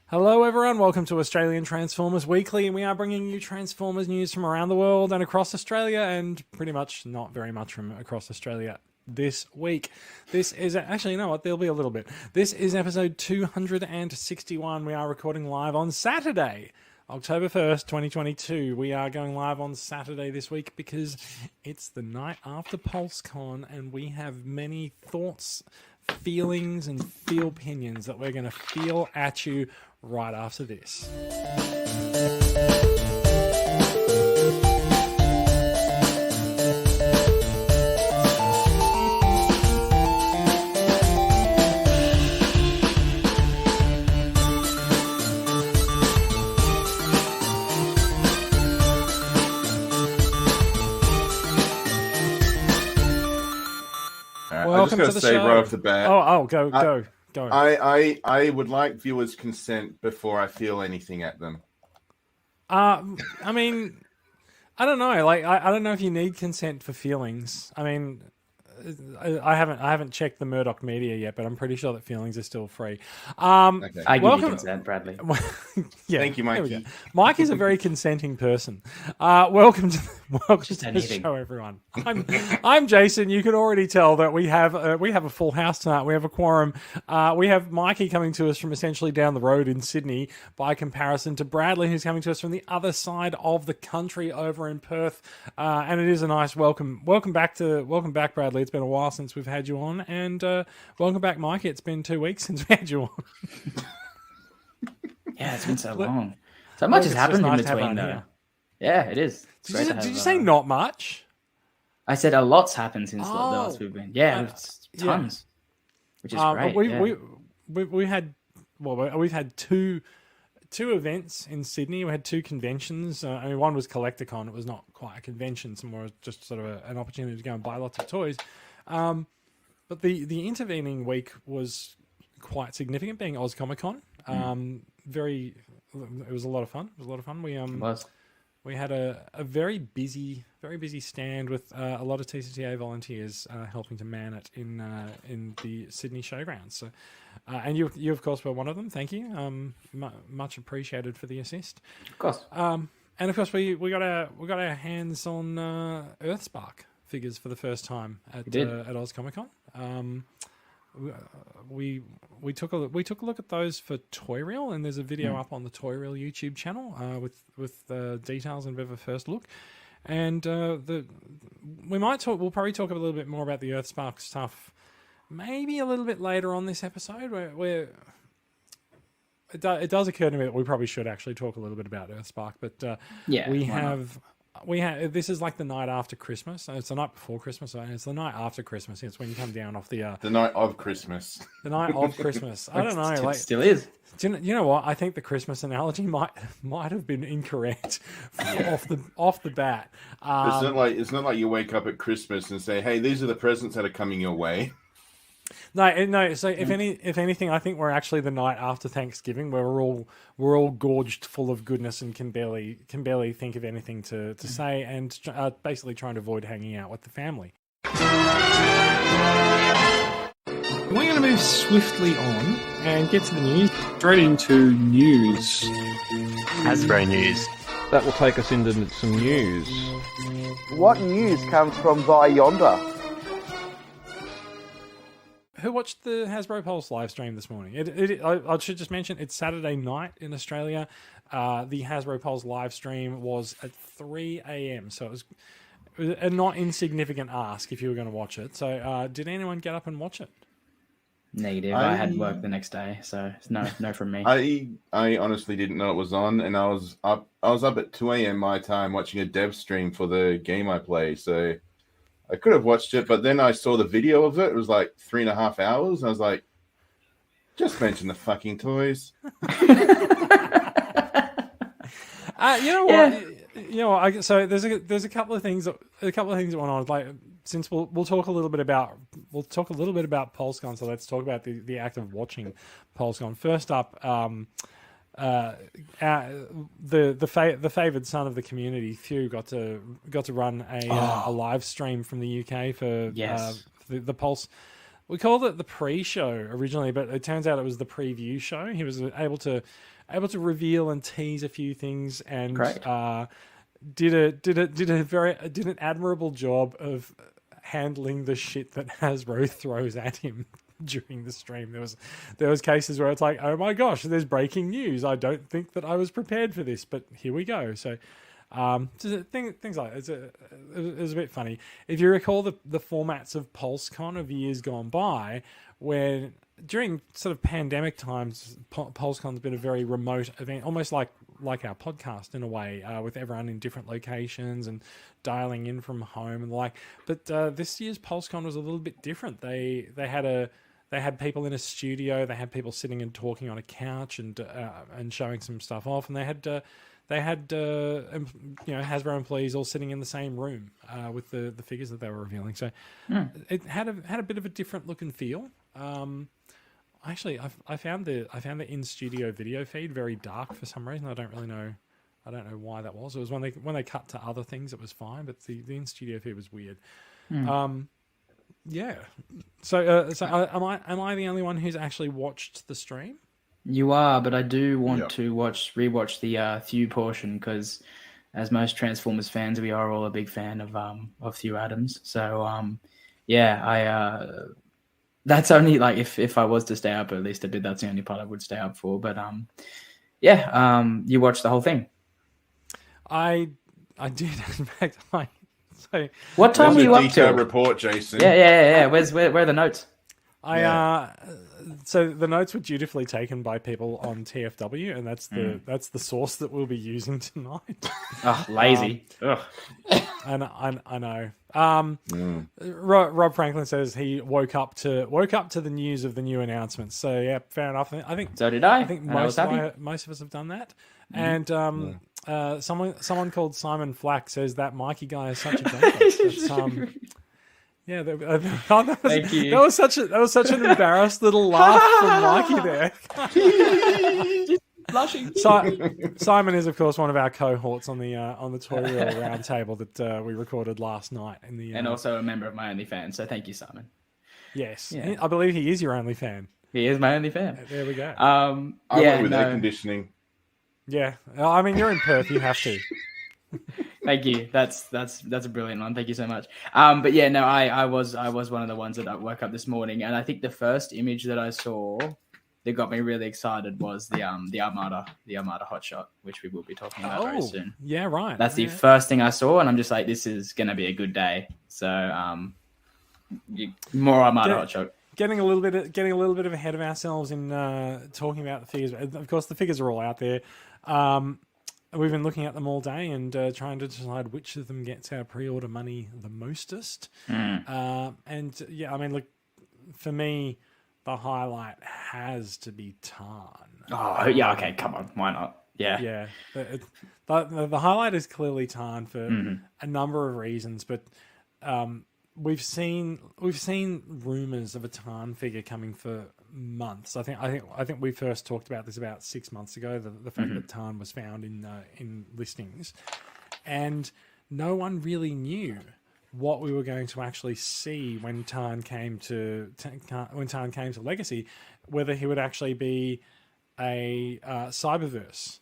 Hello everyone, welcome to Australian Transformers Weekly, and we are bringing you Transformers news from around the world and across Australia, and pretty much not very much from across Australia this week. This is, actually, you know what, there'll be a little bit. This is episode 261. We are recording live on Saturday, October 1st, 2022. We are going live on Saturday this week because it's the night after Pulsecon, and we have many thoughts, feelings, and feel opinions that we're going to feel at you right after this. Welcome I just got to say show. right off the bat. Go. I would like viewers' consent before I feel anything at them. I mean, I don't know. Like, I don't know if you need consent for feelings. I mean, I haven't checked the Murdoch media yet, but I'm pretty sure that feelings are still free. Okay. I give you consent, Bradley. Yeah, Thank you, Mikey. Mike is a very consenting person. Welcome to the show, everyone. I'm Jason. You can already tell that we have a full house tonight. We have a quorum. We have Mikey coming to us from essentially down the road in Sydney, by comparison to Bradley, who's coming to us from the other side of the country over in Perth. And it is a nice welcome. Welcome back, Bradley. It's been a while since we've had you on, and welcome back, Mikey. It's been 2 weeks since we had you on. Yeah, it's been so long. So much has happened in between, though. Here. Yeah, it is. Did you say not much? I said a lot's happened since the last we've been. Yeah, it's tons, which is great. We've had two events in Sydney. We had two conventions. I mean, one was Collecticon. It was not quite a convention. It's more just sort of an opportunity to go and buy lots of toys. But the intervening week was quite significant, being Oz Comic Con. It was a lot of fun. We had a very busy stand with a lot of TCCA volunteers helping to man it in the Sydney showgrounds. So, and you of course were one of them. Thank you. Much appreciated for the assist. Of course. And of course we got our hands on Earthspark figures for the first time at Oz Comic Con. We took a look at those for Toy Reel, and there's a video up on the Toy Reel YouTube channel with details and a bit of a first look. And we'll probably talk a little bit more about the Earthspark stuff, maybe a little bit later on this episode, where it does occur to me that we probably should actually talk a little bit about Earthspark. But this is like the night after Christmas. It's the night before Christmas. It's the night after Christmas. It's when you come down off the night of Christmas. The night of Christmas. I don't know. It still is. Do you know what? I think the Christmas analogy might have been incorrect off the bat. It's not like you wake up at Christmas and say, "Hey, these are the presents that are coming your way." No. So if anything, I think we're actually the night after Thanksgiving, where we're all gorged full of goodness and can barely think of anything to say, and basically trying to avoid hanging out with the family. We're going to move swiftly on and get to the news. Straight into news. Hasbro news. That will take us into some news. What news comes from by yonder? Who watched the Hasbro Pulse live stream this morning? I should just mention, it's Saturday night in Australia. The Hasbro Pulse live stream was at 3 a.m. So it was a not insignificant ask if you were going to watch it. So did anyone get up and watch it? Negative. I had work the next day, so no from me. I honestly didn't know it was on, and I was up at 2 a.m. my time watching a dev stream for the game I play. So I could have watched it, but then I saw the video of it. It was like 3.5 hours. And I was like, just mention the fucking toys. You know what? Yeah. You know, so there's a couple of things that went on. Like, since we'll talk a little bit about Pulsecon. So let's talk about the act of watching Pulsecon. First up, the favoured son of the community, Thew, got to run a live stream from the UK for the Pulse we called it the pre-show originally, but it turns out it was the preview show. He was able to reveal and tease a few things, and did an admirable job of handling the shit that Hasbro throws at him during the stream. There was cases where it's like, oh my gosh, there's breaking news. I don't think that I was prepared for this, but here we go. So things like that. It was a bit funny. If you recall the formats of Pulsecon of years gone by, when during sort of pandemic times, Pulsecon's been a very remote event, almost like our podcast in a way, with everyone in different locations and dialing in from home and the like. But this year's Pulsecon was a little bit different. They had people in a studio, they had people sitting and talking on a couch and showing some stuff off, and they had Hasbro employees all sitting in the same room with the figures that they were revealing. So it had a bit of a different look and feel. Actually, I found the in studio video feed very dark for some reason. I don't know why that was. It was when they cut to other things, it was fine, but the in studio feed was weird. Yeah. So am I the only one who's actually watched the stream? You are, but I do want to rewatch the Thew portion, because as most Transformers fans, we are all a big fan of Thew Adams. So that's only like if I was to stay up at least a bit, that's the only part I would stay up for. But you watched the whole thing. I did. In fact, so what time were you up to? Report, Jason. Yeah. Where are the notes? So the notes were dutifully taken by people on TFW, and that's the source that we'll be using tonight. Oh, lazy. And I know. Rob Franklin says he woke up to the news of the new announcements. So yeah, fair enough. I think so. Did I? I think most of us have done that. And someone called Simon Flack says that Mikey guy is such a donker. Yeah, thank you. That was such an embarrassed little laugh from Mikey there. Blushing. Simon is, of course, one of our cohorts on the Toy Reel Roundtable that we recorded last night and also a member of my OnlyFans. So thank you, Simon. Yes, I believe he is your only fan. He is my only fan. There we go. I went with air conditioning. Yeah, I mean, you're in Perth, you have to. Thank you. That's a brilliant one. Thank you so much. But yeah, no, I was one of the ones that woke up this morning, and I think the first image that I saw that got me really excited was the Armada hotshot, which we will be talking about very soon. Yeah, right. That's the first thing I saw, and I'm just like, this is gonna be a good day. So more Armada hotshot. Getting a little bit ahead of ourselves in talking about the figures. Of course, the figures are all out there. We've been looking at them all day and trying to decide which of them gets our pre-order money the mostest. And yeah, I mean, look, for me, the highlight has to be Tarn. Oh yeah, okay, come on, why not? Yeah. The highlight is clearly Tarn for a number of reasons, but we've seen rumors of a Tarn figure coming for months. I think we first talked about this about 6 months ago. The fact that Tarn was found in listings, and no one really knew what we were going to actually see when Tarn came to Legacy, whether he would actually be a Cyberverse.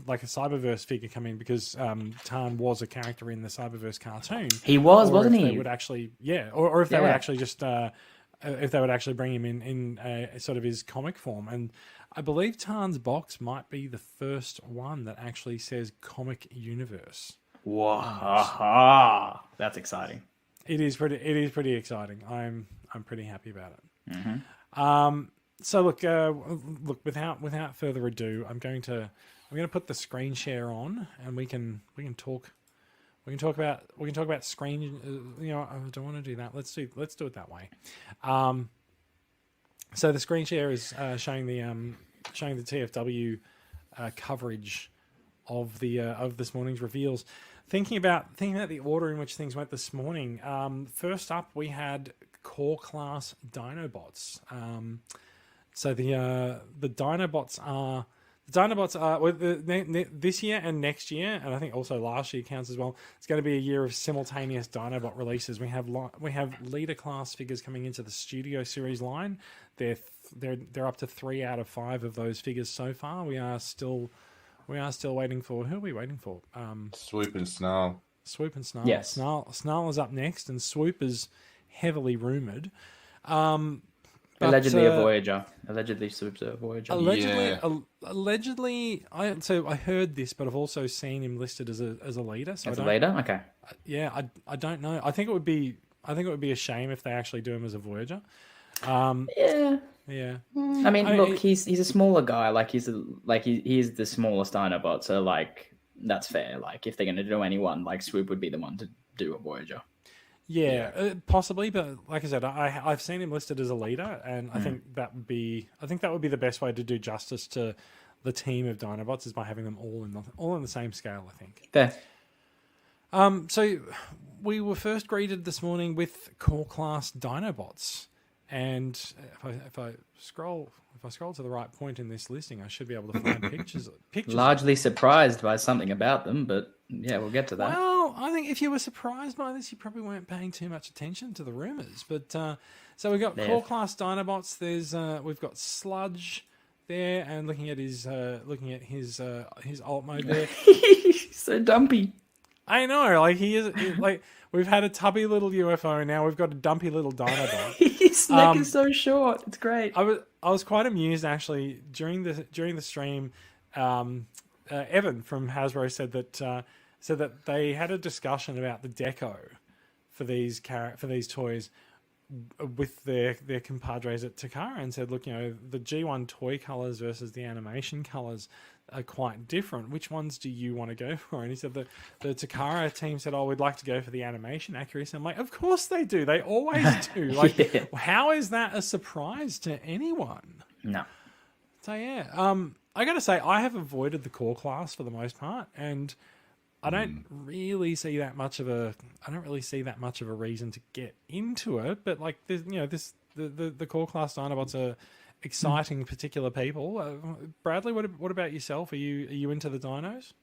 Like a Cyberverse figure coming, because Tarn was a character in the Cyberverse cartoon. He was, wasn't he? They would actually, or if they would actually just, if they would actually bring him in a sort of his comic form. And I believe Tarn's box might be the first one that actually says Comic Universe. Wow, that's exciting. It is pretty exciting. I'm pretty happy about it. So look, without further ado, I'm going to put the screen share on, and we can talk about screen. I don't want to do that. Let's do it that way. So the screen share is showing the TFW coverage of this morning's reveals. Thinking about the order in which things went this morning. First up, we had Core Class Dinobots. So the Dinobots are Dinobots are this year and next year, and I think also last year counts as well. It's going to be a year of simultaneous Dinobot releases. We have leader class figures coming into the Studio Series line. They're up to 3 out of 5 of those figures so far. We are still waiting for, who are we waiting for? Swoop and Snarl. Swoop and Snarl. Yes. Snarl is up next, and Swoop is heavily rumored. Allegedly a Voyager. Allegedly Swoop's a Voyager. Allegedly, I heard this, but I've also seen him listed as a leader. So As a leader? Okay. Yeah, I don't know. I think it would be a shame if they actually do him as a Voyager. Yeah. Yeah. I mean, look, he's a smaller guy. Like he's the smallest Dinobot, so like that's fair. Like if they're going to do anyone, like Swoop would be the one to do a Voyager. Yeah, possibly, but like I said, I've seen him listed as a leader, and I think that would be the best way to do justice to the team of Dinobots is by having them all in the same scale. I think. Fair. So we were first greeted this morning with core class Dinobots, and if I scroll to the right point in this listing, I should be able to find pictures. Largely surprised by something about them, but yeah, we'll get to that. Well, I think if you were surprised by this, you probably weren't paying too much attention to the rumors. But so we've got core class Dinobots. We've got Sludge there, and looking at his alt mode there. He's so dumpy. I know, like he is. Like we've had a tubby little UFO, now we've got a dumpy little Dinobot. His neck is so short. It's great. I was quite amused actually during the stream. Evan from Hasbro said that they had a discussion about the deco for these toys with their compadres at Takara, and said, look, the G1 toy colors versus the animation colors are quite different. Which ones do you want to go for? And he said that the Takara team said, we'd like to go for the animation accuracy. I'm like, of course they do. They always do. Like, How is that a surprise to anyone? No. So yeah, I got to say, I have avoided the core class for the most part, and I don't really see that much of a reason to get into it. But like, the core class Dinobots are exciting particular people. Bradley, what about yourself? Are you into the dinos?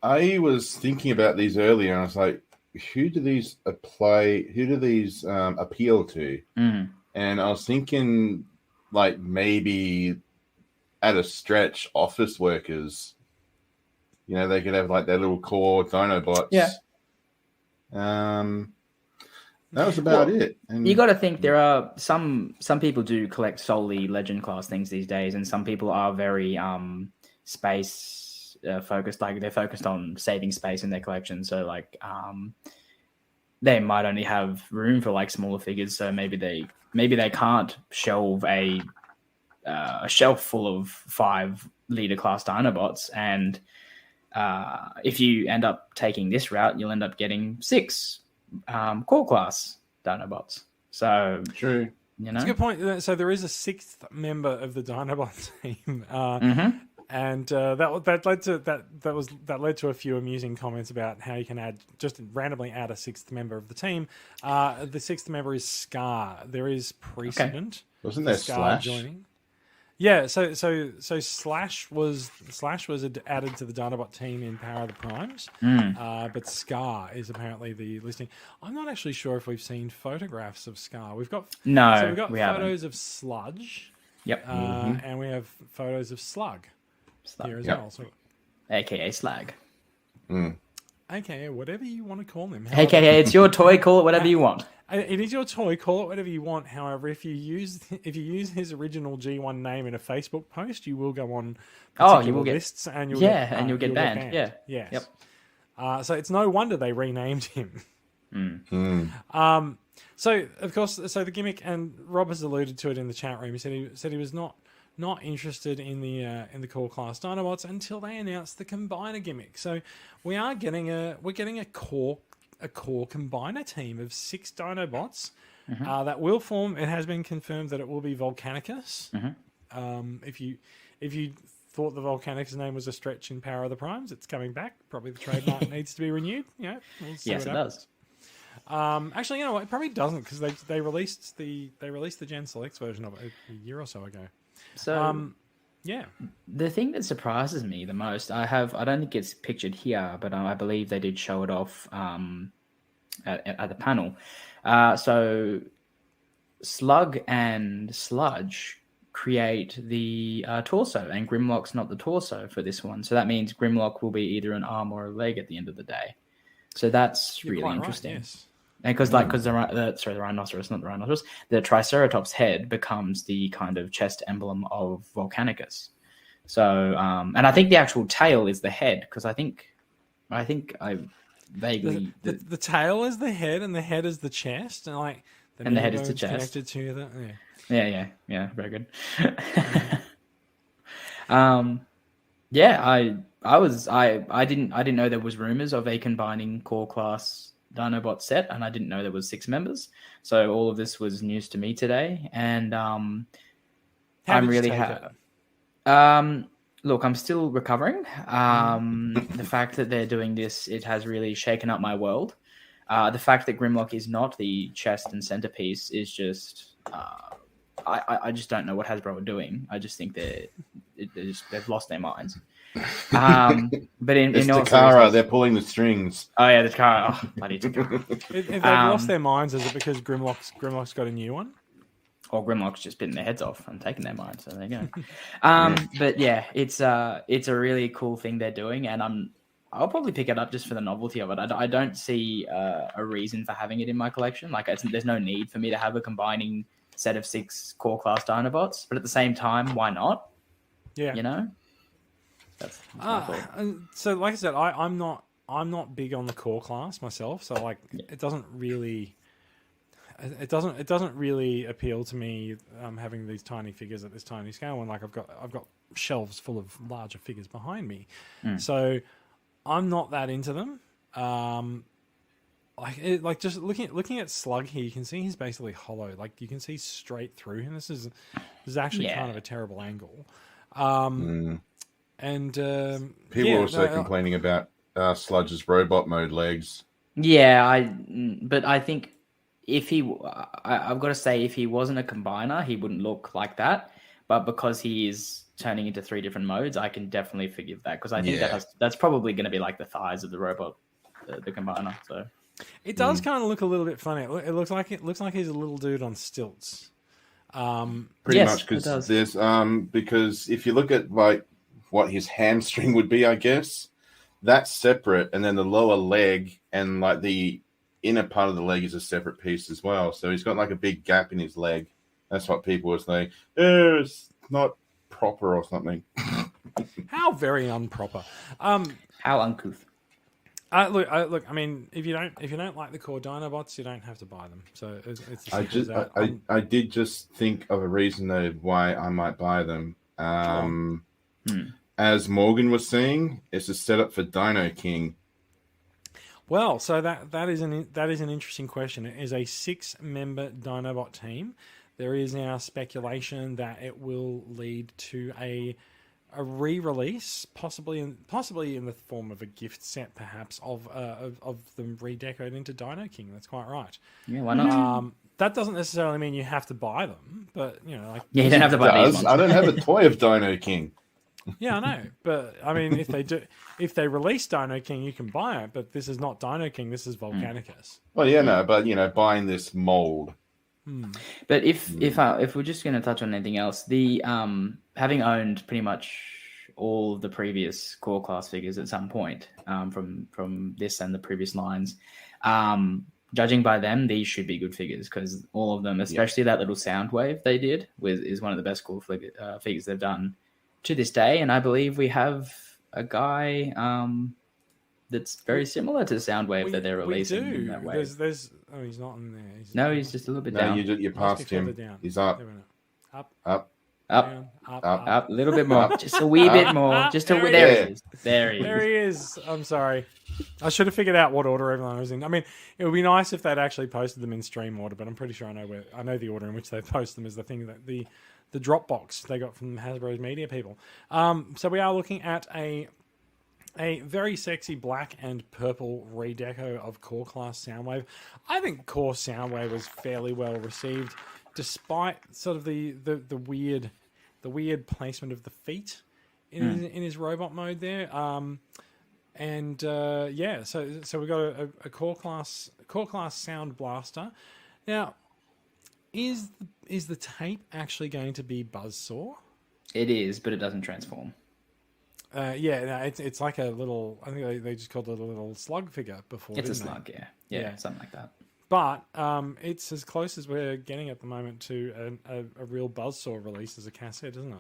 I was thinking about these earlier, and I was like, who do these appeal to? And I was thinking, like, maybe at a stretch, office workers. They could have like their little core Dinobots. Yeah. That was about it. And you got to think there are some people do collect solely legend class things these days, and some people are very space focused. Like they're focused on saving space in their collection. So like they might only have room for like smaller figures. So maybe they can't shelve a shelf full of 5 leader class Dinobots, and if you end up taking this route, you'll end up getting 6 core class Dinobots. So true. That's a good point. So there is a 6th member of the Dinobot team, and that led to a few amusing comments about how you can randomly add a 6th member of the team. The 6th member is Scar. There is precedent. Okay. Wasn't there Scar Slash joining? Yeah, so Slash was added to the Dinobot team in Power of the Primes, but Scar is apparently the listing. I'm not actually sure if we've seen photographs of Scar. We've got photos of Sludge. Yep. And we have photos of Slug here as well. So, AKA Slag. AKA whatever you want to call him. AKA it's your toy. Call it whatever you want. It is your toy. Call it whatever you want. However, if you use his original G1 name in a Facebook post, you will go on particular lists and you'll get banned. Yeah. Yes. Yep. So it's no wonder they renamed him. So of course, the gimmick, and Rob has alluded to it in the chat room. He said he was not interested in the core class Dinobots until they announced the combiner gimmick. So we're getting a core combiner team of 6 Dinobots that will form. It has been confirmed that it will be Volcanicus. If you thought the Volcanicus name was a stretch in Power of the Primes, it's coming back. Probably the trademark needs to be renewed. We'll see yes, it does. Actually, you know what? It probably doesn't, because they released the Gen Selects version of it a year or so ago. So Yeah. The thing that surprises me the most, I don't think it's pictured here, but I believe they did show it off at the panel. So Slug and Sludge create the torso, and Grimlock's not the torso for this one. So that means Grimlock will be either an arm or a leg at the end of the day. So that's You're really quite interesting. Right, yes. And because the rhinoceros, not the rhinoceros, the Triceratops head becomes the kind of chest emblem of Volcanicus. So, and I think the actual tail is the head, because I think I vaguely the tail is the head, and the head is the chest, and like and the head is the chest connected to the yeah, very good. I didn't know there was rumors of a combining core class Dinobot set, and I didn't know there was 6 members. So all of this was news to me today, and I'm really happy. Look, I'm still recovering. The fact that they're doing this, it has really shaken up my world. The fact that Grimlock is not the chest and centerpiece is just, I just don't know what Hasbro are doing. I just think they've lost their minds. But in it's all Takara, they're pulling the strings. Oh yeah, the Takara. Oh, bloody Takara. If they've lost their minds, is it because Grimlock's got a new one? Or Grimlock's just bitten their heads off and taken their minds. So there you go. But yeah, it's a really cool thing they're doing, and I'll probably pick it up just for the novelty of it. I don't see a reason for having it in my collection. Like there's no need for me to have a combining set of 6 core class Dinobots, but at the same time, why not? Yeah, you know. That's so like I said, I'm not big on the core class myself. So like it doesn't really appeal to me having these tiny figures at this tiny scale, and like I've got shelves full of larger figures behind me, so I'm not that into them. Like just looking at Slug here, you can see he's basically hollow. Like you can see straight through him. This is actually kind of a terrible angle. And people are also complaining about Sludge's robot mode legs. Yeah, but I think I've got to say, if he wasn't a combiner, he wouldn't look like that. But because he is turning into 3 different modes, I can definitely forgive that, because I think that's probably going to be like the thighs of the robot, the combiner. So it does kind of look a little bit funny. It looks like he's a little dude on stilts. Pretty much, because there's because if you look at like what his hamstring would be, I guess that's separate, and then the lower leg and like the inner part of the leg is a separate piece as well. So he's got like a big gap in his leg. That's what people were saying. It's not proper or something. How very unproper. How uncouth. Look. I mean, if you don't like the core Dinobots, you don't have to buy them. So it's I did just think of a reason though why I might buy them. As Morgan was saying, it's a setup for Dino King. Well, so that is an interesting question. It is a 6-member Dinobot team. There is now speculation that it will lead to a re-release, possibly in the form of a gift set, perhaps of them redecorated into Dino King. That's quite right. Yeah, why not? That doesn't necessarily mean you have to buy them, but you know, like you don't have to buy these ones. I don't have a toy of Dino King. Yeah, I know, but I mean, if they release Dino King, you can buy it. But this is not Dino King. This is Volcanicus. Well, yeah, no, but buying this mold. But if we're just going to touch on anything else, the having owned pretty much all of the previous core class figures at some point from this and the previous lines, judging by them, these should be good figures, because all of them, especially that little Soundwave they did, is one of the best core figures they've done to this day. And I believe we have a guy that's very similar to Soundwave that they're releasing in that way. There's he's not in there. He's just a little bit down. You passed him. He's up. Up. A little bit more. Just a wee bit more. There he is. There he is. I'm sorry. I should have figured out what order everyone was in. I mean, it would be nice if they'd actually posted them in stream order, but I'm pretty sure I know the order in which they post them is the thing that the Dropbox they got from Hasbro's media people. So we are looking at a very sexy black and purple redeco of Core Class Soundwave. I think Core Soundwave was fairly well received, despite sort of the weird the weird placement of the feet in his robot mode there. So we've got a core class sound blaster. Now, is the tape actually going to be Buzzsaw? It is, but it doesn't transform. It's like a little. I think they just called it a little slug figure before. It's a slug, yeah, something like that. But it's as close as we're getting at the moment to a real Buzzsaw release as a cassette, isn't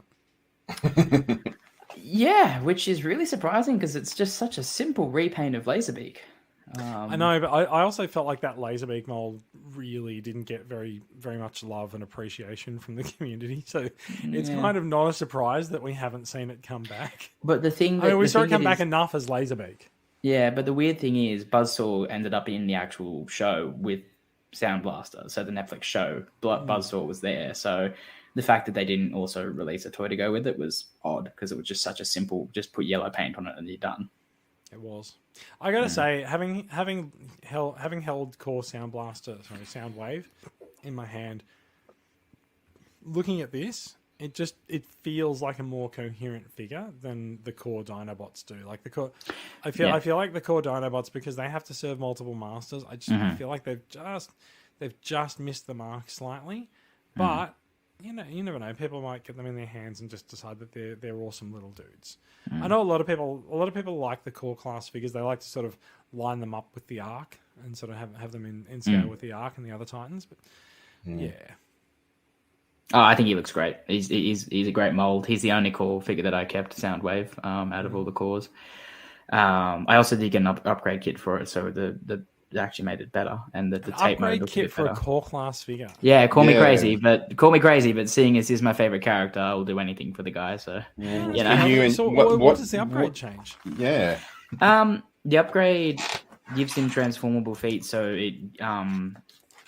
it? Yeah, which is really surprising because it's just such a simple repaint of Laserbeak. I know, but I also felt like that Laserbeak mold really didn't get very, very much love and appreciation from the community. So it's kind of not a surprise that we haven't seen it come back. But the thing we saw it come back enough as Laserbeak. Yeah, but the weird thing is Buzzsaw ended up in the actual show with Sound Blaster. So the Netflix show, Buzzsaw was there. So the fact that they didn't also release a toy to go with it was odd because it was just such a simple, just put yellow paint on it and you're done. It was. I gotta say, having held core Soundwave in my hand, looking at this, it feels like a more coherent figure than the core Dinobots do. Like the core, I feel like the core Dinobots, because they have to serve multiple masters. I feel like they've just missed the mark slightly, but. You never know. People might get them in their hands and just decide that they're awesome little dudes. I know a lot of people like the core class figures. They like to sort of line them up with the Ark and sort of have them in scale with the Ark and the other Titans. But yeah. Oh, I think he looks great. He's a great mold. He's the only core figure that I kept Soundwave out of all the cores. I also did get an upgrade kit for it, so the actually made it better, and the tape mode looked kit a bit for better. A core class figure. Yeah, call me crazy, but seeing as he's my favorite character, I'll do anything for the guy. So what does the upgrade change? Yeah, the upgrade gives him transformable feet, so it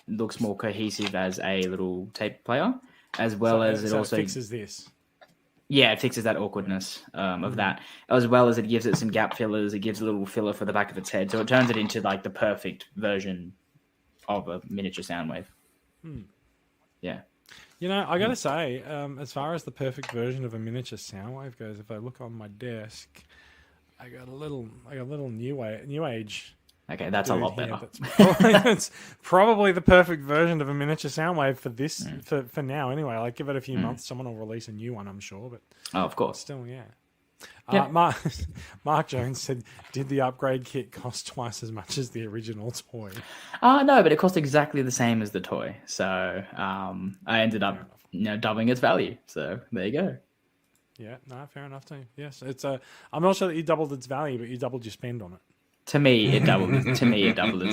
looks more cohesive as a little tape player, as well as it also fixes this. Yeah, it fixes that awkwardness of that, as well as it gives it some gap fillers. It gives a little filler for the back of its head, so it turns it into like the perfect version of a miniature Soundwave. Yeah, I gotta say, as far as the perfect version of a miniature Soundwave goes, if I look on my desk, I got a little new age. Okay, that's a lot better. It's probably the perfect version of a miniature Soundwave for this for now. Anyway, like give it a few months, someone will release a new one, I'm sure. But of course, still, yeah. Yeah. Mark Jones said, "Did the upgrade kit cost twice as much as the original toy?" No, but it cost exactly the same as the toy. So I ended up doubling its value. So there you go. Yeah, no, fair enough too. Yes, it's I'm not sure that you doubled its value, but you doubled your spend on it. To me, it doubled its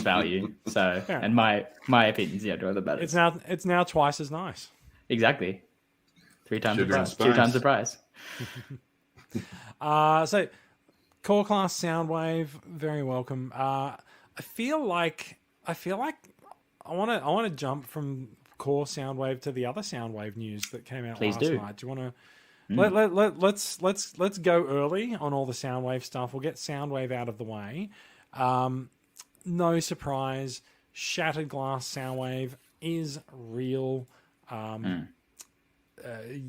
value. So, and my opinions, do other better. It's now twice as nice. Exactly, 3 times the price, 2 spice. times the price. So, core class Soundwave, very welcome. I feel like I want to jump from core Soundwave to the other Soundwave news that came out last night. Do you want to? Let's go early on all the Soundwave stuff. We'll get Soundwave out of the way. No surprise, Shattered Glass Soundwave is real.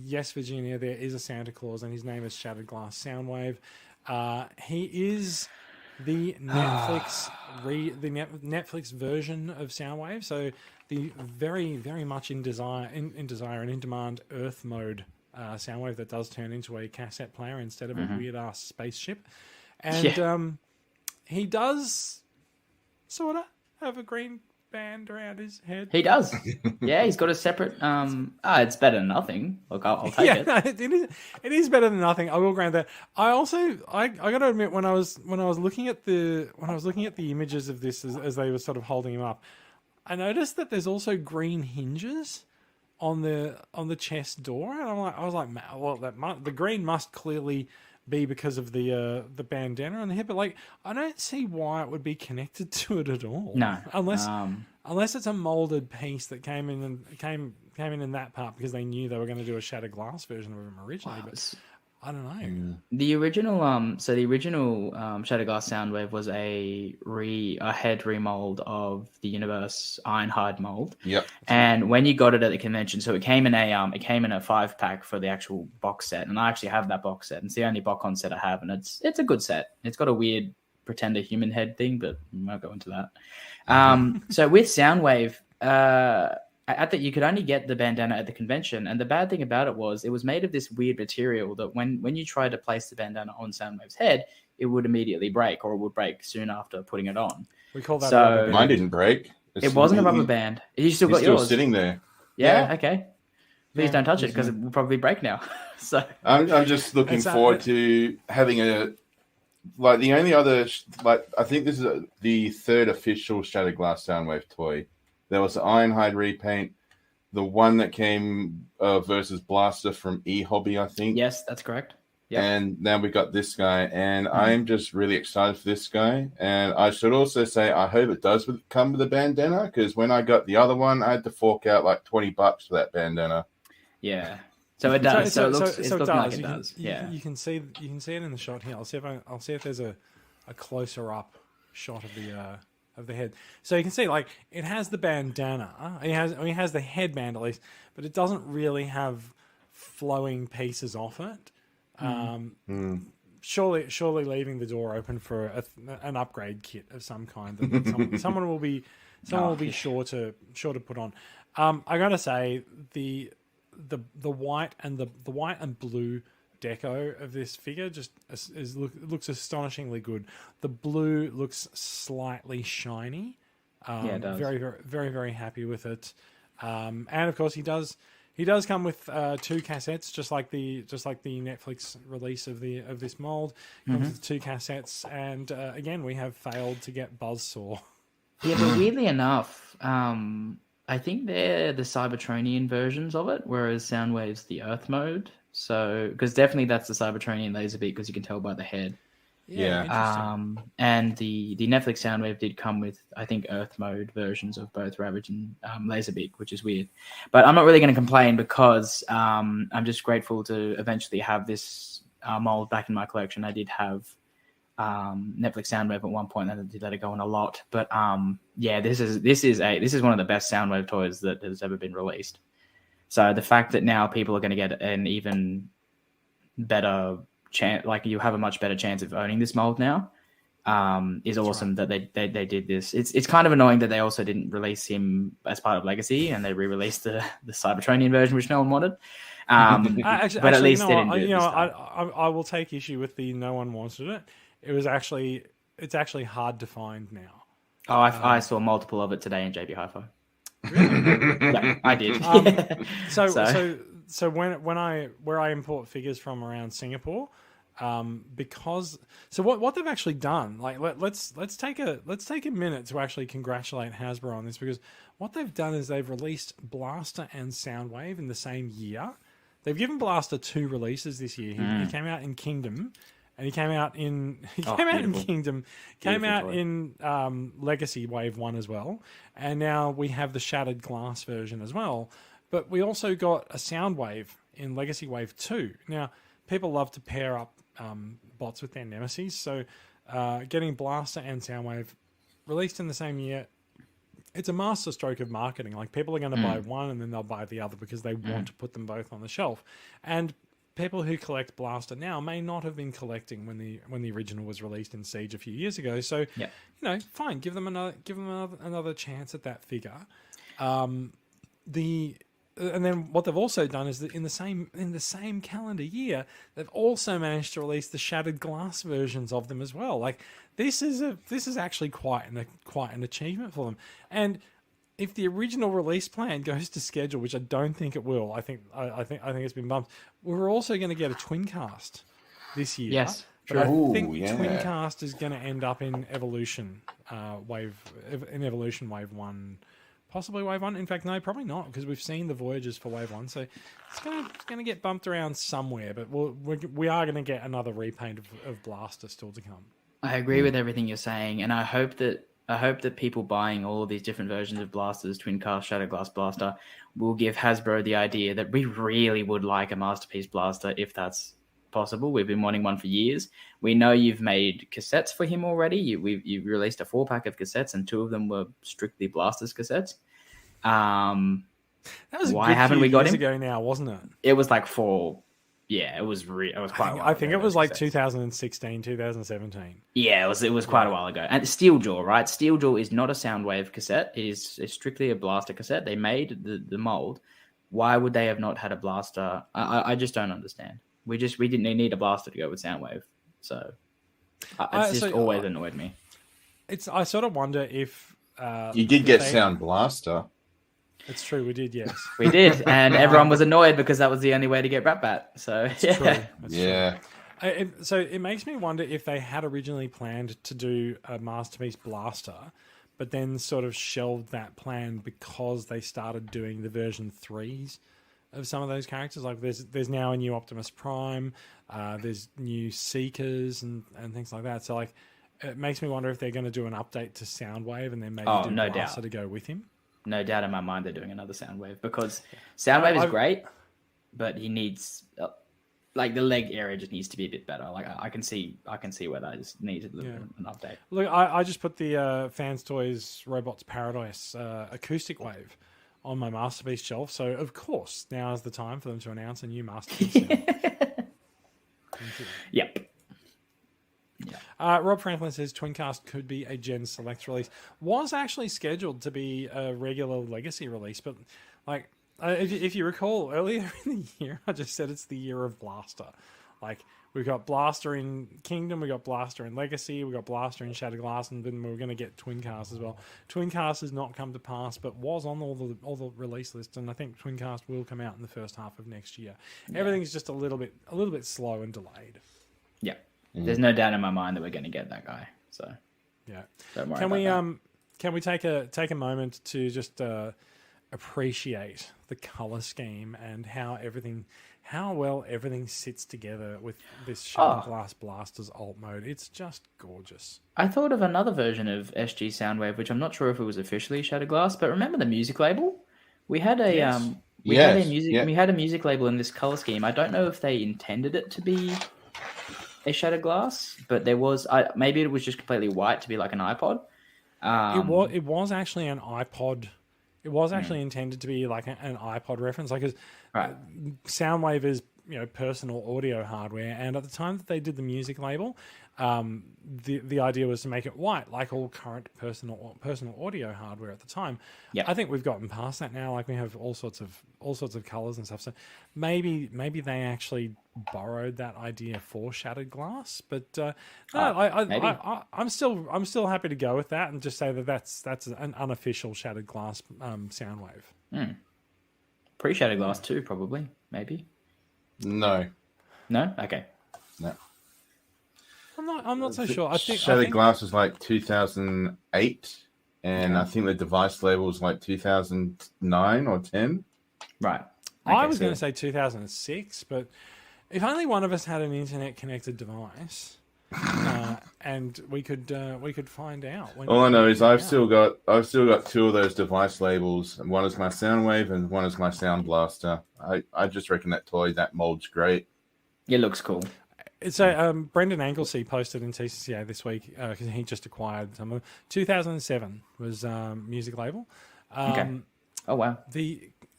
Yes, Virginia, there is a Santa Claus, and his name is Shattered Glass Soundwave. He is the Netflix version of Soundwave. So the very, very much in desire and in demand Earth mode Soundwave that does turn into a cassette player instead of a weird ass spaceship. And he does sort of have a green band around his head. He does. Yeah, he's got a separate it's better than nothing. Look, I'll take it. No, it is better than nothing. I will grant that. I also I got to admit, when I was looking at the images of this as they were sort of holding him up, I noticed that there's also green hinges on the chest door, and I was like, well, the green must clearly be because of the bandana on the hip, but like I don't see why it would be connected to it at all. No, unless it's a molded piece that came in in that part because they knew they were going to do a Shattered Glass version of him originally. But I don't know. The original Shatterglass Soundwave was a head remold of the Universe Ironhide mold. Yep. And when you got it at the convention, so it came in a 5-pack for the actual box set, and I actually have that box set. And it's the only Bocon set I have, and it's a good set. It's got a weird pretender human head thing, but we won't go into that. So with Soundwave, you could only get the bandana at the convention, and the bad thing about it was made of this weird material that when you tried to place the bandana on Soundwave's head, it would immediately break, or it would break soon after putting it on. We call that. So Mine didn't break. It wasn't a rubber band. You still got yours sitting there. Yeah. Okay. Please don't touch it because it will probably break now. So I'm just looking forward to having the only other I think this is the third official Shatterglass Soundwave toy. There was the Ironhide repaint, the one that came versus Blaster from E-Hobby, I think. Yes, that's correct. Yep. And now we got this guy, and I'm just really excited for this guy. And I should also say I hope it does come with a bandana, because when I got the other one, I had to fork out like $20 for that bandana. Yeah. So it does. So it looks like it does. You can see it in the shot here. I'll see if there's a closer up shot of the head. So you can see like it has the bandana. It has the headband at least, but it doesn't really have flowing pieces off it. Surely leaving the door open for an upgrade kit of some kind that someone will be sure to put on. I gotta say the white and the white and blue deco of this figure just looks astonishingly good. The blue looks slightly shiny. It does. Very, very, very, very happy with it. And of course, he does come with 2 cassettes, just like the Netflix release of this mold. Comes with 2 cassettes, and again, we have failed to get Buzzsaw. Yeah, but weirdly enough, I think they're the Cybertronian versions of it, whereas Soundwave's the Earth mode. So, because definitely that's the Cybertronian Laserbeak, because you can tell by the head. Yeah. And the Netflix Soundwave did come with, I think, Earth mode versions of both Ravage and Laserbeak, which is weird. But I'm not really going to complain, because I'm just grateful to eventually have this mold back in my collection. I did have Netflix Soundwave at one point, and I did let it go on a lot. But this is one of the best Soundwave toys that has ever been released. So the fact that now people are going to get an even better chance, like you have a much better chance of owning this mold now, is awesome. Right. That they did this. It's kind of annoying that they also didn't release him as part of Legacy, and they re-released the Cybertronian version, which no one wanted. But at least they didn't do it. I will take issue with the no one wanted it. It's actually hard to find now. Oh, I saw multiple of it today in JB Hi-Fi. Really? Yeah, I did. So when I import figures from around Singapore, what they've actually done, like let's take a minute to actually congratulate Hasbro on this, because what they've done is they've released Blaster and Soundwave in the same year. They've given Blaster 2 releases this year. He came out in Kingdom. And he came out in Kingdom, came out in Legacy Wave 1 as well. And now we have the Shattered Glass version as well. But we also got a Soundwave in Legacy Wave 2. Now, people love to pair up bots with their nemesis. So getting Blaster and Soundwave released in the same year, it's a master stroke of marketing. Like, people are going to buy one and then they'll buy the other because they want to put them both on the shelf. And people who collect Blaster now may not have been collecting when the original was released in Siege a few years ago. So, fine, give them another chance at that figure. And then what they've also done is that in the same calendar year, they've also managed to release the Shattered Glass versions of them as well. Like, this is actually quite an achievement for them. And if the original release plan goes to schedule, which I don't think it will, I think it's been bumped. We're also going to get a twin cast this year. Yes, but I think twin cast is going to end up in Evolution Wave 1, possibly Wave 1. In fact, no, probably not, because we've seen the Voyages for Wave 1, so it's going to get bumped around somewhere. But we are going to get another repaint of Blaster still to come. I agree with everything you're saying, and I hope that people buying all of these different versions of Blasters, Twin Cast, Shattered Glass Blaster, will give Hasbro the idea that we really would like a Masterpiece Blaster if that's possible. We've been wanting one for years. We know you've made cassettes for him already. You've released a 4-pack of cassettes, and 2 of them were strictly Blasters cassettes. That was Why haven't we got him? ago now, wasn't it? It was like 4. Yeah, it was quite a while I think ago, it was those like cassettes. 2016, 2017. Yeah, it was quite a while ago. And Steeljaw, right? Steeljaw is not a Soundwave cassette. It's strictly a Blaster cassette. They made the mold. Why would they have not had a Blaster? I just don't understand. We didn't need a Blaster to go with Soundwave. So it's just always annoyed me. I sort of wonder if You did get Sound Blaster. It's true, we did, yes. We did, and everyone was annoyed because that was the only way to get Rat-Bat. So It's true. Yeah. So it makes me wonder if they had originally planned to do a Masterpiece Blaster, but then sort of shelved that plan because they started doing the version 3s of some of those characters. Like there's now a new Optimus Prime, there's new Seekers and things like that. So like it makes me wonder if they're going to do an update to Soundwave and then maybe do no Blaster doubt. to go with him. No doubt in my mind they're doing another Soundwave because Soundwave is great, but he needs like the leg area just needs to be a bit better. Like I can see where that is needed an update. Look, I just put the Fans Toys Robots Paradise acoustic wave on my Masterpiece shelf. So of course now is the time for them to announce a new Masterpiece. Yep. Rob Franklin says Twincast could be a Gen Select release. Was actually scheduled to be a regular Legacy release, but like if you recall earlier in the year, I just said it's the year of Blaster. Like we've got Blaster in Kingdom, we got Blaster in Legacy, we got Blaster in Shattered Glass, and then we're going to get Twincast as well. Twincast has not come to pass, but was on all the release lists, and I think Twincast will come out in the first half of next year. Yeah. Everything's just a little bit slow and delayed. Yeah. There's no doubt in my mind that we're going to get that guy. So yeah, don't worry about that. Can we take a moment to just appreciate the color scheme and how well everything sits together with this Shattered Glass Blasters alt mode? It's just gorgeous. I thought of another version of SG Soundwave, which I'm not sure if it was officially Shattered Glass, but remember the music label? We had a we had a music label in this color scheme. I don't know if they intended it to be a Shattered Glass, but there was maybe it was just completely white to be like an iPod. It was actually an iPod. It was actually intended to be like an iPod reference, like Soundwave is personal audio hardware, and at the time that they did the music label, the idea was to make it white, like all current personal audio hardware at the time. Yeah, I think we've gotten past that now. Like we have all sorts of colors and stuff. So maybe they actually borrowed that idea for Shattered Glass. But I'm still happy to go with that and just say that's an unofficial Shattered Glass Soundwave. Pre-Shattered Glass 2, probably, maybe. No. Okay. No. I'm not so sure. I think Shattered Glass was like 2008, and I think the device label was like 2009 or 10. Right. I was going to say 2006, but if only one of us had an internet-connected device, and we could find out. All I know is I've still got 2 of those device labels, and one is my Soundwave and one is my Sound Blaster. I just reckon that mold's great. It looks cool. So Brendan Anglesey posted in TCCA this week because he just acquired some of 2007 was music label. Okay. Oh wow.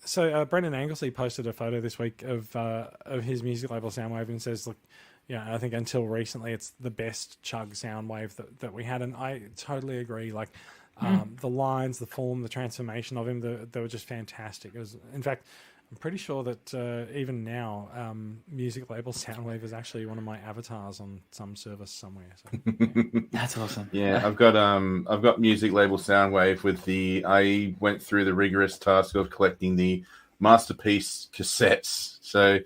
So Brendan Anglesey posted a photo this week of his music label Soundwave and says, look, I think until recently it's the best chug Soundwave that we had, and I totally agree. Like the lines, the form, the transformation of him, they were just fantastic. It was, in fact, I'm pretty sure that even now, music label Soundwave is actually one of my avatars on some service somewhere. So, That's awesome. Yeah, I've got music label Soundwave I went through the rigorous task of collecting the Masterpiece cassettes. So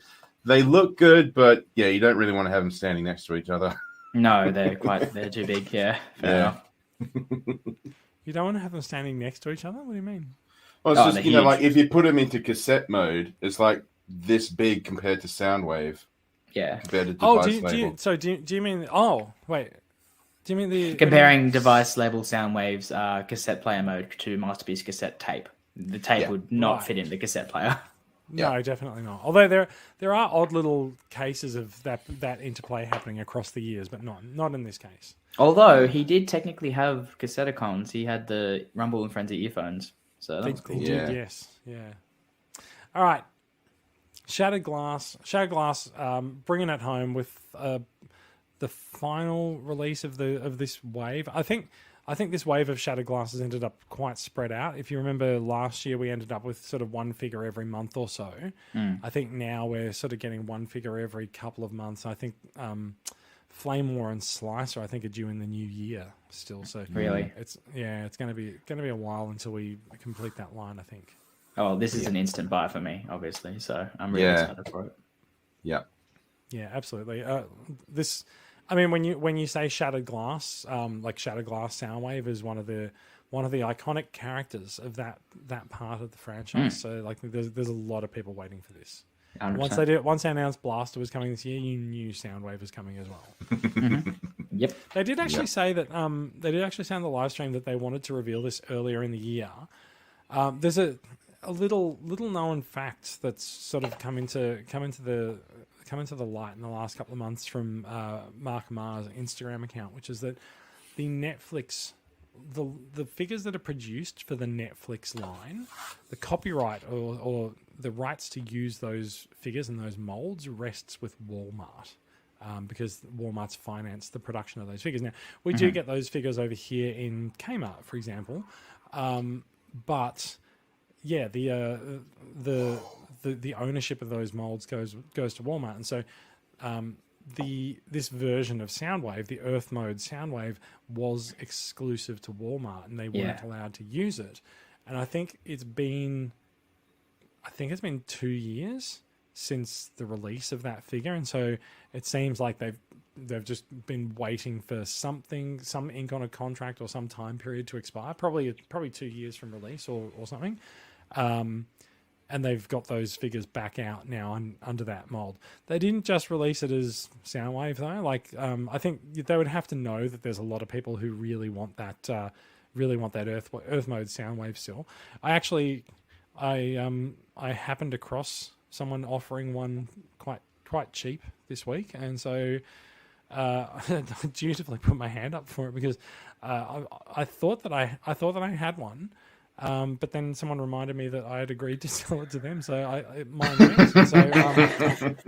they look good, but yeah, you don't really want to have them standing next to each other. No, they're too big. Yeah. Fair enough. You don't want to have them standing next to each other? What do you mean? Well, it's just, like if you put them into cassette mode, it's like this big compared to Soundwave. Yeah. Compared to device label. Do you mean? Oh, wait. Do you mean the comparing device label Soundwave's cassette player mode to Masterpiece cassette tape? The tape would not fit in the cassette player. No, definitely not. Although there are odd little cases of that interplay happening across the years, but not in this case. Although he did technically have Cassetticons. He had the Rumble and Frenzy earphones. So that was cool. He did, yes. Yeah. All right. Shattered Glass, bringing it home with the final release of this wave. I think this wave of Shattered Glass has ended up quite spread out. If you remember last year, we ended up with sort of one figure every month or so. I think now we're sort of getting one figure every couple of months. I think Flame War and Slicer, I think, are due in the new year still. So really, it's going to be a while until we complete that line, I think. Oh, this is an instant buy for me, obviously. So I'm really excited for it. Yeah. Yeah, absolutely. This, I mean, when you say Shattered Glass, like Shattered Glass Soundwave is one of the iconic characters of that part of the franchise. So like, there's a lot of people waiting for this. 100%. Once they announced Blaster was coming this year, you knew Soundwave was coming as well. Yep. They did actually say that they did actually say on the live stream that they wanted to reveal this earlier in the year. There's a little known fact that's sort of come into the light in the last couple of months from Mark Marr's Instagram account, which is that the Netflix, the figures that are produced for the Netflix line, the copyright or the rights to use those figures and those molds rests with Walmart. Because Walmart's financed the production of those figures. Now, we do get those figures over here in Kmart, for example, but yeah, the ownership of those molds goes to Walmart, and so this version of Soundwave, the Earth mode Soundwave, was exclusive to Walmart, and they weren't allowed to use it. And I think it's been 2 years since the release of that figure, and so it seems like they've just been waiting for some ink on a contract or some time period to expire, probably 2 years from release or something. And they've got those figures back out now under that mold. They didn't just release it as Soundwave though. Like I think they would have to know that there's a lot of people who really want that Earth mode Soundwave still. I happened across someone offering one quite cheap this week, and so I dutifully put my hand up for it because I thought that I had one. But then someone reminded me that I had agreed to sell it to them, so mine went.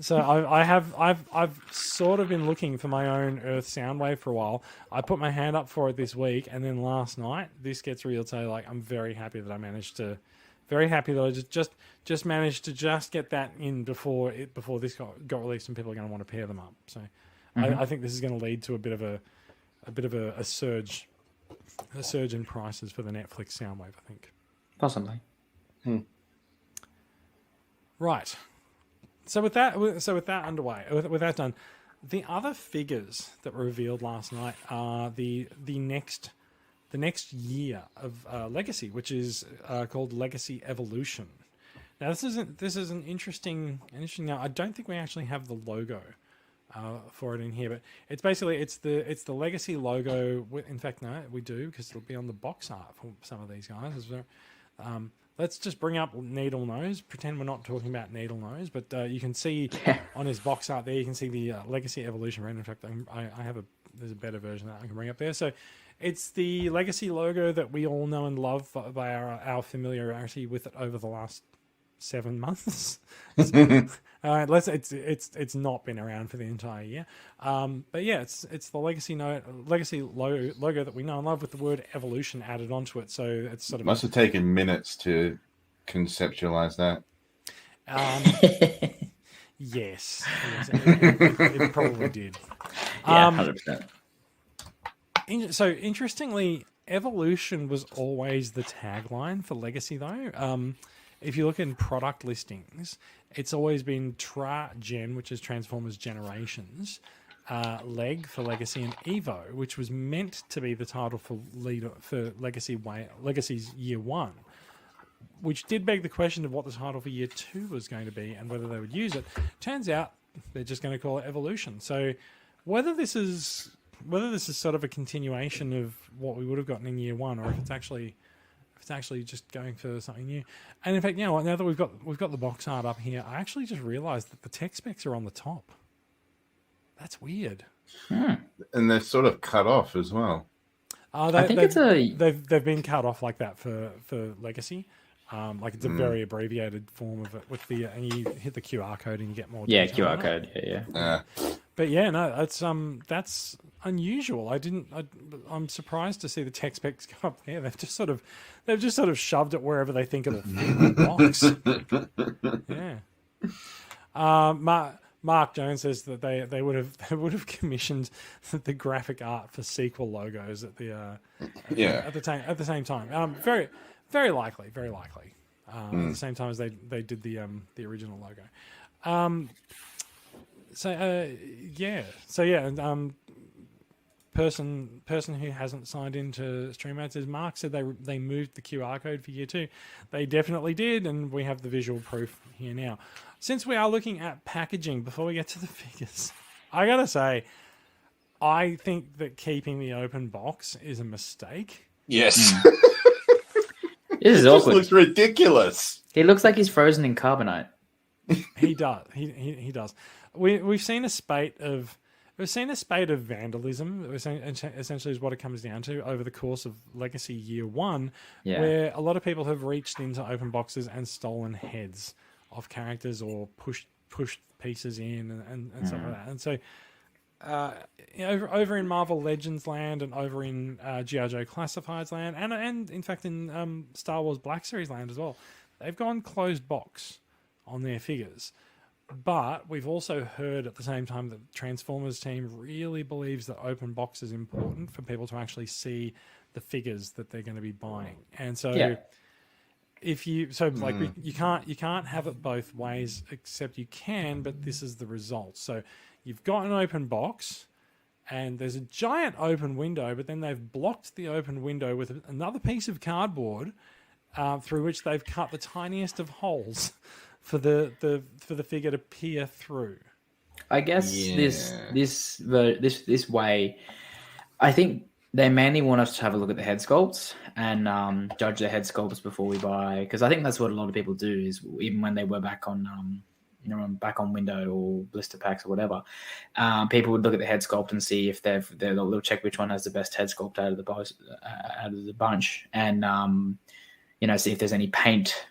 So I've sort of been looking for my own Earth Soundwave for a while. I put my hand up for it this week, and then last night this gets real. So like, I'm very happy that I just managed to just get that in before this got released, and people are going to want to pair them up. So I think this is going to lead to a bit of a surge. A surge in prices for the Netflix Soundwave, I think. Possibly. Right. So with that underway, with that done, the other figures that were revealed last night are the next year of Legacy, which is called Legacy Evolution. Now this is an interesting. Now I don't think we actually have the logo for it in here, but it's the Legacy logo. In fact, no, we do, because it'll be on the box art for some of these guys. Let's just bring up Needle Nose. Pretend we're not talking about Needle Nose, but you can see on his box art there. You can see the Legacy Evolution brand. In fact, there's a better version that I can bring up there. So it's the Legacy logo that we all know and love by our familiarity with it over the last 7 months. It's not been around for the entire year, but yeah, it's the Legacy logo that we know and love with the word evolution added onto it. So it's sort of must have taken minutes to conceptualize that. Yes, it probably did. Yeah, 100%. So interestingly, evolution was always the tagline for Legacy, though. If you look in product listings, it's always been Tra-Gen, which is Transformers Generations, Leg for Legacy, and Evo, which was meant to be the title for Legacy's Year 1, which did beg the question of what the title for Year 2 was going to be and whether they would use it. Turns out they're just going to call it Evolution. So whether this is sort of a continuation of what we would have gotten in Year 1, or if it's actually if it's actually just going for something new. And in fact, now that we've got the box art up here, I actually just realised that the tech specs are on the top. That's weird. And they're sort of cut off as well. I think they've been cut off like that for Legacy. Like it's a very abbreviated form of it with the and you hit the QR code and you get more. Yeah, detail QR on it. code. Yeah. But yeah, no, that's unusual. I'm surprised to see the tech specs go up there. They've just sort of shoved it wherever they think it'll fit in the box. Yeah. Mark Jones says that they would have commissioned the graphic art for sequel logos at the at the same time. Very very likely. At the same time as they did the original logo. Person who hasn't signed into StreamYard says Mark said they moved the QR code for year 2. They definitely did, and we have the visual proof here now. Since we are looking at packaging, before we get to the figures, I gotta say, I think that keeping the open box is a mistake. Yes. This is It just awkward. looks ridiculous. He looks like he's frozen in carbonite. He does. He does. We've seen a spate of vandalism. Essentially, is what it comes down to over the course of Legacy Year 1, where a lot of people have reached into open boxes and stolen heads of characters or pushed pieces in and stuff like that. And so, over in Marvel Legends land and over in G.I. Joe Classifieds land and in fact in Star Wars Black Series land as well, they've gone closed box on their figures. But we've also heard at the same time that the Transformers team really believes that open box is important for people to actually see the figures that they're going to be buying. And so you can't have it both ways, except you can, but this is the result. So you've got an open box and there's a giant open window, but then they've blocked the open window with another piece of cardboard through which they've cut the tiniest of holes for the figure to peer through. I guess this way, I think they mainly want us to have a look at the head sculpts and judge the head sculpts before we buy, because I think that's what a lot of people do. Is even when they were back on window or blister packs or whatever, people would look at the head sculpt and see if they'll check which one has the best head sculpt out of the bunch, and see if there's any paint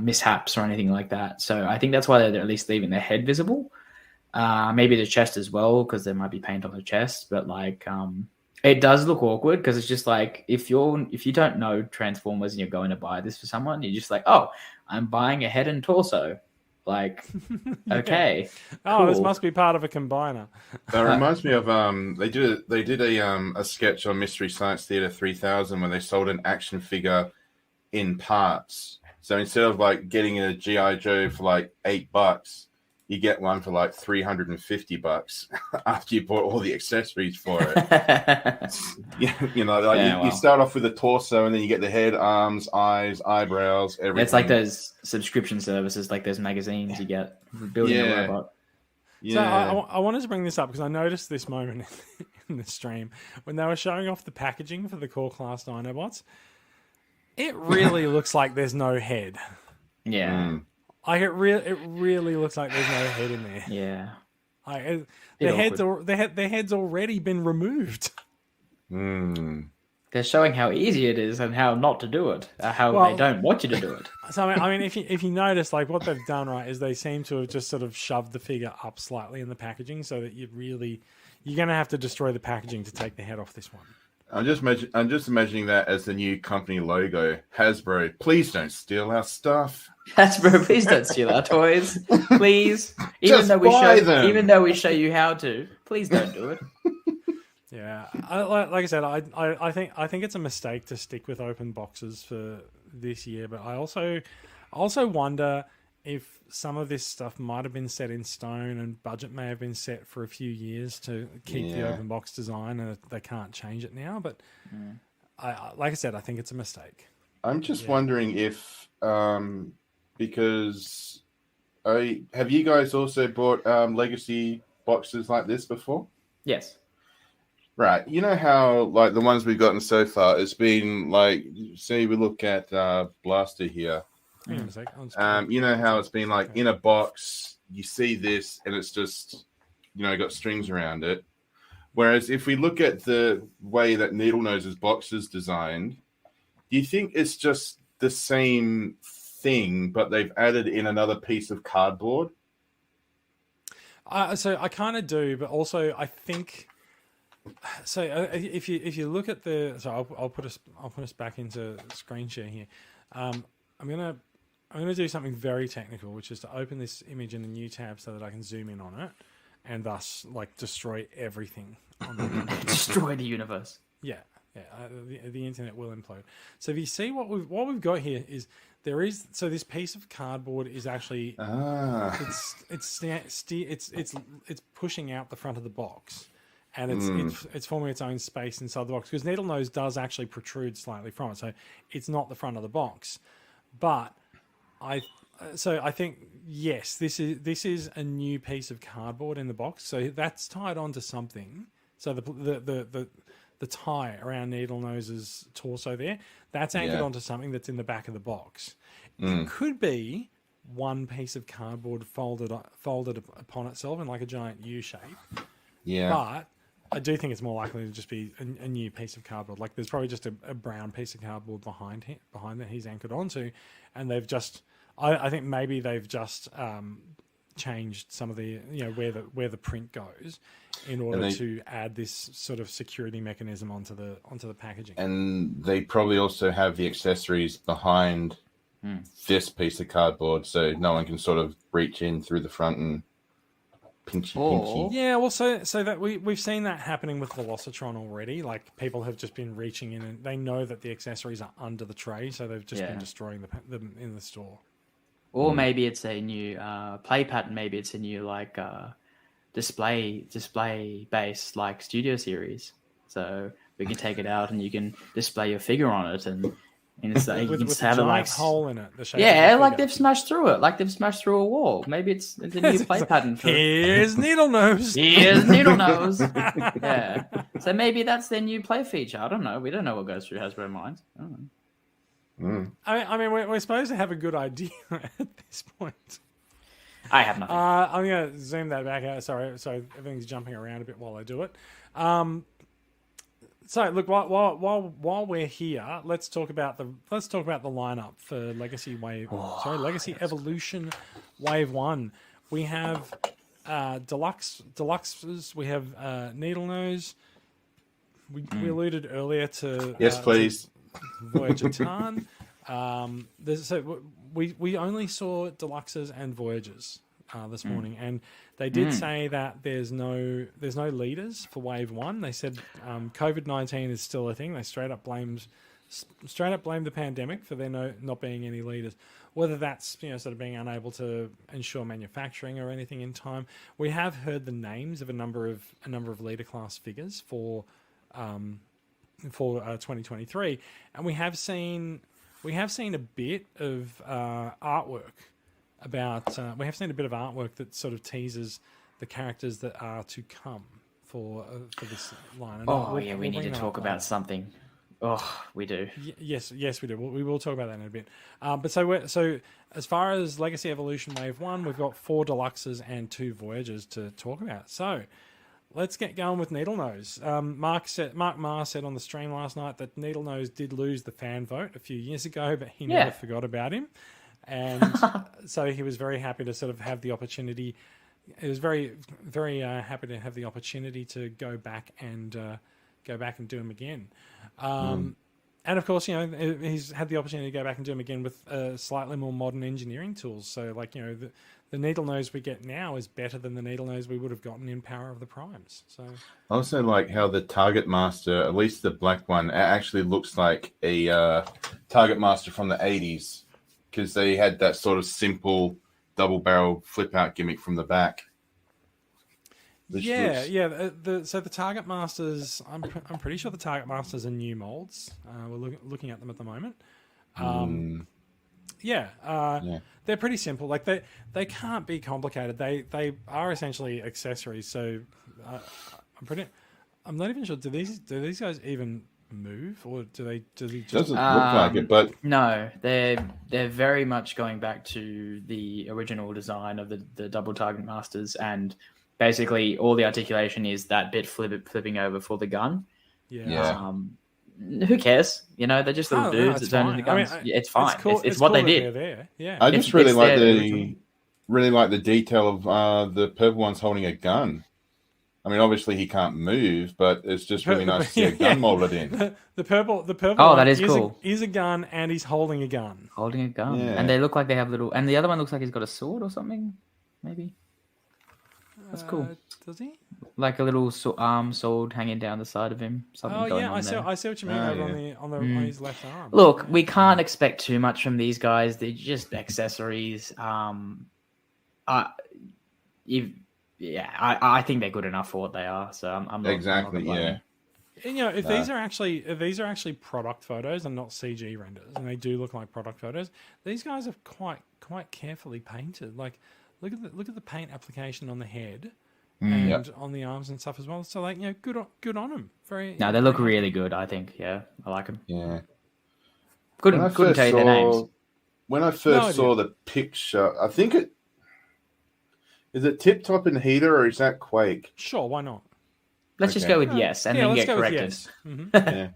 mishaps or anything like that. So I think that's why they're at least leaving their head visible. Maybe the chest as well, because there might be paint on the chest. But it does look awkward because it's just like if you don't know Transformers and you're going to buy this for someone, you're just like, oh, I'm buying a head and torso. Okay. Oh, this must be part of a combiner. That reminds me of they did a sketch on Mystery Science Theater 3000 when they sold an action figure in parts. So instead of getting a G.I. Joe for $8, you get one for $350 after you bought all the accessories for it. You start off with the torso and then you get the head, arms, eyes, eyebrows, everything. It's like those subscription services, like those magazines you get for building a robot. Yeah. So I wanted to bring this up because I noticed this moment in the stream when they were showing off the packaging for the Core Class Dinobots. It really looks like there's no head. Yeah. It really looks like there's no head in there. Yeah. Their head's already been removed. They're showing how easy it is and how not to do it. They don't want you to do it. So I mean, if you notice, what they've done right is they seem to have just sort of shoved the figure up slightly in the packaging, so that you're going to have to destroy the packaging to take the head off this one. I'm just imagining that as the new company logo. Hasbro, please don't steal our stuff. Hasbro, please don't steal our toys. Please. Even though we show you how to, please don't do it. Yeah. Like I said, I think it's a mistake to stick with open boxes for this year, but I also wonder if some of this stuff might have been set in stone and budget may have been set for a few years to keep the open box design, and they can't change it now. But like I said, I think it's a mistake. I'm just wondering if, because have you guys also bought legacy boxes like this before? Yes. Right. You know how, like, the ones we've gotten so far, it's been, like, say we look at Blaster here. Hang on a sec. You know how it's been, like, in a box, you see this, and it's just, got strings around it. Whereas if we look at the way that Needlenose's box is designed, do you think it's just the same thing, but they've added in another piece of cardboard? So I kind of do, but also I think... So if you look at the... So I'll put us back into screen share here. I'm gonna do something very technical, which is to open this image in a new tab so that I can zoom in on it, and thus like destroy everything on the Destroy the universe. Yeah. The internet will implode. So if you see what we've got here is this piece of cardboard is actually it's pushing out the front of the box, and it's forming its own space inside the box, because Needlenose does actually protrude slightly from it, so it's not the front of the box. But I think yes, this is a new piece of cardboard in the box, so that's tied onto something. So the tie around Needlenose's torso there, that's anchored onto something that's in the back of the box. It could be one piece of cardboard folded upon itself in like a giant U shape. Yeah. But I do think it's more likely to just be a new piece of cardboard. Like there's probably just a brown piece of cardboard behind that he's anchored onto, and they've just I think maybe they've just changed some of the where the print goes in order to add this sort of security mechanism onto the packaging. And they probably also have the accessories behind this piece of cardboard, so no one can sort of reach in through the front and pinchy. Yeah, well, so that we've seen that happening with Velocitron already. Like people have just been reaching in, and they know that the accessories are under the tray, so they've just been destroying them in the store. Or maybe it's a new play pattern. Maybe it's a new like display based like studio series. So we can take it out and you can display your figure on it, and it's like you can just have a like hole in it. Like they've smashed through it, like they've smashed through a wall. Maybe it's a new play pattern. Here's Needlenose. Here's Needlenose. Yeah. So maybe that's their new play feature. I don't know. We don't know what goes through Hasbro minds. I don't know. I mean, we're supposed to have a good idea at this point. I have nothing. I'm going to zoom that back out. Sorry, everything's jumping around a bit while I do it. So look, while we're here, let's talk about the lineup for Legacy Legacy Evolution Wave 1. We have deluxes. We have Needlenose. We alluded earlier to yes, please. Voyager Tarn. We only saw deluxes and Voyagers this morning, and they did say that there's no leaders for Wave 1. They said COVID-19 is still a thing. They straight up blame the pandemic for there not being any leaders. Whether that's sort of being unable to ensure manufacturing or anything in time. We have heard the names of a number of leader class figures for 2023, and we have seen a bit of artwork that sort of teases the characters that are to come for this line. And we need to talk about something. Oh, we do. Yes, we do. We will talk about that in a bit. But so as far as Legacy Evolution Wave 1, we've got 4 deluxes and 2 Voyagers to talk about. So let's get going with Needlenose. Mark Marr said on the stream last night that Needlenose did lose the fan vote a few years ago, but he never forgot about him. And so he was very happy to sort of have the opportunity. He was very, very happy to have the opportunity to go back and do him again. And of course, he's had the opportunity to go back and do him again with slightly more modern engineering tools. So, like, the Needlenose we get now is better than the Needlenose we would have gotten in Power of the Primes. So I also like how the Target Master, at least the black one, actually looks like a Target Master from the 80s, because they had that sort of simple double barrel flip out gimmick from the back. So the Target Masters, I'm pretty sure the Target Masters are new molds. We're looking at them at the moment. They're pretty simple. Like they can't be complicated. They are essentially accessories. So I'm not even sure. Do these guys even move, or do he just? Doesn't look like it, but No, they're very much going back to the original design of the double target masters, and basically all the articulation is that bit flipping over for the gun. Yeah. Who cares? You know, they're just little dudes that turn into guns. It's fine. It's cool. It's what cool they that did. they're there. Yeah. I just really like original. the detail of the purple one's holding a gun. I mean, obviously he can't move, but it's just really nice to see a gun molded in. The purple. Oh, one that is cool. Is a gun, and he's holding a gun. Holding a gun, Yeah. and they look like they have little. And the other one looks like he's got a sword or something. Maybe that's cool. Does he? Like a little arm sword hanging down the side of him. Something Oh going yeah, on there. I see what you mean over on his left arm. Look, we can't expect too much from these guys. They're just accessories. I think they're good enough for what they are. So I'm not Exactly, I'm not yeah. And, you know, if these are actually product photos and not CG renders, and they do look like product photos, these guys are quite carefully painted. Like, look at the paint application on the head and on the arms and stuff as well. So, like, you know, good on them. No, they look really good. I think, yeah, I like them. Yeah. Couldn't tell you their names. When I first saw the picture, I think is it Tip Top and Heater, or is that Quake? Sure, why not? Let's just go with yes, and then get corrected. Yes. Mm-hmm. Yeah.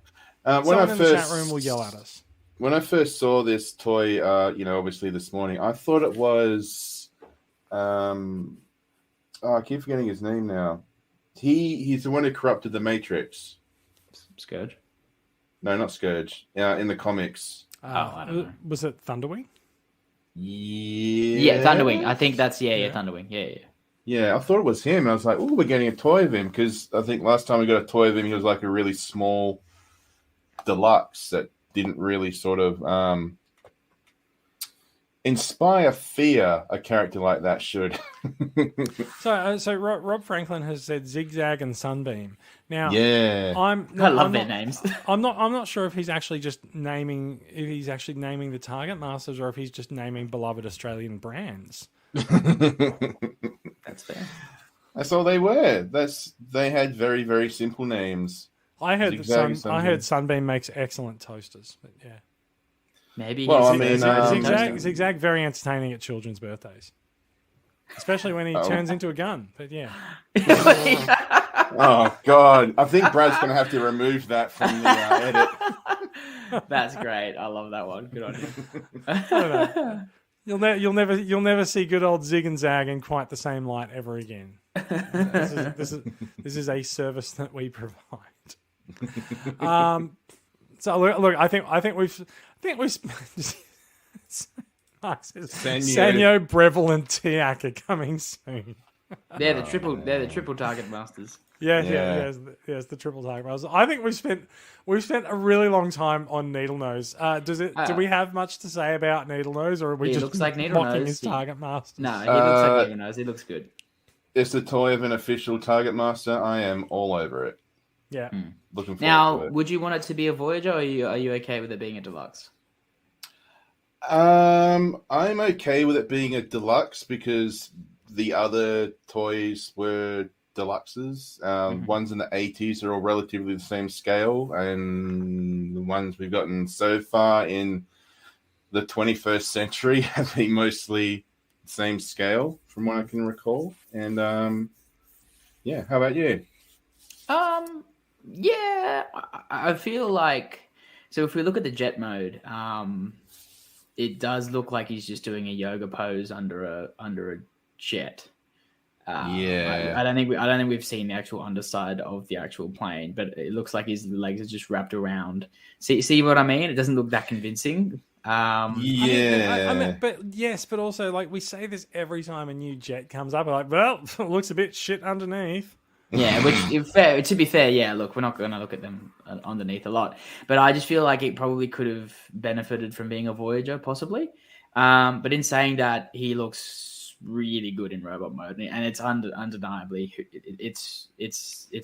Someone in the chat room will yell at us. When I first saw this toy, obviously this morning, I thought it was, I keep forgetting his name now. He's the one who corrupted the Matrix. Scourge? No, not Scourge. In the comics. I don't know. Was it Thunderwing? Yeah. Yeah, Thunderwing. I think that's Thunderwing. Yeah. Yeah, I thought it was him. I was like, oh, we're getting a toy of him, because I think last time we got a toy of him, he was like a really small deluxe that didn't really sort of inspire fear. A character like that should. So Rob Franklin has said Zigzag and Sunbeam. Now, yeah, I love their names. I'm not sure if he's actually naming the target masters, or if he's just naming beloved Australian brands. That's fair. That's all they were. They had very, very simple names. I heard Sunbeam makes excellent toasters, but yeah. Maybe. Well, Zigzag very entertaining at children's birthdays, especially when he turns into a gun. But yeah. Oh God, I think Brad's going to have to remove that from the edit. That's great. I love that one. Good on you. You'll never see good old Zig and Zag in quite the same light ever again. This is a service that we provide. So look, I think we've Sanyo, Breville, and Tiak are coming soon. They're the triple target masters. Yes, the triple target masters. I think we've spent a really long time on Needlenose. Do we have much to say about Needlenose, or are we just looks like mocking his target master? No, he looks like Needlenose. He looks good. It's the toy of an official target master. I am all over it. Yeah. Looking forward now, to it. would you want it to be a Voyager, or are you okay with it being a deluxe? I'm okay with it being a deluxe, because the other toys were deluxes. Ones in the 80s are all relatively the same scale, and the ones we've gotten so far in the 21st century have been mostly the same scale, from what I can recall. And how about you? Yeah, I feel like, so if we look at the jet mode, it does look like he's just doing a yoga pose under a jet. I don't think we've seen the actual underside of the actual plane, but it looks like his legs are just wrapped around. See what I mean? It doesn't look that convincing. But also, like, we say this every time a new jet comes up. We're like, well, it looks a bit shit underneath. Yeah, to be fair, yeah, look, we're not going to look at them underneath a lot. But I just feel like it probably could have benefited from being a Voyager, possibly. But in saying that, he looks really good in robot mode, and it's undeniably, it's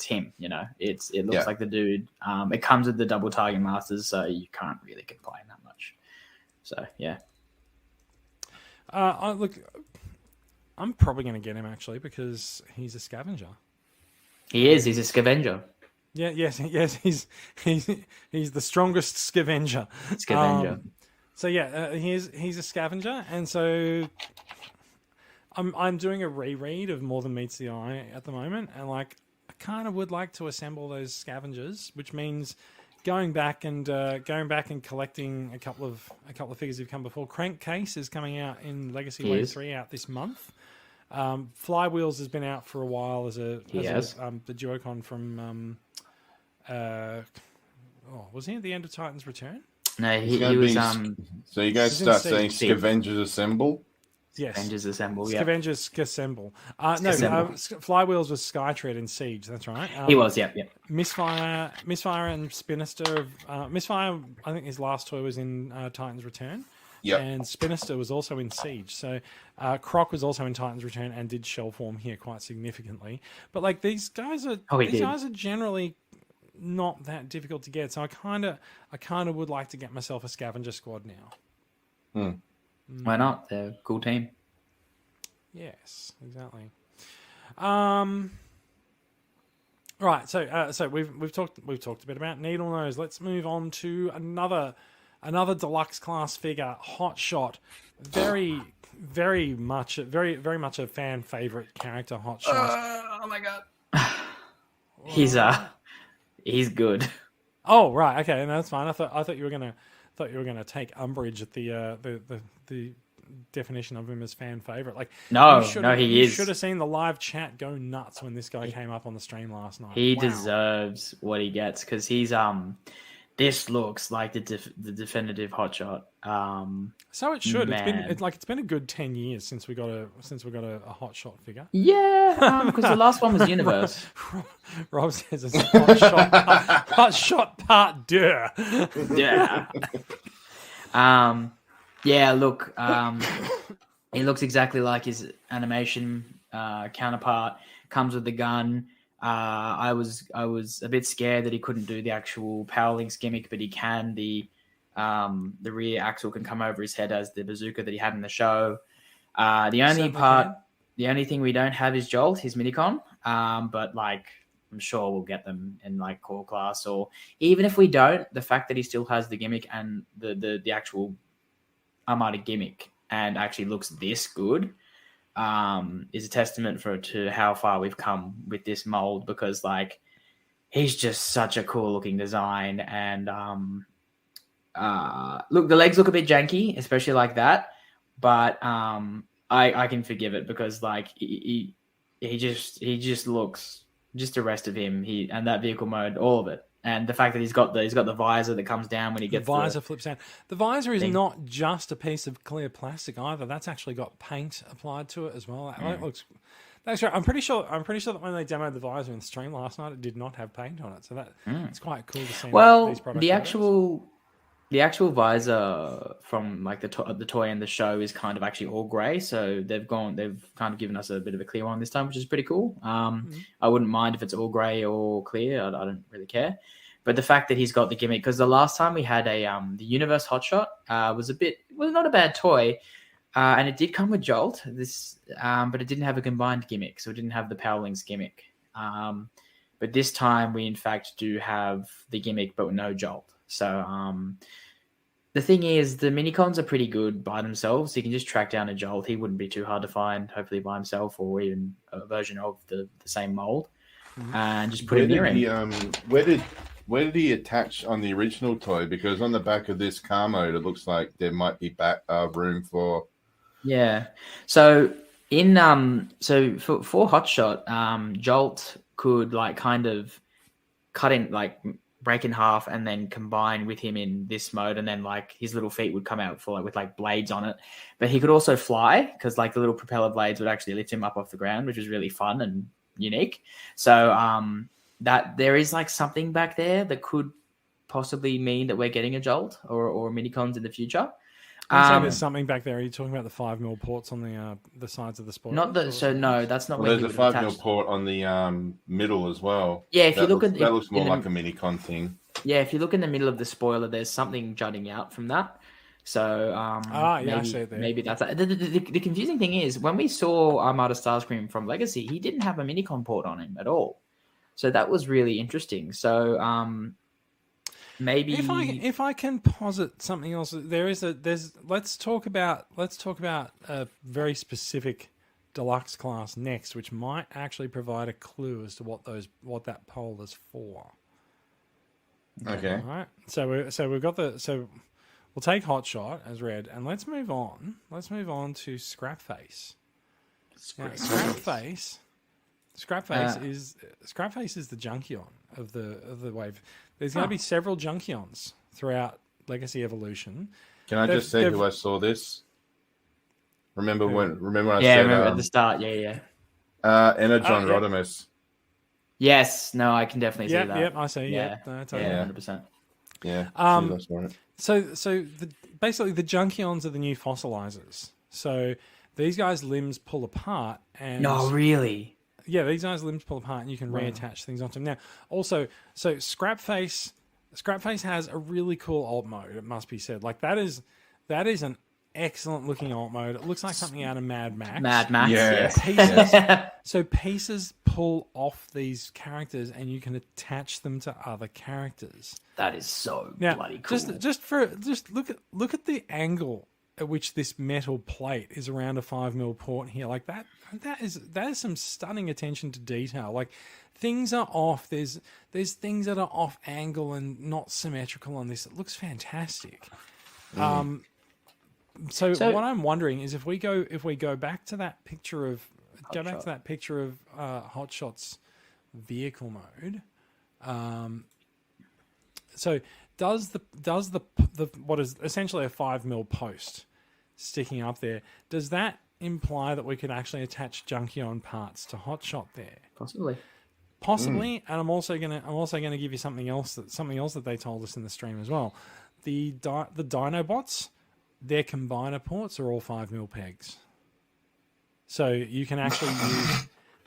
him, you know. It looks like the dude. It comes with the double target masters, so you can't really complain that much. So, yeah. Look, I'm probably going to get him, actually, because he's a scavenger. He is. He's a scavenger. Yeah, yes, he's the strongest scavenger. Scavenger. So yeah, he's a scavenger, and so I'm doing a reread of More Than Meets the Eye at the moment, and like I kind of would like to assemble those scavengers, which means going back and collecting a couple of figures who've come before. Crankcase is coming out in Legacy Wave 3 out this month. Flywheels has been out for a while as the Duocon from was he at the end of Titan's Return? No, he was. So you guys start saying Scavengers Assemble? Yes. Scavengers Assemble, yeah. Scavengers Assemble. Flywheels was Skytread in Siege, that's right. He was, yeah. Misfire and Spinister. Misfire, I think his last toy was in Titan's Return. Yep. And Spinister was also in Siege. So Croc was also in Titan's Return and did shell form here quite significantly. But like these guys are generally not that difficult to get. So I kind of would like to get myself a scavenger squad now. Why not? They're a cool team. Yes, exactly. Right, so we've talked a bit about Needle Nose. Let's move on to another deluxe class figure, Hot Shot. Very much a fan favorite character, Hot Shot. Oh my god. He's good. Oh right, okay, no, that's fine. I thought you were gonna take umbrage at the definition of him as fan favorite. Like he is. You should have seen the live chat go nuts when this guy came up on the stream last night. He deserves what he gets because he's This looks like the definitive hotshot. So it should. Man. It's been a good 10 years since we got a hotshot figure. Yeah, because the last one was Universe. Rob says it's hotshot part deux. Yeah. Yeah. Look. He looks exactly like his animation counterpart. Comes with the gun. I was a bit scared that he couldn't do the actual power links gimmick, but he can. The rear axle can come over his head as the bazooka that he had in the show. The only thing we don't have is Jolt, his minicon. But like I'm sure we'll get them in like core class, or even if we don't, the fact that he still has the gimmick and the actual Armada gimmick and actually looks this good. Is a testament to how far we've come with this mold, because like he's just such a cool looking design, and look, the legs look a bit janky, especially like that, but I can forgive it because like he just looks, just the rest of him, and that vehicle mode, all of it. And the fact that he's got the visor that comes down when he gets the visor flips down. The visor is not just a piece of clear plastic either. That's actually got paint applied to it as well. That looks. That's right. I'm pretty sure that when they demoed the visor in the stream last night, it did not have paint on it. So it's quite cool to see. Well, these products the actual visor from like the toy and the show is kind of actually all grey. So they've kind of given us a bit of a clear one this time, which is pretty cool. I wouldn't mind if it's all grey or clear. I don't really care. But the fact that he's got the gimmick, because the last time we had the Universe Hotshot was not a bad toy, and it did come with Jolt. But it didn't have a combined gimmick, so it didn't have the Power Links gimmick. But this time we in fact do have the gimmick, but no Jolt. So the thing is, the minicons are pretty good by themselves. You can just track down a Jolt. He wouldn't be too hard to find, hopefully by himself, or even a version of the same mold, and just put him near him. Where did he attach on the original toy? Because on the back of this car mode, it looks like there might be room for. Yeah. So for Hotshot, Jolt could like kind of cut in, like break in half, and then combine with him in this mode, and then like his little feet would come out with like blades on it. But he could also fly, because like the little propeller blades would actually lift him up off the ground, which was really fun and unique. So that there is like something back there that could possibly mean that we're getting a Jolt or minicons in the future. There's something back there. Are you talking about the 5mm ports on the sides of the spoiler? No, that's not. Well, there's a 5mm port on the middle as well. Yeah, that looks more like a minicon thing. Yeah, if you look in the middle of the spoiler, there's something jutting out from that. So I see it there. Maybe that's the confusing thing is when we saw Armada Starscream from Legacy, he didn't have a minicon port on him at all. So that was really interesting. So maybe if I can posit something else, let's talk about a very specific deluxe class next, which might actually provide a clue as to what that poll is for. Okay. All right. So we'll take Hotshot as red, and let's move on. Let's move on to Scrapface. Now, Scrapface is the Junkion of the wave. There's going to be several Junkions throughout Legacy Evolution. Can I just say who I saw this? Remember when I said remember at the start, Energon Rodimus. Yes, no, I can definitely see that. Yep, I see. Yeah, no, totally. 100%. Yeah. So basically the Junkions are the new fossilizers. So these guys' limbs pull apart, and No, really. yeah, these guys' limbs pull apart, and you can reattach things onto them. Now, also, so Scrapface has a really cool alt mode. It must be said, like that is an excellent looking alt mode. It looks like something out of Mad Max. Yeah. So pieces pull off these characters, and you can attach them to other characters. That is so Now, bloody cool. just look at the angle at which this metal plate is around a 5mm port here. Like that is some stunning attention to detail. Like things are off. There's things that are off angle and not symmetrical on this. It looks fantastic. So what I'm wondering is if we go back to that picture of Hotshot's vehicle mode. So does the what is essentially a 5mm post sticking up there? Does that imply that we could actually attach Junkion parts to Hotshot there? Possibly, and I'm also gonna give you something else that they told us in the stream as well. The Dinobots, their combiner ports are all 5mm pegs, so you can actually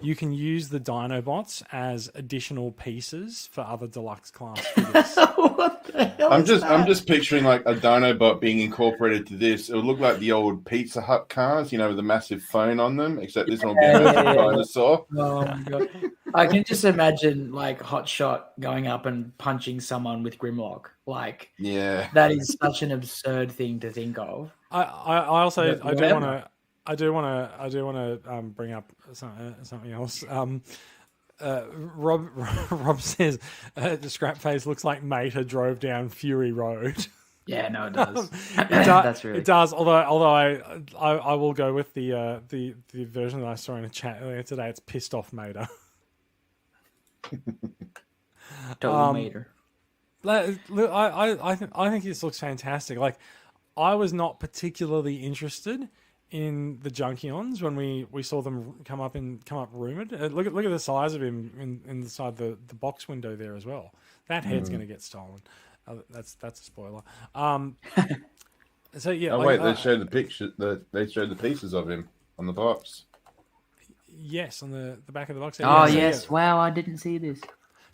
use the Dinobots as additional pieces for other deluxe class figures. What the hell I'm just picturing like a Dinobot being incorporated to this. It would look like the old Pizza Hut cars, with the massive phone on them, except this one will be a massive dinosaur. Oh my god! I can just imagine like Hotshot going up and punching someone with Grimlock. Like, Yeah. that is such an absurd thing to think of. I do want to bring up something else. Rob says Scrapface looks like Mater drove down Fury Road. Yeah, no, it does. That's really. It does. Although I will go with the version that I saw in a chat earlier today. It's pissed off Mater. Total Mater. Look, I think this looks fantastic. Like, I was not particularly interested in the Junkions when we saw them come up rumored. Look at the size of him inside the box window there as well. That head's going to get stolen. That's a spoiler. So yeah. Oh wait, they showed the picture. They showed the pieces of him on the box. Yes, on the back of the box. Oh yeah, yes! Yeah. Wow, I didn't see this.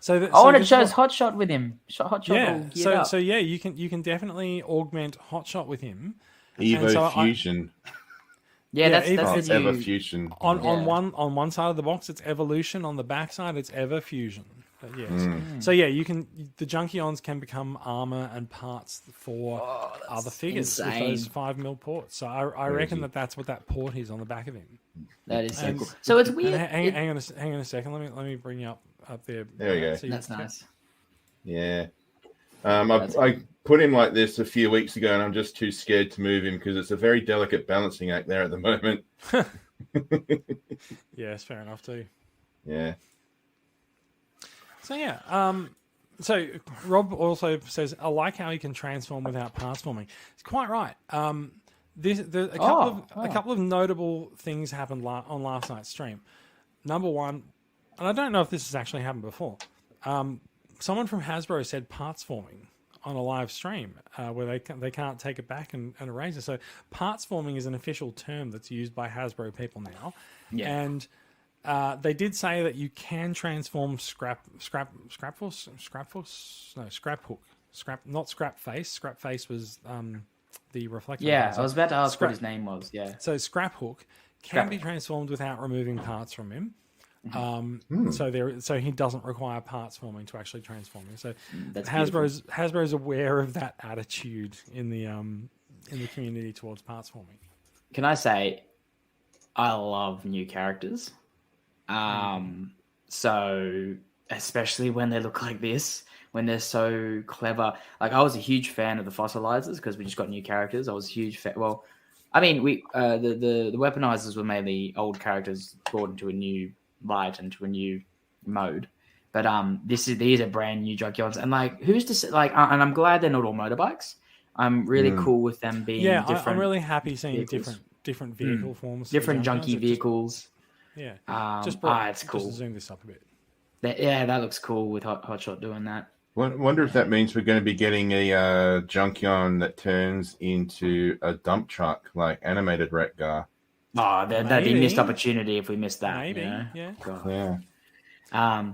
And it shows Hotshot with him. Hotshot. Yeah. So yeah, you can definitely augment Hotshot with him. Evo Fusion. That's the new... Evolution. On one side of the box, it's Evolution. On the back side, it's Everfusion. But yes. So yeah, the Junkions can become armor and parts for other figures with those 5mm ports. So I reckon that's what that port is on the back of him. That is so cool. So it's weird. Hang on a second. Let me bring you up there. There we go. That's nice. Yeah. I put him like this a few weeks ago, and I'm just too scared to move him because it's a very delicate balancing act there at the moment. Yeah, it's fair enough too. Yeah. So yeah, so Rob also says, I like how he can transform without parts forming. It's quite right. A couple of notable things happened on last night's stream. Number one, and I don't know if this has actually happened before. Someone from Hasbro said parts forming on a live stream where they can't take it back and erase it. So parts forming is an official term that's used by Hasbro people now. Yeah. And they did say that you can transform Scraphook. Not Scrapface. Scrapface was the reflector. Yeah, I was about to ask what his name was. Yeah. So Scraphook can be transformed without removing parts from him. So he doesn't require parts forming to actually transform him. So That's Hasbro's aware of that attitude in the community towards parts forming. Can I say, I love new characters. So especially when they look like this, when they're so clever. Like I was a huge fan of the fossilizers because we just got new characters. I was a huge fan. Well, I mean, the weaponizers were mainly old characters brought into a new light, into a new mode. But these are brand new Junkions, and like who's to say, like, and I'm glad they're not all motorbikes. I'm really cool with them being different. I'm really happy seeing vehicles. different vehicle forms, different junky vehicles. Yeah, it's cool. Just zoom this up a bit. That looks cool with Hotshot doing that. Wonder if that means we're going to be getting a Junkion that turns into a dump truck, like animated Wreck-Gar. Oh, that'd be missed opportunity if we missed that. Maybe, you know? yeah. God. Yeah.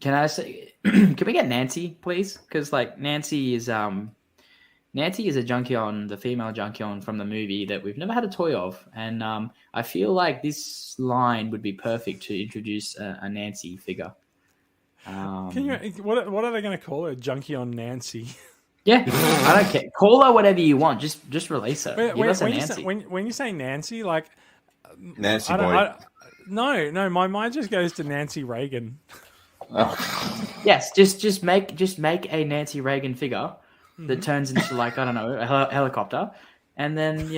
Can I say? Can we get Nancy, please? Because like Nancy is a Junkion, the female Junkion from the movie that we've never had a toy of, and I feel like this line would be perfect to introduce a Nancy figure. What are they going to call her? Junkion Nancy. Yeah, I don't care. Call her whatever you want. Just release her. Give us a Nancy. When you say Nancy, like Nancy boy. No, my mind just goes to Nancy Reagan. Oh. Yes, just make a Nancy Reagan figure that turns into like I don't know a helicopter, and then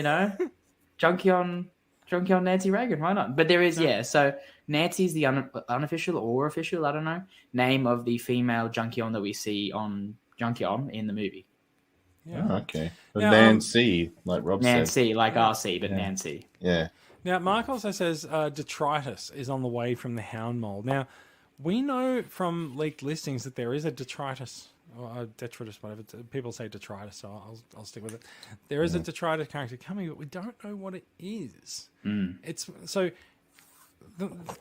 Junkion Nancy Reagan. Why not? But there is So Nancy's the unofficial or official, I don't know, name of the female Junkion that we see on Junkion in the movie. Yeah. Oh, okay. Nancy, like Rob said. Nancy, like RC, but Nancy. Yeah. Now, Mark also says detritus is on the way from the Hound mold. Now, we know from leaked listings that there is a detritus, or detritus, whatever. People say detritus, so I'll stick with it. There is a detritus character coming, but we don't know what it is. It's so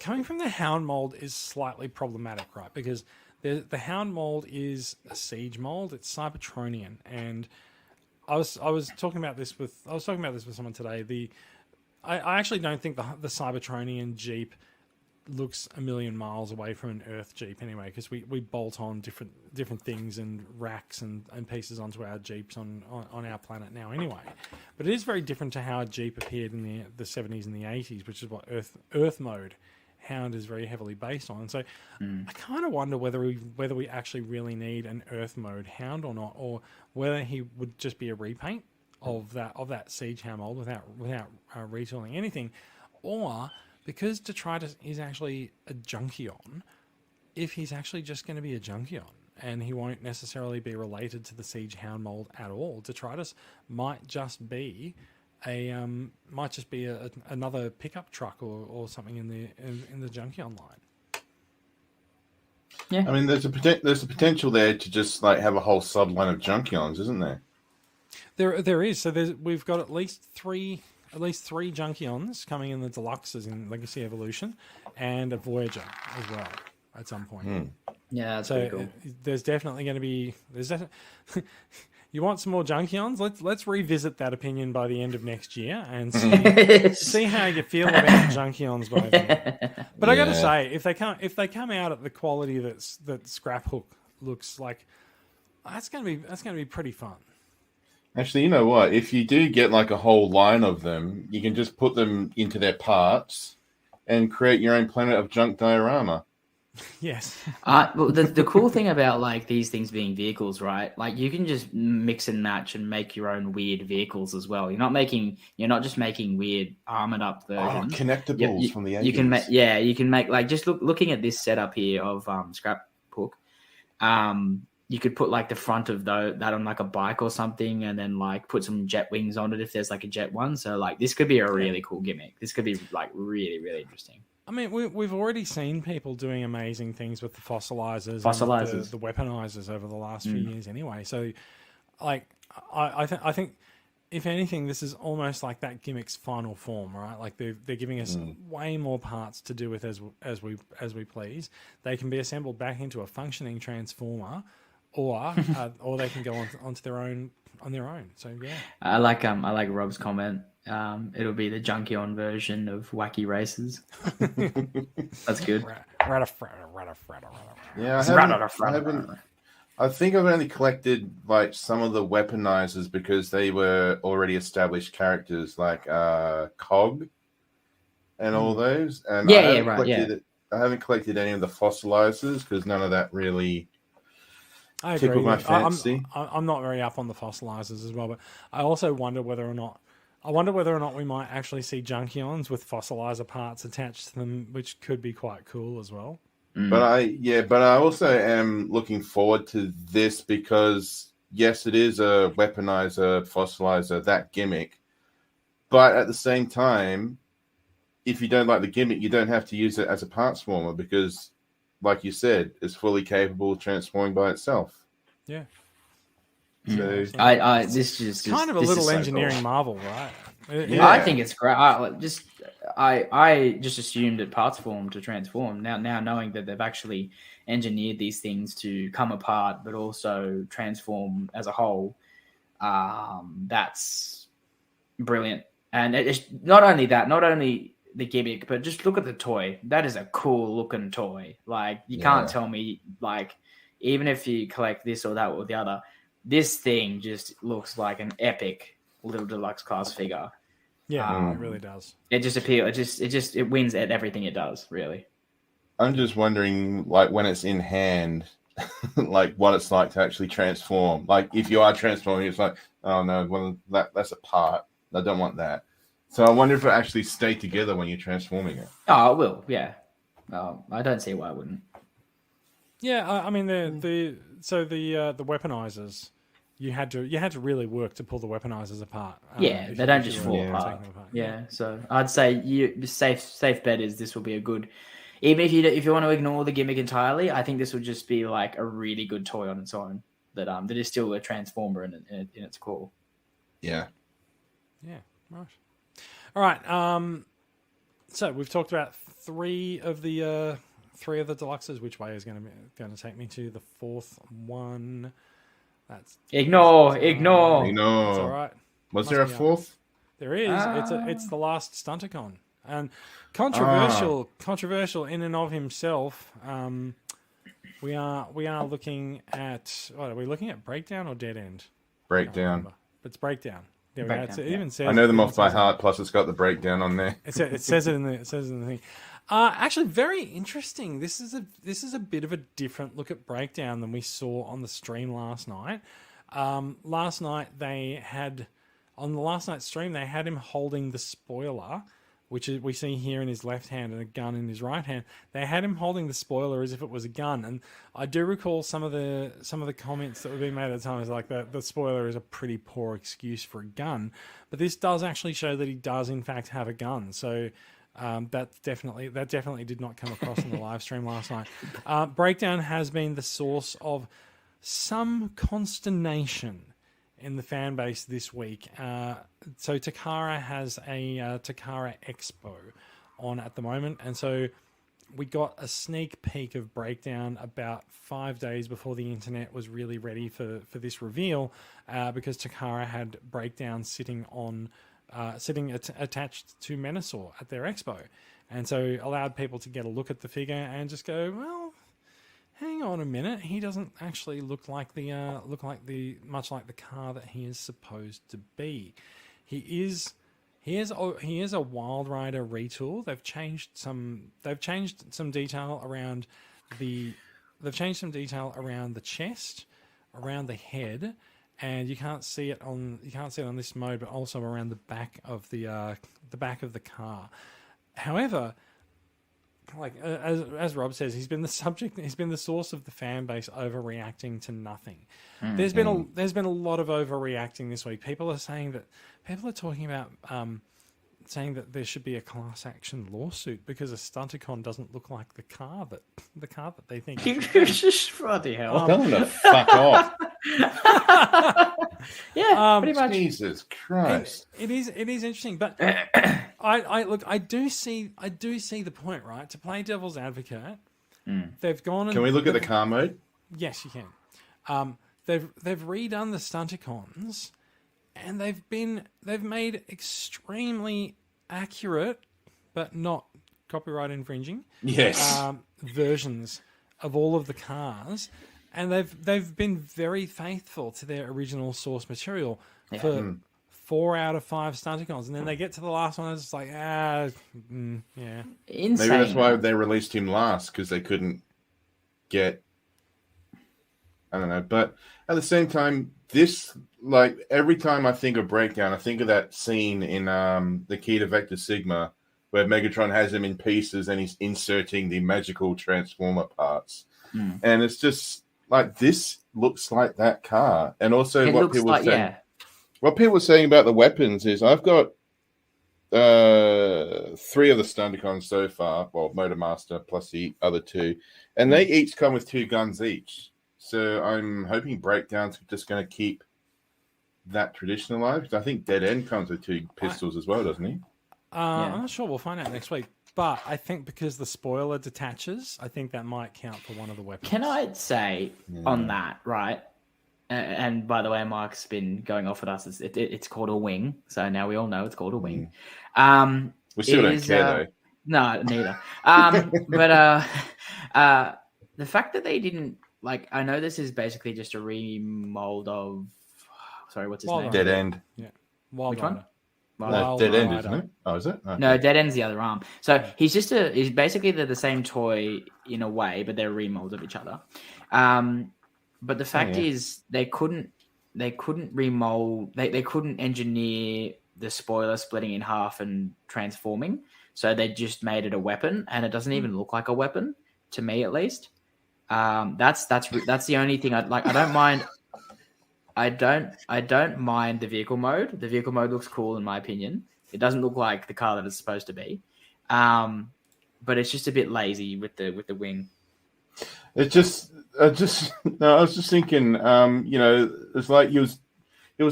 coming from the Hound mold is slightly problematic, right? Because the Hound mold is a siege mold. It's Cybertronian, and I was talking about this with someone today. I actually don't think the Cybertronian Jeep looks a million miles away from an Earth Jeep anyway, because we bolt on different things and racks and pieces onto our Jeeps on our planet now anyway. But it is very different to how a Jeep appeared in the 70s and the 80s, which is what Earth mode Hound is very heavily based on. So I kind of wonder whether we actually really need an Earth mode Hound or not, or whether he would just be a repaint of that Siege Hound mold without retooling anything, or because Detritus is actually a Junkion, if he's actually just going to be a Junkion and he won't necessarily be related to the Siege Hound mold at all, Detritus might just be another pickup truck or something in the Junkion line. Yeah, I mean, there's a potential there to just like have a whole subline of Junkions, isn't there? There is. So we've got at least three Junkions coming in the deluxes in Legacy Evolution, and a Voyager as well at some point. Yeah, that's so pretty cool. There's definitely going to be you want some more Junkions? Let's revisit that opinion by the end of next year and see how you feel about Junkions by then. But I got to say, if they come out at the quality that Scrap Hook looks like, that's going to be pretty fun. Actually, you know what? If you do get like a whole line of them, you can just put them into their parts and create your own planet of junk diorama. Yes. Well, the cool thing about like these things being vehicles, right? Like you can just mix and match and make your own weird vehicles as well. You're not just making weird armored up versions. Oh, connectables from the 80s. You can make like just looking at this setup here of Scrap Hook. You could put like the front of that on like a bike or something, and then like put some jet wings on it if there's like a jet one. So like this could be a really cool gimmick. This could be like really, really interesting. I mean, we've already seen people doing amazing things with the fossilizers. And the weaponizers over the last few years anyway. So like I think if anything, this is almost like that gimmick's final form, right? Like they're giving us way more parts to do with as we please. They can be assembled back into a functioning transformer, or they can go onto their own on their own. So yeah, I like Rob's comment. It'll be the Junkion version of Wacky Races. That's good. Yeah, I think I've only collected like some of the weaponizers because they were already established characters, like Cog and all those. And I haven't collected any of the fossilizers because none of that really tickled my fancy. I'm not very up on the fossilizers as well, but I also wonder whether or not we might actually see Junkions with fossilizer parts attached to them, which could be quite cool as well. But I also am looking forward to this because yes, it is a weaponizer, fossilizer, that gimmick. But at the same time, if you don't like the gimmick, you don't have to use it as a parts former because, like you said, it's fully capable of transforming by itself. Yeah. So this is kind of a little engineering marvel, right? Yeah. I think it's great. I just assumed it parts form to transform. Now knowing that they've actually engineered these things to come apart, but also transform as a whole, that's brilliant. And it's not only the gimmick, but just look at the toy. That is a cool looking toy. Like you can't tell me, like, even if you collect this or that or the other, this thing just looks like an epic little deluxe class figure. Yeah, it really does. It just appeals. It wins at everything it does. Really. I'm just wondering, like, when it's in hand, like what it's like to actually transform. Like, if you are transforming, it's like, oh no, well that's a part. I don't want that. So I wonder if it actually stay together when you're transforming it. Oh, it will. Yeah. I don't see why it wouldn't. Yeah, I mean the weaponizers. You had to really work to pull the weaponizers apart. They don't just fall apart. Yeah, so I'd say safe bet is this will be a good. Even if you want to ignore the gimmick entirely, I think this would just be like a really good toy on its own. That is still a transformer in its core. Yeah. Yeah. Right. All right. So we've talked about three of the deluxes. Which way is going to take me to the fourth one? That's ignore. That's all right. Was there a fourth? There is. It's the last Stunticon, and controversial in and of himself. We are looking at what are we looking at? Breakdown or Dead End? Breakdown. It's Breakdown. Yeah, it even says. I know them off by heart. Plus, it's got the breakdown on there. It says it in the thing. Actually, very interesting. This is a bit of a different look at Breakdown than we saw on the stream last night. Last night on the last night's stream they had him holding the spoiler, which we see here in his left hand and a gun in his right hand. They had him holding the spoiler as if it was a gun, and I do recall some of the comments that were being made at the time was like the spoiler is a pretty poor excuse for a gun, but this does actually show that he does in fact have a gun. So that definitely did not come across in the live stream last night. Breakdown has been the source of some consternation in the fan base this week. So Takara has a Takara Expo on at the moment, and so we got a sneak peek of Breakdown about 5 days before the internet was really ready for this reveal, because Takara had Breakdown sitting attached to Menasor at their expo, and so allowed people to get a look at the figure and just go, well, hang on a minute, he doesn't actually look like much like the car that he is supposed to be. He is a Wild Rider retool. They've changed some detail around the chest, around the head, and you can't see it on this mode, but also around the back of the car. However, like as Rob says, he's been the source of the fan base overreacting to nothing. Mm-hmm. There's been a lot of overreacting this week. People are talking about saying that there should be a class action lawsuit because a Stunticon doesn't look like the car that they think. Just bloody hell! Tell them to fuck off. Yeah, pretty much. Jesus Christ! It is interesting, but I do see the point, right? To play devil's advocate, they've gone. Can we look at the car mode? Yes, you can. They've redone the Stunticons, and they've made extremely accurate, but not copyright infringing, versions of all of the cars, and they've been very faithful to their original source material for 4 out of 5 Stunticons, and then they get to the last one and it's like, yeah. Insane. Maybe that's why they released him last, because they couldn't get, I don't know. But at the same time, this, like, every time I think of Breakdown, I think of that scene in the Key to Vector Sigma where Megatron has him in pieces and he's inserting the magical Transformer parts. And it's just like, this looks like that car. And also what people were saying about the weapons is, I've got 3 of the Stunticons so far, well, Motormaster plus the other 2, and they each come with 2 guns each. So I'm hoping Breakdown's just going to keep that tradition alive, because I think Dead End comes with 2 pistols as well, doesn't he? I'm not sure. We'll find out next week. But I think because the spoiler detaches, I think that might count for one of the weapons. Can I say on that, right? And by the way, Mark's been going off at us. It's called a wing. So now we all know it's called a wing. We still don't care, though. No, neither. But the fact that they didn't, like, I know this is basically just a remold of, sorry, what's his name? Dead End. Yeah. Which one? No, Dead End, isn't it? Oh, is it? Okay. No, Dead End's the other arm. So he's basically the same toy in a way, but they're remolds of each other. But the fact is, they couldn't remold. They couldn't engineer the spoiler splitting in half and transforming. So they just made it a weapon, and it doesn't even look like a weapon to me, at least. That's the only thing I'd like. I don't mind. I don't mind the vehicle mode. The vehicle mode looks cool in my opinion. It doesn't look like the car that it's supposed to be, but it's just a bit lazy with the wing. I was just thinking, it's like he was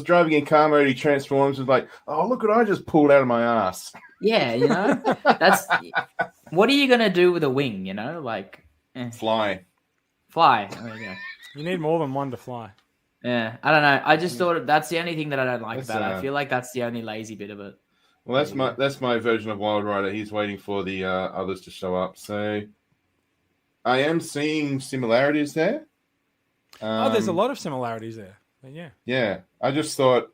driving in car mode. He transforms. It's like, oh, look what I just pulled out of my ass. Yeah, that's what are you gonna do with a wing? Like fly. There you go. You need more than one to fly. Yeah, I don't know. I just thought that's the only thing that I don't like about it. I feel like that's the only lazy bit of it. Well, that's my version of Wild Rider. He's waiting for the others to show up. So I am seeing similarities there. There's a lot of similarities there. But yeah. Yeah, I just thought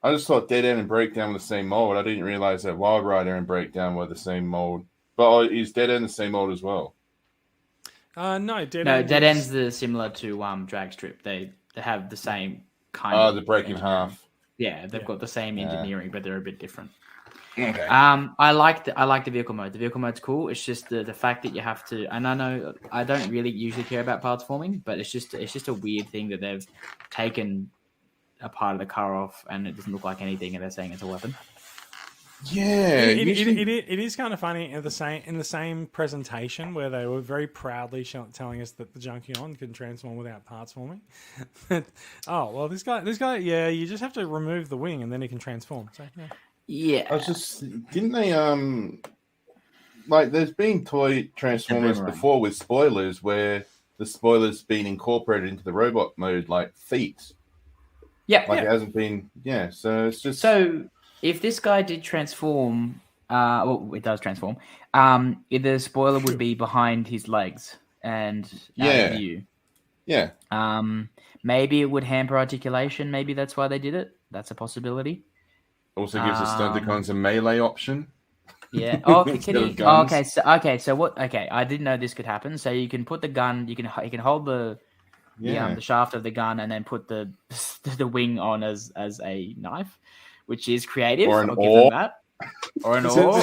Dead End and Breakdown were the same mold. I didn't realize that Wild Rider and Breakdown were the same mold. But is Dead End the same mold as well? No, Dead End's similar to Drag Strip. They have the same kind of. The break in half. Yeah, they've got the same engineering, but they're a bit different. Okay. I like the vehicle mode. The vehicle mode's cool. It's just the fact that you have to. And I know I don't really usually care about parts forming, but it's just a weird thing that they've taken a part of the car off and it doesn't look like anything, and they're saying it's a weapon. Yeah, it is kind of funny in the same presentation where they were very proudly telling us that the Junkion can transform without parts forming. Oh well, this guy, yeah, you just have to remove the wing and then he can transform. So yeah. I was just didn't they like there's been toy Transformers before with spoilers where the spoilers been incorporated into the robot mode like feet. Yeah, it hasn't been. Yeah, so it's just If this guy did transform, it does transform. The spoiler would be behind his legs and out of view. Yeah. Maybe it would hamper articulation. Maybe that's why they did it. That's a possibility. Also gives the Stunticons a melee option. Yeah. Oh, So what? Okay, I didn't know this could happen. So you can put the gun. You can hold the shaft of the gun and then put the wing on as a knife, which is creative. Or an I'll oar. Give them that. Or an oar.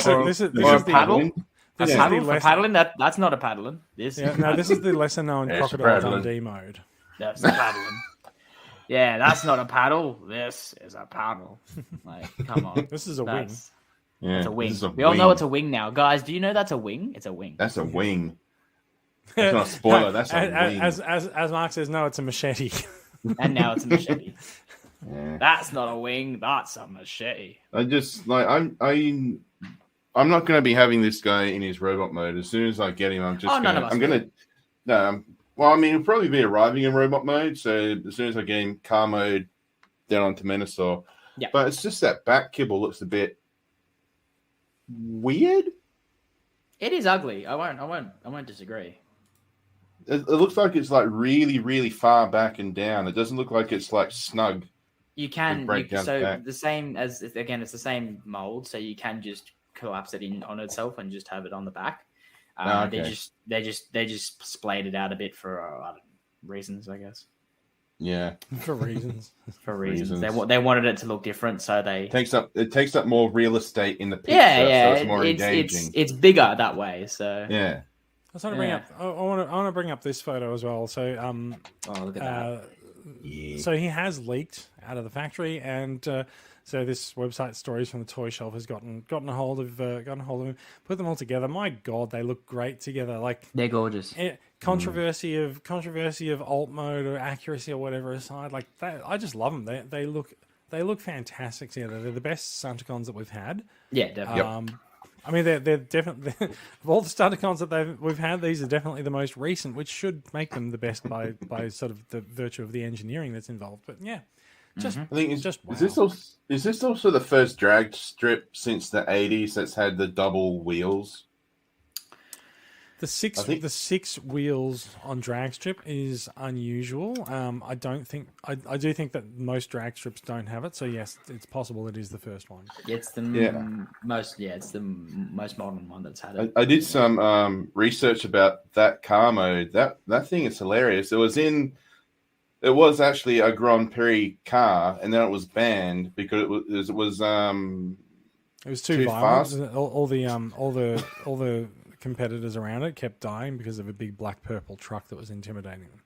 Or a paddle. A paddle for paddling. That's not a paddling. This is the lesser known Crocodile Dundee mode. That's the paddling. Yeah, that's not a paddle. This is a paddle. Like, come on. This is a wing. Yeah, it's a wing. We all know it's a wing now. Guys, do you know that's a wing? It's a wing. That's a wing. That's not a spoiler. That's a wing. As Mark says, no, it's a machete. And now it's a machete. Yeah. That's not a wing. That's a machete. I just like I'm not going to be having this guy in his robot mode. As soon as I get him, I'm Well, I mean, it'll probably be arriving in robot mode. So as soon as I get in car mode down onto Minosaur. Yeah. But it's just that back kibble looks a bit weird. It is ugly. I won't disagree. It looks like it's like really, really far back and down. It doesn't look like it's like snug. You can break down so back. the same as again, it's the same mold, so you can just collapse it in on itself and just have it on the back. Okay. They just splayed it out a bit for reasons, I guess. Yeah, For reasons. For reasons. Reasons. They wanted it to look different, so they it takes up more real estate in the picture. yeah. So it's more engaging. It's bigger that way. So Yeah. I just want to bring up. I want to bring up this photo as well. So oh, look at that. So he has leaked out of the factory, and so this website, Stories from the Toy Shelf, has gotten a hold of him, put them all together. My God, they look great together. Like They're gorgeous. Controversy of alt mode or accuracy or whatever aside, like that, I just love them. They look fantastic together. They're the best Stunticons that we've had. Yeah, definitely. I mean, they're definitely of all the Stunticons that we've had. These are definitely the most recent, which should make them the best by sort of the virtue of the engineering that's involved. But yeah, just I think wow. is this also the first drag strip since the 80s that's had the double wheels? The six wheels on drag strip is unusual. I do think that most drag strips don't have it. So yes, it's possible it is the first one. It's the most modern one that's had it. I did some research about that car mode. That thing is hilarious. It was actually a Grand Prix car, and then it was banned because it was too violent. fast. All the competitors around it kept dying because of a big black purple truck that was intimidating them.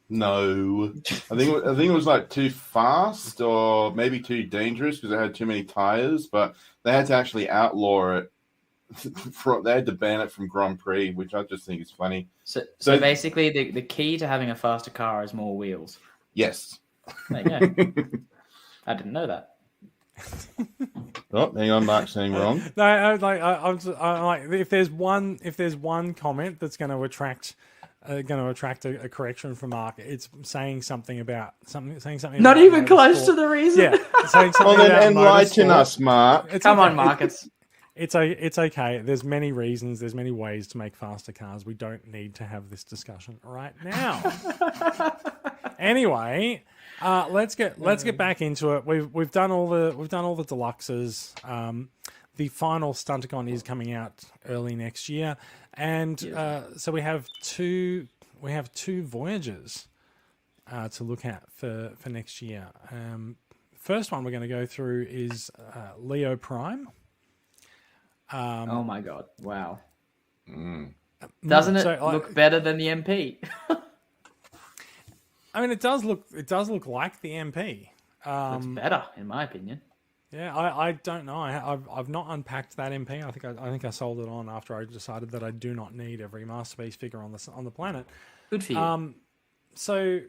No, I think it was like too fast or maybe too dangerous because it had too many tires. But they had to actually outlaw it. They had to ban it from Grand Prix, which I just think is funny. So basically, the key to having a faster car is more wheels. Yes. There you go. I didn't know that. Oh, hang on, Mark's saying wrong. No, I'm like, if there's one comment that's going to attract a correction from Mark, it's saying something about something. Not about even close motorsport. to the reason. Yeah, saying something Well, about then enlighten motorsport. us, Mark. Come on, Mark. It's okay. There's many reasons. There's many ways to make faster cars. We don't need to have this discussion right now. Anyway, let's get back into it. We've done all the deluxes. The final Stunticon is coming out early next year, and so we have two Voyagers to look at for next year. First one we're going to go through is Leo Prime. Oh my God! Wow. Doesn't it look better than the MP? I mean, it does look like the MP. Looks better, in my opinion. Yeah, I don't know. I've not unpacked that MP. I think I sold it on after I decided that I do not need every Masterpiece figure on the planet. Good for you. So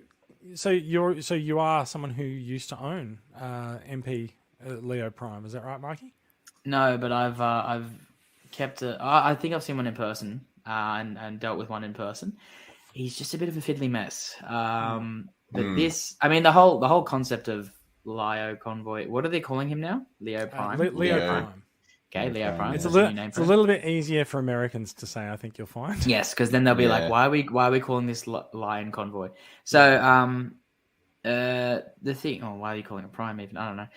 you are someone who used to own MP Leo Prime. Is that right, Mikey? No, but I've kept it. I think I've seen one in person and dealt with one in person. He's just a bit of a fiddly mess. But this, I mean, the whole concept of Leo Convoy. What are they calling him now? Leo Prime. Leo Prime. Okay, Leo Prime. It's a little bit easier for Americans to say. I think you'll find. Yes, because then they'll be like, "Why are we calling this Lion Convoy?" So, the thing. Oh, why are you calling it Prime? Even I don't know.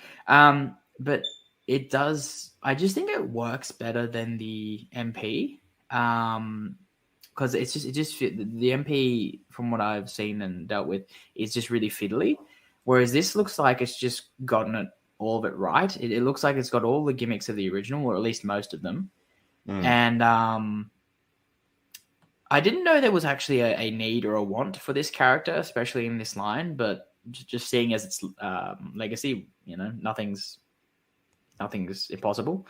But it does. I just think it works better than the MP. Because it just the MP from what I've seen and dealt with is just really fiddly, whereas this looks like it's just gotten it all of it right. It looks like it's got all the gimmicks of the original, or at least most of them. And I didn't know there was actually a need or a want for this character, especially in this line. But just seeing as its legacy, nothing's impossible.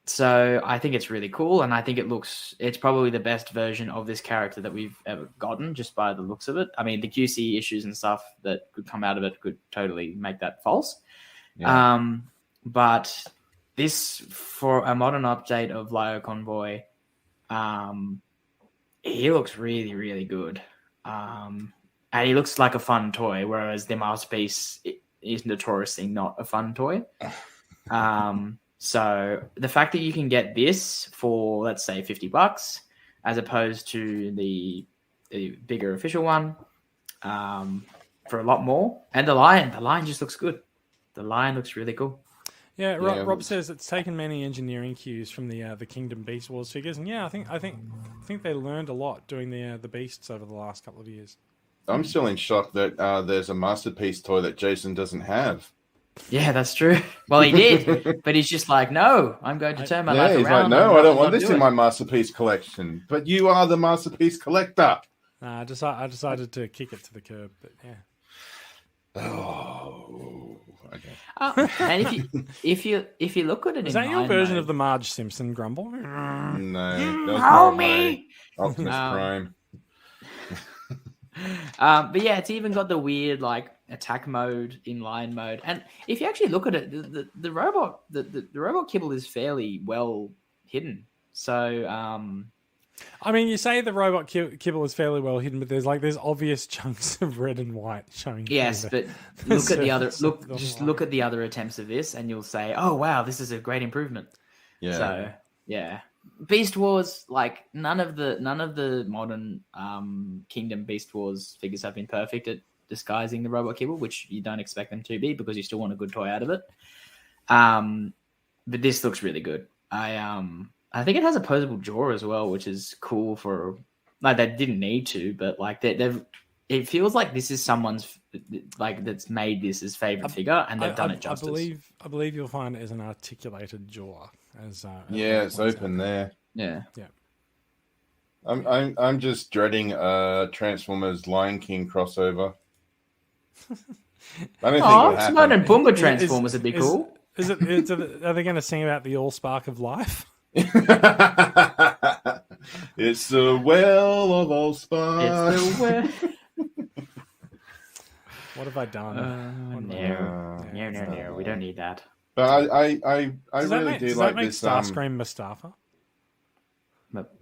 So I think it's really cool, and I think it's probably the best version of this character that we've ever gotten, just by the looks of it. I mean, the QC issues and stuff that could come out of it could totally make that false. Yeah. But this, for a modern update of Leo Convoy, he looks really, really good. And he looks like a fun toy, whereas the Masterpiece is notoriously not a fun toy. So the fact that you can get this for, let's say, $50, as opposed to the bigger official one, for a lot more, and the lion just looks good. The lion looks really cool. Yeah, Rob says it's taken many engineering cues from the Kingdom Beast Wars figures, and yeah, I think they learned a lot doing the beasts over the last couple of years. I'm still in shock that there's a Masterpiece toy that Jason doesn't have. Yeah, that's true. Well, he did, but he's just like, no, I'm going to turn my life he's around. like, no, I don't want this in my Masterpiece collection. But you are the Masterpiece collector. I decided to kick it to the curb, but yeah. Oh, okay. And if you look at it, Is that your version of the Marge Simpson grumble? No, that was me. Optimus Prime. But yeah, it's even got the weird like attack mode in lion mode, and if you actually look at it, the robot the robot kibble is fairly well hidden. So I mean, you say the robot kibble is fairly well hidden, but there's obvious chunks of red and white showing. Yes, but look at the other attempts of this, and you'll say, "Oh wow, this is a great improvement." Yeah. So yeah, Beast Wars, like none of the modern Kingdom Beast Wars figures have been perfect at disguising the robot kibble, which you don't expect them to be because you still want a good toy out of it. But this looks really good. I think it has a posable jaw as well, which is cool for like they didn't need to, but like they've it feels like this is someone's like that's made this his favorite figure, and they've done it justice. I believe you'll find it as an articulated jaw. As it's open there. Yeah. I'm just dreading Transformers Lion King crossover. I don't think it'll happen. Timon and Pumbaa Transformers would be cool. Are they going to sing about the all spark of life? It's the well of all sparks. It's the well. What have I done? No. We don't need that. But I really do like this. Starscream Mustafa.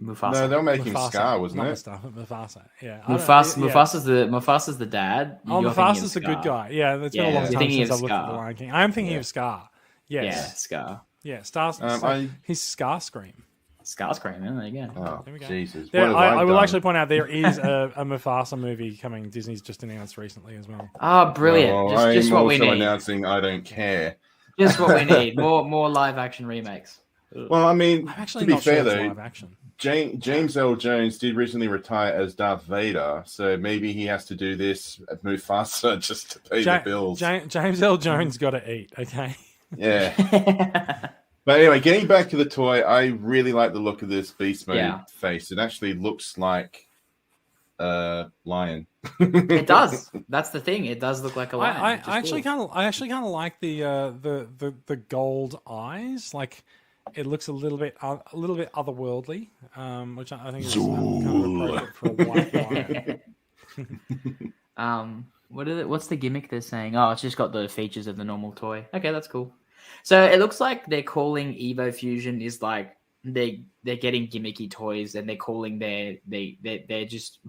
Mufasa. No, they'll make him Mufasa, Scar, wasn't not it? Mufasa. Yeah. Mufasa's the dad. Oh, Mufasa's a good guy. Yeah, it's been a long time since I've looked at the Lion King. I am thinking of Scar. Yes. Yeah, Scar. Yeah, he's Starscream. Starscream, yeah, there you go. Oh, there we go. Jesus. I will actually point out there is a Mufasa movie coming. Disney's just announced recently as well. Oh, brilliant. Well, just what we need. Announcing I don't care. Just what we need. More live action remakes. Well, I mean, to be fair though, James L. Jones did recently retire as Darth Vader, so maybe he has to do this at Mufasa just to pay the bills. James L. Jones got to eat, okay? Yeah. But anyway, getting back to the toy, I really like the look of this beast mode face. It actually looks like a lion. It does. That's the thing. It does look like a lion. I actually kind of like the gold eyes. Like it looks a little bit otherworldly, which I think is kind of appropriate for a white lion. What's the gimmick they're saying? Oh, it's just got the features of the normal toy. Okay, that's cool. So it looks like they're calling Evo Fusion is like they're getting gimmicky toys, and they're calling they're just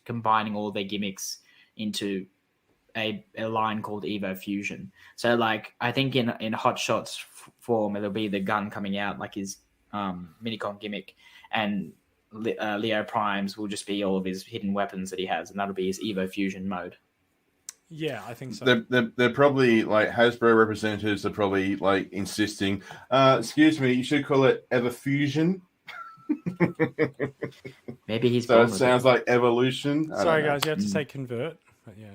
combining all their gimmicks into a line called Evo Fusion. So like I think in Hot Shots form it'll be the gun coming out like his Minicon gimmick, and Leo Primes will just be all of his hidden weapons that he has, and that'll be his Evo Fusion mode. Yeah, I think so. They're probably like Hasbro representatives are probably like insisting. Excuse me, you should call it Everfusion. Maybe he's. So it sounds like evolution. Sorry, guys, you have to say convert. But yeah.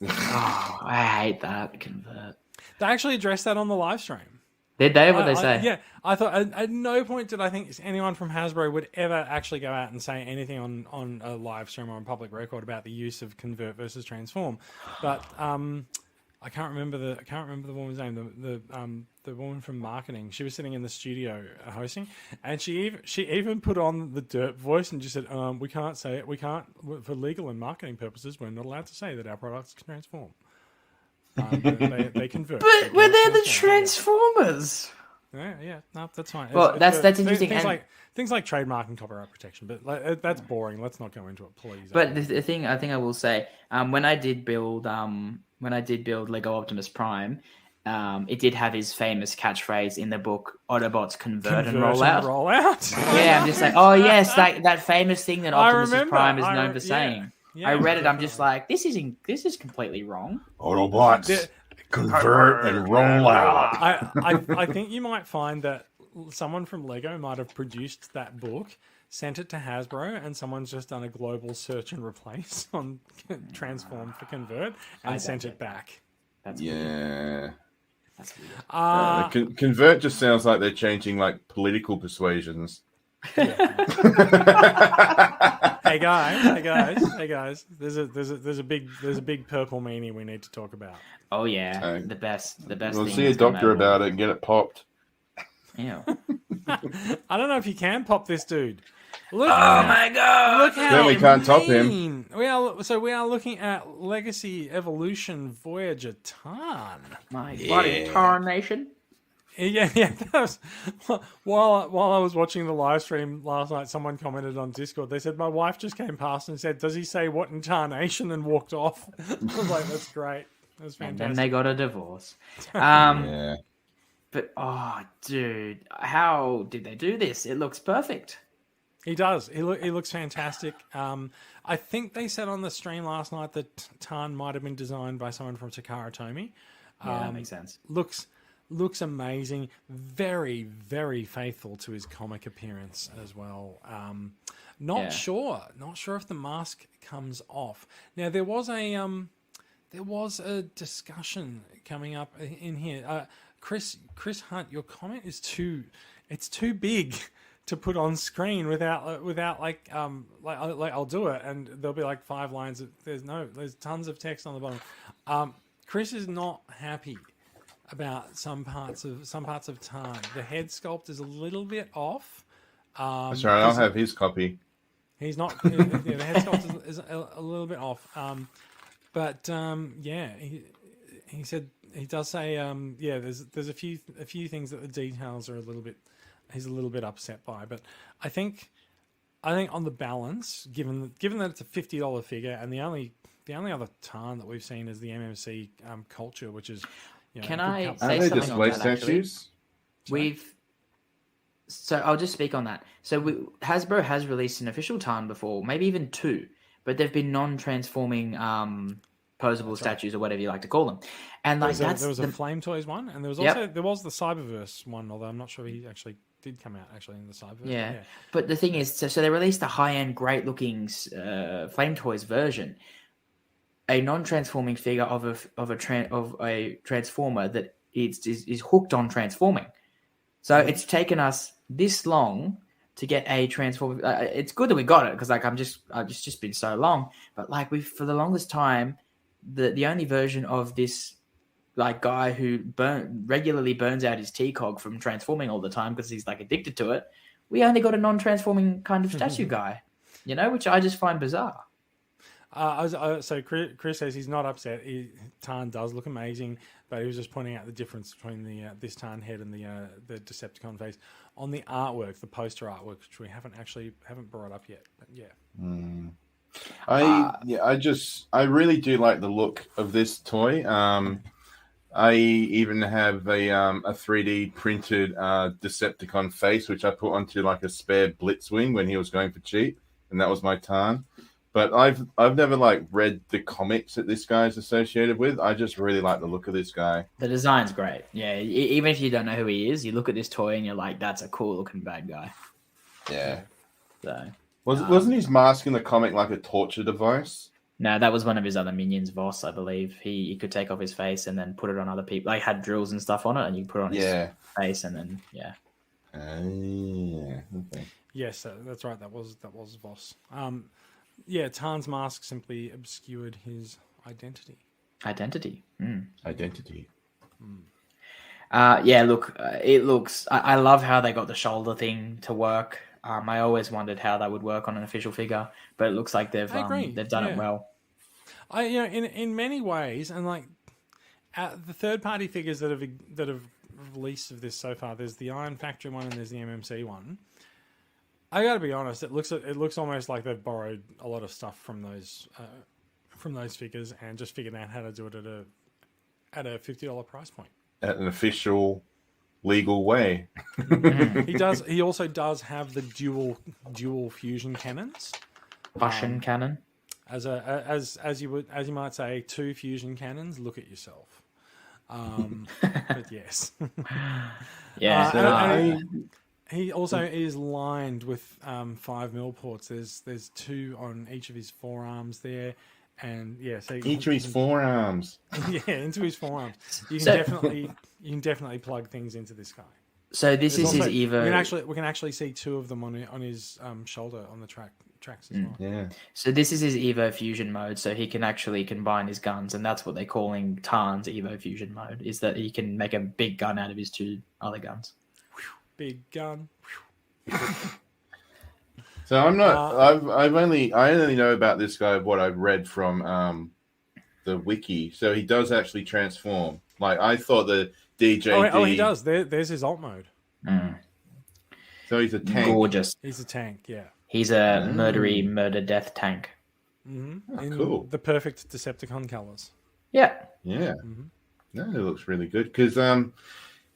Oh, I hate that convert. They actually addressed that on the live stream. Did they? What they say? Yeah, I thought at no point did I think anyone from Hasbro would ever actually go out and say anything on a live stream or on public record about the use of convert versus transform. But I can't remember the woman's name. The woman from marketing. She was sitting in the studio hosting, and she even put on the derp voice and just said, "We can't say it. We can't for legal and marketing purposes. We're not allowed to say that our products can transform." They convert. But they're the Transformers. Yeah, no, that's fine. Well, that's interesting. Things like trademark and copyright protection, but that's boring. Let's not go into it, please. But the thing I will say, when I did build Lego Optimus Prime, it did have his famous catchphrase in the book, Autobots convert and roll out. Yeah, I'm just like, oh yes, like that famous thing that Optimus Prime is known for saying. Yeah, I read it. I'm just like, this is completely wrong. Autobots convert and roll out. I think you might find that someone from Lego might have produced that book, sent it to Hasbro, and someone's just done a global search and replace on transform for convert and sent it back. That's weird. That's weird. Convert just sounds like they're changing like political persuasions. Hey guys! There's a big purple meanie we need to talk about. Oh yeah, the best. We'll see a doctor about it and get it popped. Ew. I don't know if you can pop this dude. Look, my god! Look how we can't top him. We are looking at Legacy Evolution Voyager Tarn. My bloody Tarnation. Yeah. That was, while I was watching the live stream last night, someone commented on Discord. They said my wife just came past and said, "Does he say what in tarnation?" and walked off. I was like, "That's great. That's fantastic." And then they got a divorce. Yeah. But dude, how did they do this? It looks perfect. He does. He looks fantastic. I think they said on the stream last night that Tarn might have been designed by someone from Takara Tomy. Yeah, that makes sense. Looks amazing. Very, very faithful to his comic appearance as well. Not sure if the mask comes off. Now there was a discussion coming up in here. Chris Hunt, your comment is too big to put on screen without like I'll do it and there'll be like 5 lines. There's tons of text on the bottom. Chris is not happy about some parts of Tarn. The head sculpt is a little bit off. That's right. I'll have his copy. He's not. The head sculpt is a little bit off. He said he does say there's a few things that the details are he's a little bit upset by, but I think on the balance, given that it's a $50 figure and the only other Tarn that we've seen is the MMC culture, which is can I say something on that? Actually, so I'll just speak on that. So Hasbro has released an official Tarn before, maybe even 2, but they've been non-transforming posable statues or whatever you like to call them. And like there was a Flame Toys one, and there was also there was the Cyberverse one, although I'm not sure he actually did come out in the Cyberverse. Yeah. But the thing is, so they released a high-end, great-looking Flame Toys version, a non-transforming figure of a transformer that is hooked on transforming. So it's taken us this long to get a transformer. It's good that we got it because like it's just been so long. But like for the longest time, the only version of this like guy who regularly burns out his T-Cog from transforming all the time because he's like addicted to it. We only got a non-transforming kind of statue guy, which I just find bizarre. So Chris says he's not upset. Tarn does look amazing, but he was just pointing out the difference between this Tarn head and the Decepticon face on the artwork, the poster artwork, which we haven't brought up yet. But yeah. I really do like the look of this toy. I even have a 3D printed Decepticon face, which I put onto like a spare Blitzwing when he was going for cheap, and that was my Tarn. But I've never like read the comics that this guy is associated with. I just really like the look of this guy. The design's great. Yeah, even if you don't know who he is, you look at this toy and you're like, that's a cool looking bad guy. Yeah. So wasn't his mask in the comic like a torture device? No, that was one of his other minions, Voss, I believe. He could take off his face and then put it on other people. Like had drills and stuff on it, and you put it on his face, and then Okay. Yes, that's right. That was Voss. Tarn's mask simply obscured his identity. Identity. Mm. It looks. I love how they got the shoulder thing to work. I always wondered how that would work on an official figure, but it looks like they've done it well. In many ways, and like the third party figures that have released of this so far. There's the Iron Factory one and there's the MMC one. I got to be honest, it looks almost like they've borrowed a lot of stuff from those figures and just figured out how to do it at a $50 price point. At an official, legal way. He does. He also does have the dual fusion cannons. Russian cannon. As you might say, 2 fusion cannons. Look at yourself. But yes. Yeah. He also is lined with 5mm ports. There's 2 on each of his forearms there, and so each of his forearms. Yeah, into his forearms. You can definitely plug things into this guy. So this is his Evo. We can actually see 2 of them on his shoulder on the tracks as well. Yeah. So this is his Evo fusion mode. So he can actually combine his guns, and that's what they're calling Tarn's Evo fusion mode. Is that he can make a big gun out of his 2 other guns. Big gun. So I'm not. I only know about this guy what I've read from the wiki. So he does actually transform. Like I thought the DJD. Oh, he does. There's his alt mode. So he's a tank. Gorgeous. He's a tank. Yeah. He's a murder death tank. Mm-hmm. Oh, cool. The perfect Decepticon colors. Yeah. Yeah. Mm-hmm. No, it looks really good because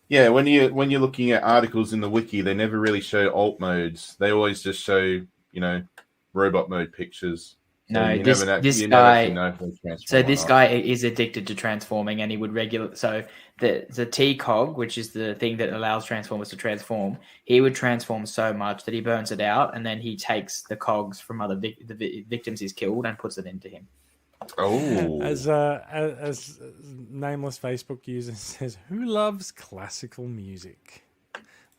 yeah, when you're looking at articles in the wiki, they never really show alt modes. They always just show, robot mode pictures. So No, this guy is addicted to transforming, and he would So the T cog, which is the thing that allows Transformers to transform, he would transform so much that he burns it out, and then he takes the cogs from other the victims he's killed and puts it into him. Oh, as nameless Facebook user says, who loves classical music?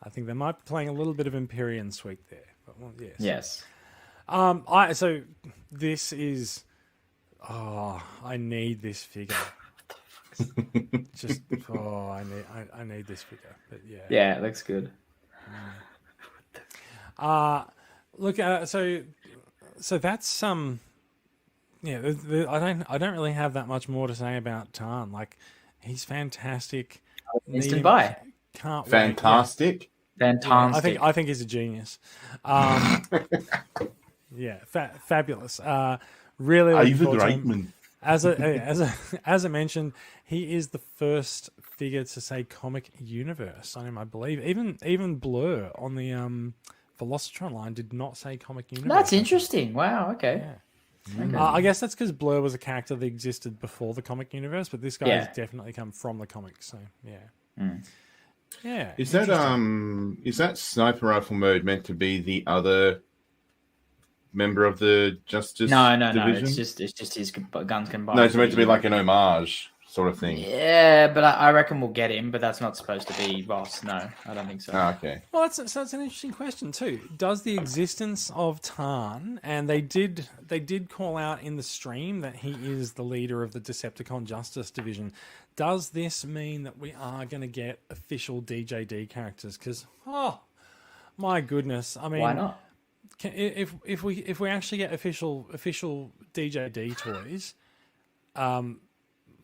I think they might be playing a little bit of Empyrean Suite there. But, well, yes. So this is. Oh, I need this figure. I need this figure. But yeah. Yeah, it looks good. Look. So that's Yeah, I don't really have that much more to say about Tarn. Like, he's fantastic. Instant buy. Can't fantastic. Wait. Fantastic. Yeah, I think he's a genius. Yeah, fabulous. Really. Ivan Reitman. As I mentioned, he is the first figure to say Comic Universe on him, I believe. Even Blur on the Velocitron line did not say Comic Universe. That's interesting. Wow. Okay. Yeah. Okay. I guess that's because Blur was a character that existed before the comic universe, but this guy has definitely come from the comics. So yeah, Is that sniper rifle mode meant to be the other member of the Justice? No. Division? It's just his guns combined. No, it's meant to be like an homage sort of thing. Yeah, but I reckon we'll get him. But that's not supposed to be Ross. No, I don't think so. Oh, okay. Well, that's an interesting question too. Does the existence of Tarn, and they did call out in the stream that he is the leader of the Decepticon Justice Division. Does this mean that we are going to get official DJD characters? Because my goodness, I mean, why not? If we actually get official DJD toys,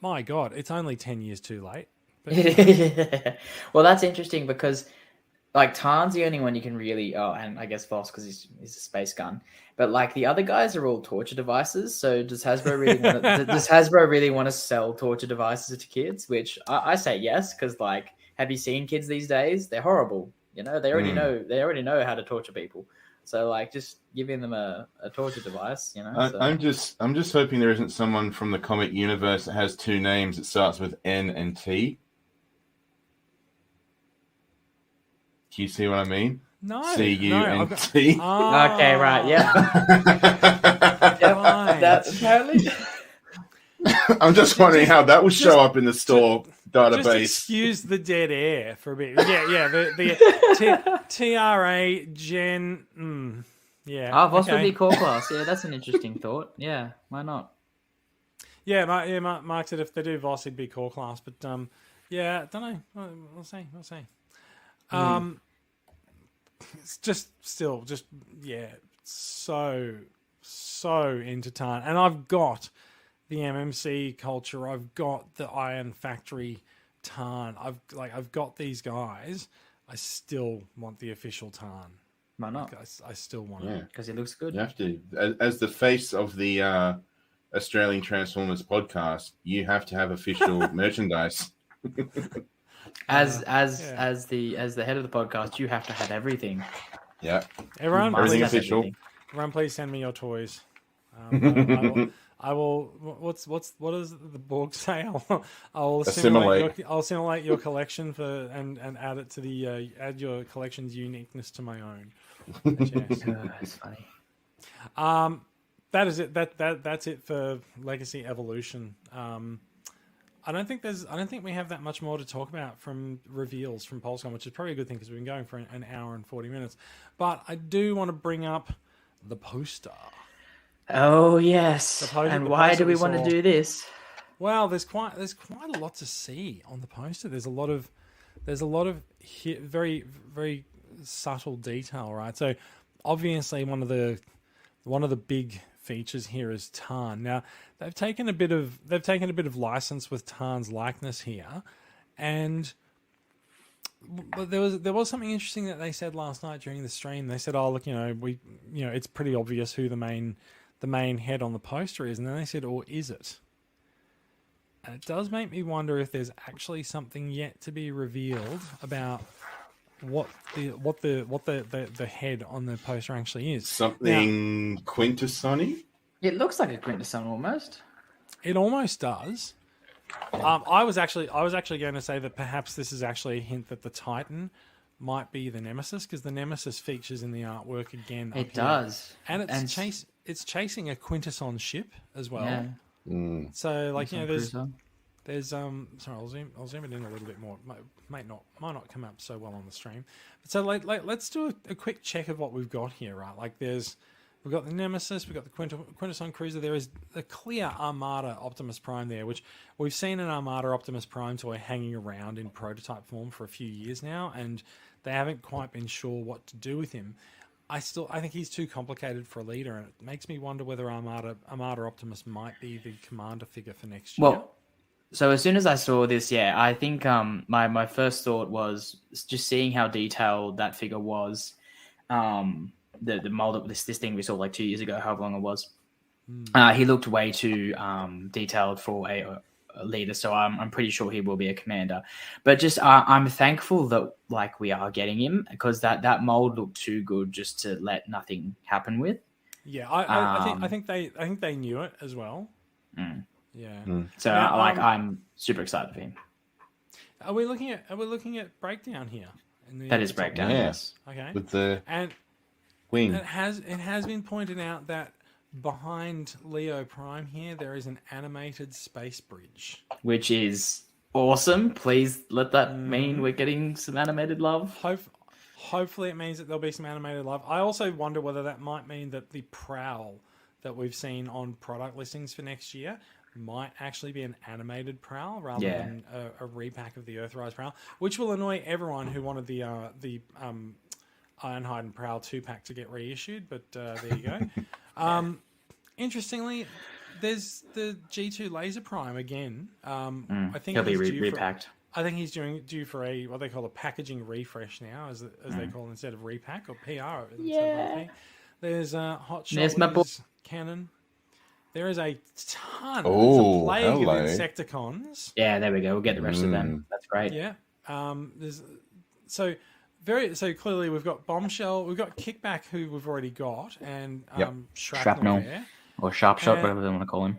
my God, it's only 10 years too late. But... Well, that's interesting because, like, Tarn's the only one you can really... Oh, and I guess Voss because he's a space gun. But, like, the other guys are all torture devices. So does Hasbro really want to sell torture devices to kids? Which I say yes, because, like, have you seen kids these days? They're horrible. They already know. They already know how to torture people. So, like, just giving them a torture device, I'm just hoping there isn't someone from the comic universe that has 2 names that starts with N and T. Do you see what I mean? No. C-U-N-T. Okay, right, yeah. That's apparently. I'm just wondering how that would show up in the store database. Just excuse the dead air for a bit. Yeah. The TRA Gen. Yeah. Voss would be core class. Yeah, that's an interesting thought. Yeah, why not? Yeah, Mark said if they do Voss, he'd be core class. But yeah, don't know. We'll see. It's just so into Tarn, and I've got the MMC culture. I've got the Iron Factory Tarn. I've got these guys. I still want the official Tarn. Why not? I still want Yeah. it Because it looks good. You have to, as the face of the Australian Transformers podcast, you have to have official merchandise. As the head of the podcast, you have to have everything. Yeah, Everyone, everything please, official. Everything. everyone, please send me your toys. I will. What does the Borg say? I'll assimilate your collection and add it to the add your collection's uniqueness to my own. That's funny. That is it. That's it for Legacy Evolution. I don't think we have that much more to talk about from reveals from Pulsecon, which is probably a good thing because we've been going for an hour and 40 minutes. But I do want to bring up the poster. Oh yes. And why do we want to do this? Well, there's quite a lot to see on the poster. There's a lot of very very subtle detail, right? So obviously one of the big features here is Tarn. Now they've taken a bit of license with Tarn's likeness here, and there was something interesting that they said last night during the stream. They said, "Oh, look, it's pretty obvious who the main head on the poster is," and then they said, "Or is it?" And it does make me wonder if there's actually something yet to be revealed about what the head on the poster actually is. Something Quintessony? It looks like a Quintesson almost. It almost does. I was actually going to say that perhaps this is actually a hint that the Titan might be the Nemesis, because the Nemesis features in the artwork again. It does, and it's chasing a Quintesson ship as well. Yeah. So there's sorry, I'll zoom it in a little bit more. Might not come up so well on the stream. But so let's do a quick check of what we've got here, right? Like we've got the Nemesis, we've got the Quintesson cruiser. There is a clear Armada Optimus Prime there, which we've seen an Armada Optimus Prime toy hanging around in prototype form for a few years now, and they haven't quite been sure what to do with him. I think he's too complicated for a leader, and it makes me wonder whether Armada Optimus might be the commander figure for next year. Well, so as soon as I saw this, I think my first thought was just seeing how detailed that figure was. The mold of this thing we saw like 2 years ago, however long it was. He looked way too detailed for a leader, so I'm pretty sure he will be a commander. But just I'm thankful that we are getting him, because that mold looked too good just to let nothing happen with. Yeah, I think they knew it as well. Yeah. So I'm super excited for him. Are we looking at breakdown here? That is breakdown. Yes. Okay. With the wing. It has been pointed out that behind Leo Prime here there is an animated space bridge, which is awesome. Please let that mean we're getting some animated love. Hopefully it means that there'll be some animated love. I also wonder whether that might mean that the prowl that we've seen on product listings for next year might actually be an animated prowl rather than a repack of the Earthrise prowl, which will annoy everyone who wanted the Ironhide and Prowl 2-pack to get reissued, but there you go. Interestingly, there's the G2 Laser Prime again. I think he'll be repacked. I think he's due for a what they call a packaging refresh now, as they call it, instead of repack or PR. Yeah. There's Hot Shot There's with Cannon. There is a ton. There's a plague of Insecticons. Yeah, there we go. We'll get the rest of them. That's great. Yeah. So clearly we've got Bombshell, we've got Kickback, who we've already got, and Shrapnel there. Or Sharpshot, whatever they want to call him.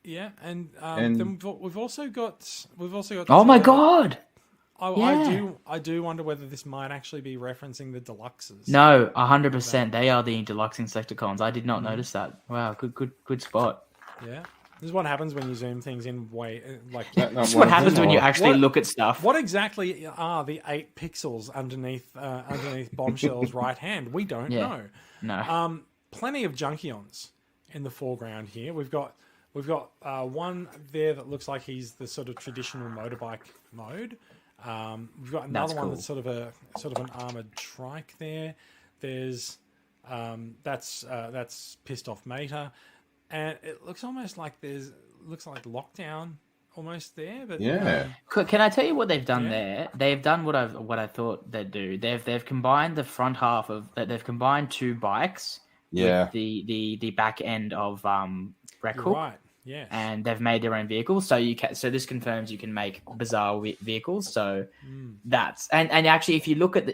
Yeah, and then we've also got. Oh my god! I do wonder whether this might actually be referencing the deluxes. No, 100%. They are the deluxe Insecticons. I did not notice that. Wow, good spot. Yeah. This is what happens when you zoom things in This is what happens when you actually look at stuff. What exactly are the 8 pixels underneath Bombshell's right hand? We don't know. No. Plenty of Junkions in the foreground here. We've got one there that looks like he's the sort of traditional motorbike mode. We've got another one that's sort of an armored trike there. There's that's Pissed Off Mater. And it looks almost like looks like Lockdown almost there. But Yeah. Can I tell you what they've done Yeah. there? They've done what I thought they'd do. They've combined the front half of they've combined two bikes Yeah. with the back end of Wreck you're Hook, right. Yes. and they've made their own vehicles. So so this confirms you can make bizarre vehicles. So that's and actually if you look at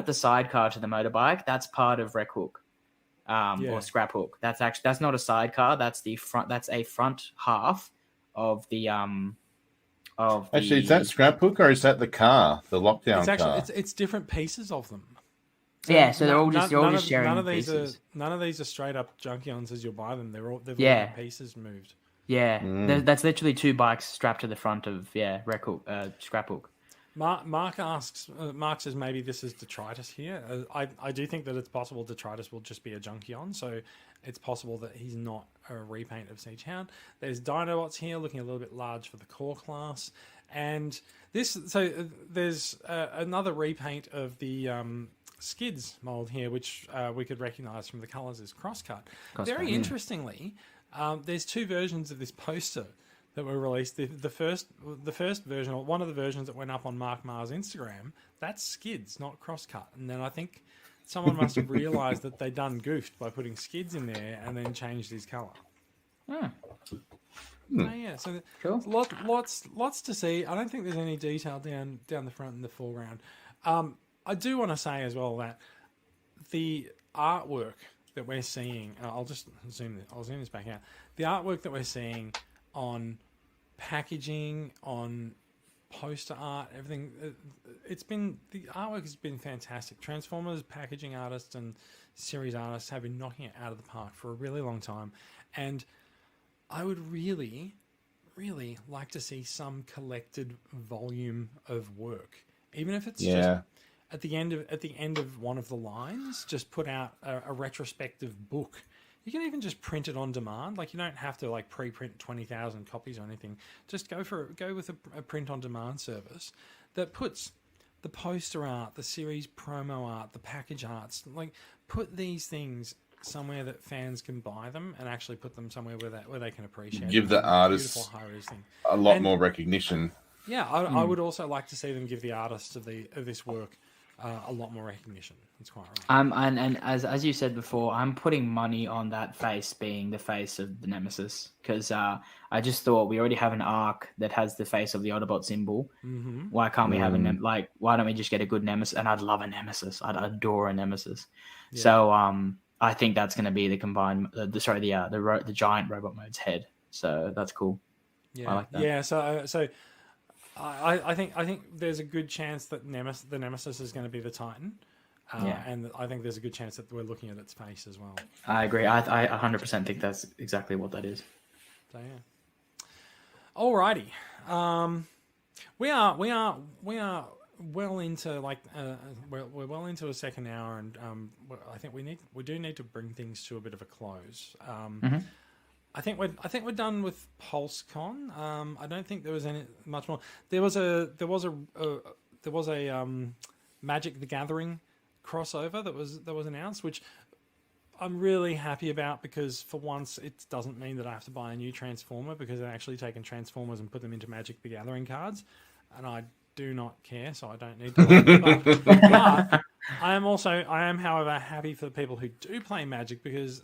the sidecar to the motorbike, that's part of Wreck Hook. Or Scrap Hook. That's not a sidecar. That's the front. That's a front half of the Actually, is that Scrapbook or is that the car, the lockdown it's actually car? it's different pieces of them. So they're all just sharing none of these pieces. none of these are straight up junkions as you'll buy them. They've all got pieces moved. Yeah, that's literally two bikes strapped to the front of Wreck Hook, Scrap Hook. Mark asks, Mark says maybe this is detritus here. I do think that it's possible detritus will just be a junkion, so it's possible that he's not a repaint of Siege Hound. There's Dinobots here, looking a little bit large for the core class, and there's another repaint of the Skids mold here, which we could recognise from the colours as Crosscut. Very interestingly, there's two versions of this poster that were released. The first version, or one of the versions that went up on Mark Marr's Instagram, that's Skids, not Crosscut. And then I think someone must have realised that they'd done goofed by putting Skids in there and then changed his colour. So yeah, so cool. Lots to see. I don't think there's any detail down the front and the foreground. I do want to say as well that the artwork that we're seeing, I'll zoom this back out. The artwork that we're seeing on packaging, on poster art, everything, the artwork has been fantastic. Transformers packaging artists and series artists have been knocking it out of the park for a really long time, and I would really, really like to see some collected volume of work, even if it's just at the end of one of the lines, just put out a retrospective book. You can even just print it on demand. Like, you don't have to like pre-print 20,000 copies or anything. Just go with a print on demand service that puts the poster art, the series promo art, the package arts. Like, put these things somewhere that fans can buy them, and actually put them somewhere where they can appreciate. Give the artists a lot more recognition. Yeah, I would also like to see them give the artists of this work a lot more recognition. That's quite right. And as you said before, I'm putting money on that face being the face of the Nemesis, because I just thought we already have an arc that has the face of the Autobot symbol. Mm-hmm. Why can't we have why don't we just get a good Nemesis? And I'd love a Nemesis. I'd adore a Nemesis. Yeah. So I think that's going to be the combined the giant robot mode's head. So that's cool. Yeah, I like that. Yeah. So I think there's a good chance that the Nemesis is going to be the Titan. And I think there's a good chance that we're looking at its face as well. I agree. I 100% think that's exactly what that is. So yeah. Alrighty. We are well into we're well into a second hour, and I think we do need to bring things to a bit of a close. I think we're done with Pulsecon. I don't think there was any much more. There was a Magic the Gathering crossover that was announced, which I'm really happy about, because for once it doesn't mean that I have to buy a new Transformer, because they're actually taken Transformers and put them into Magic the Gathering cards, and I do not care, so I don't need to. But I am, however, happy for the people who do play Magic, because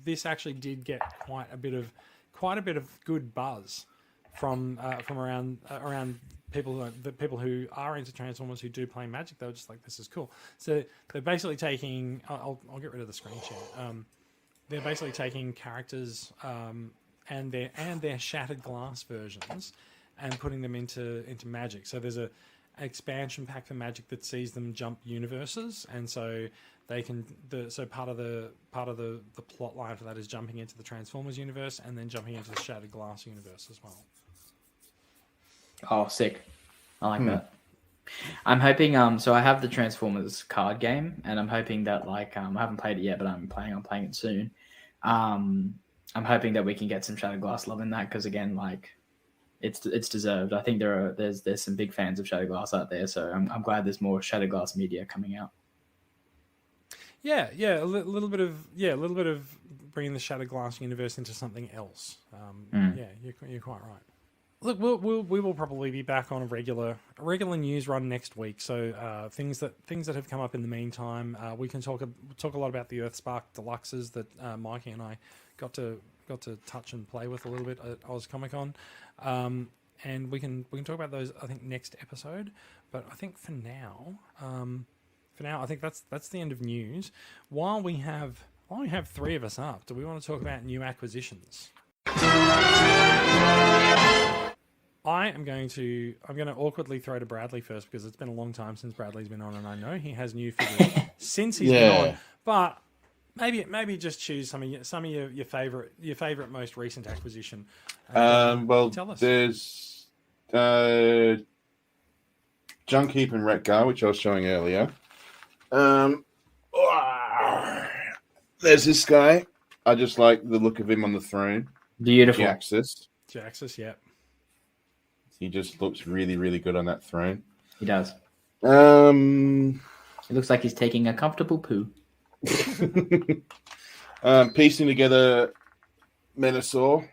this actually did get quite a bit of good buzz from around people who are into Transformers who do play Magic. They were just like, this is cool. So they're basically taking. I'll get rid of the screen share. They're basically taking characters and their Shattered Glass versions and putting them into Magic. So there's an expansion pack for Magic that sees them jump universes, and so they can. Part of the plot line for that is jumping into the Transformers universe and then jumping into the Shattered Glass universe as well. Oh, sick! I like that. I'm hoping. So I have the Transformers card game, and I'm hoping that I haven't played it yet, but I'm planning on playing it soon. I'm hoping that we can get some Shattered Glass love in that, because again, it's deserved. I think there's some big fans of Shattered Glass out there, so I'm glad there's more Shattered Glass media coming out. Yeah, a little bit of bringing the Shattered Glass universe into something else. Yeah, you're quite right. Look, we will probably be back on a regular news run next week. So things that have come up in the meantime, we can talk a lot about the Earthspark Deluxes that Mikey and I got to touch and play with a little bit at Oz Comic Con, and we can talk about those I think next episode. But I think for now, I think that's the end of news. While we have three of us up, do we want to talk about new acquisitions? I'm going to awkwardly throw to Bradley first because it's been a long time since Bradley's been on, and I know he has new figures since he's been on. But maybe just choose some of your favorite most recent acquisition. Well, tell us. There's Junk Heap and Retgar, which I was showing earlier. There's this guy. I just like the look of him on the throne. Beautiful. Jaxus, yeah. He just looks really, really good on that throne. He does. It looks like he's taking a comfortable poo. Piecing together Metasaur.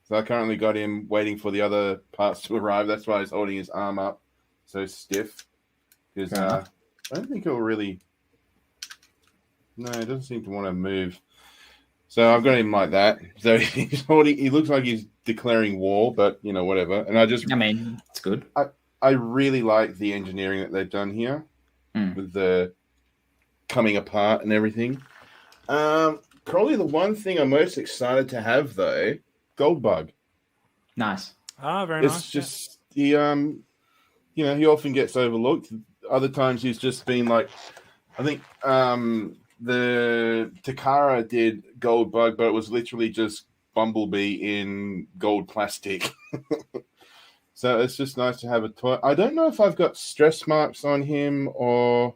So I currently got him waiting for the other parts to arrive. That's why he's holding his arm up so stiff. Because I don't think he'll really... No, he doesn't seem to want to move. So I've got him like that. So he's holding... He looks like he's declaring war, but, whatever. And it's good. I really like the engineering that they've done here with the coming apart and everything. Probably the one thing I'm most excited to have, though, Goldbug. Nice. Very nice. It's just he often gets overlooked. Other times he's just been like, I think the Takara did Goldbug, but it was literally just Bumblebee in gold plastic. So it's just nice to have a toy. I don't know if I've got stress marks on him or.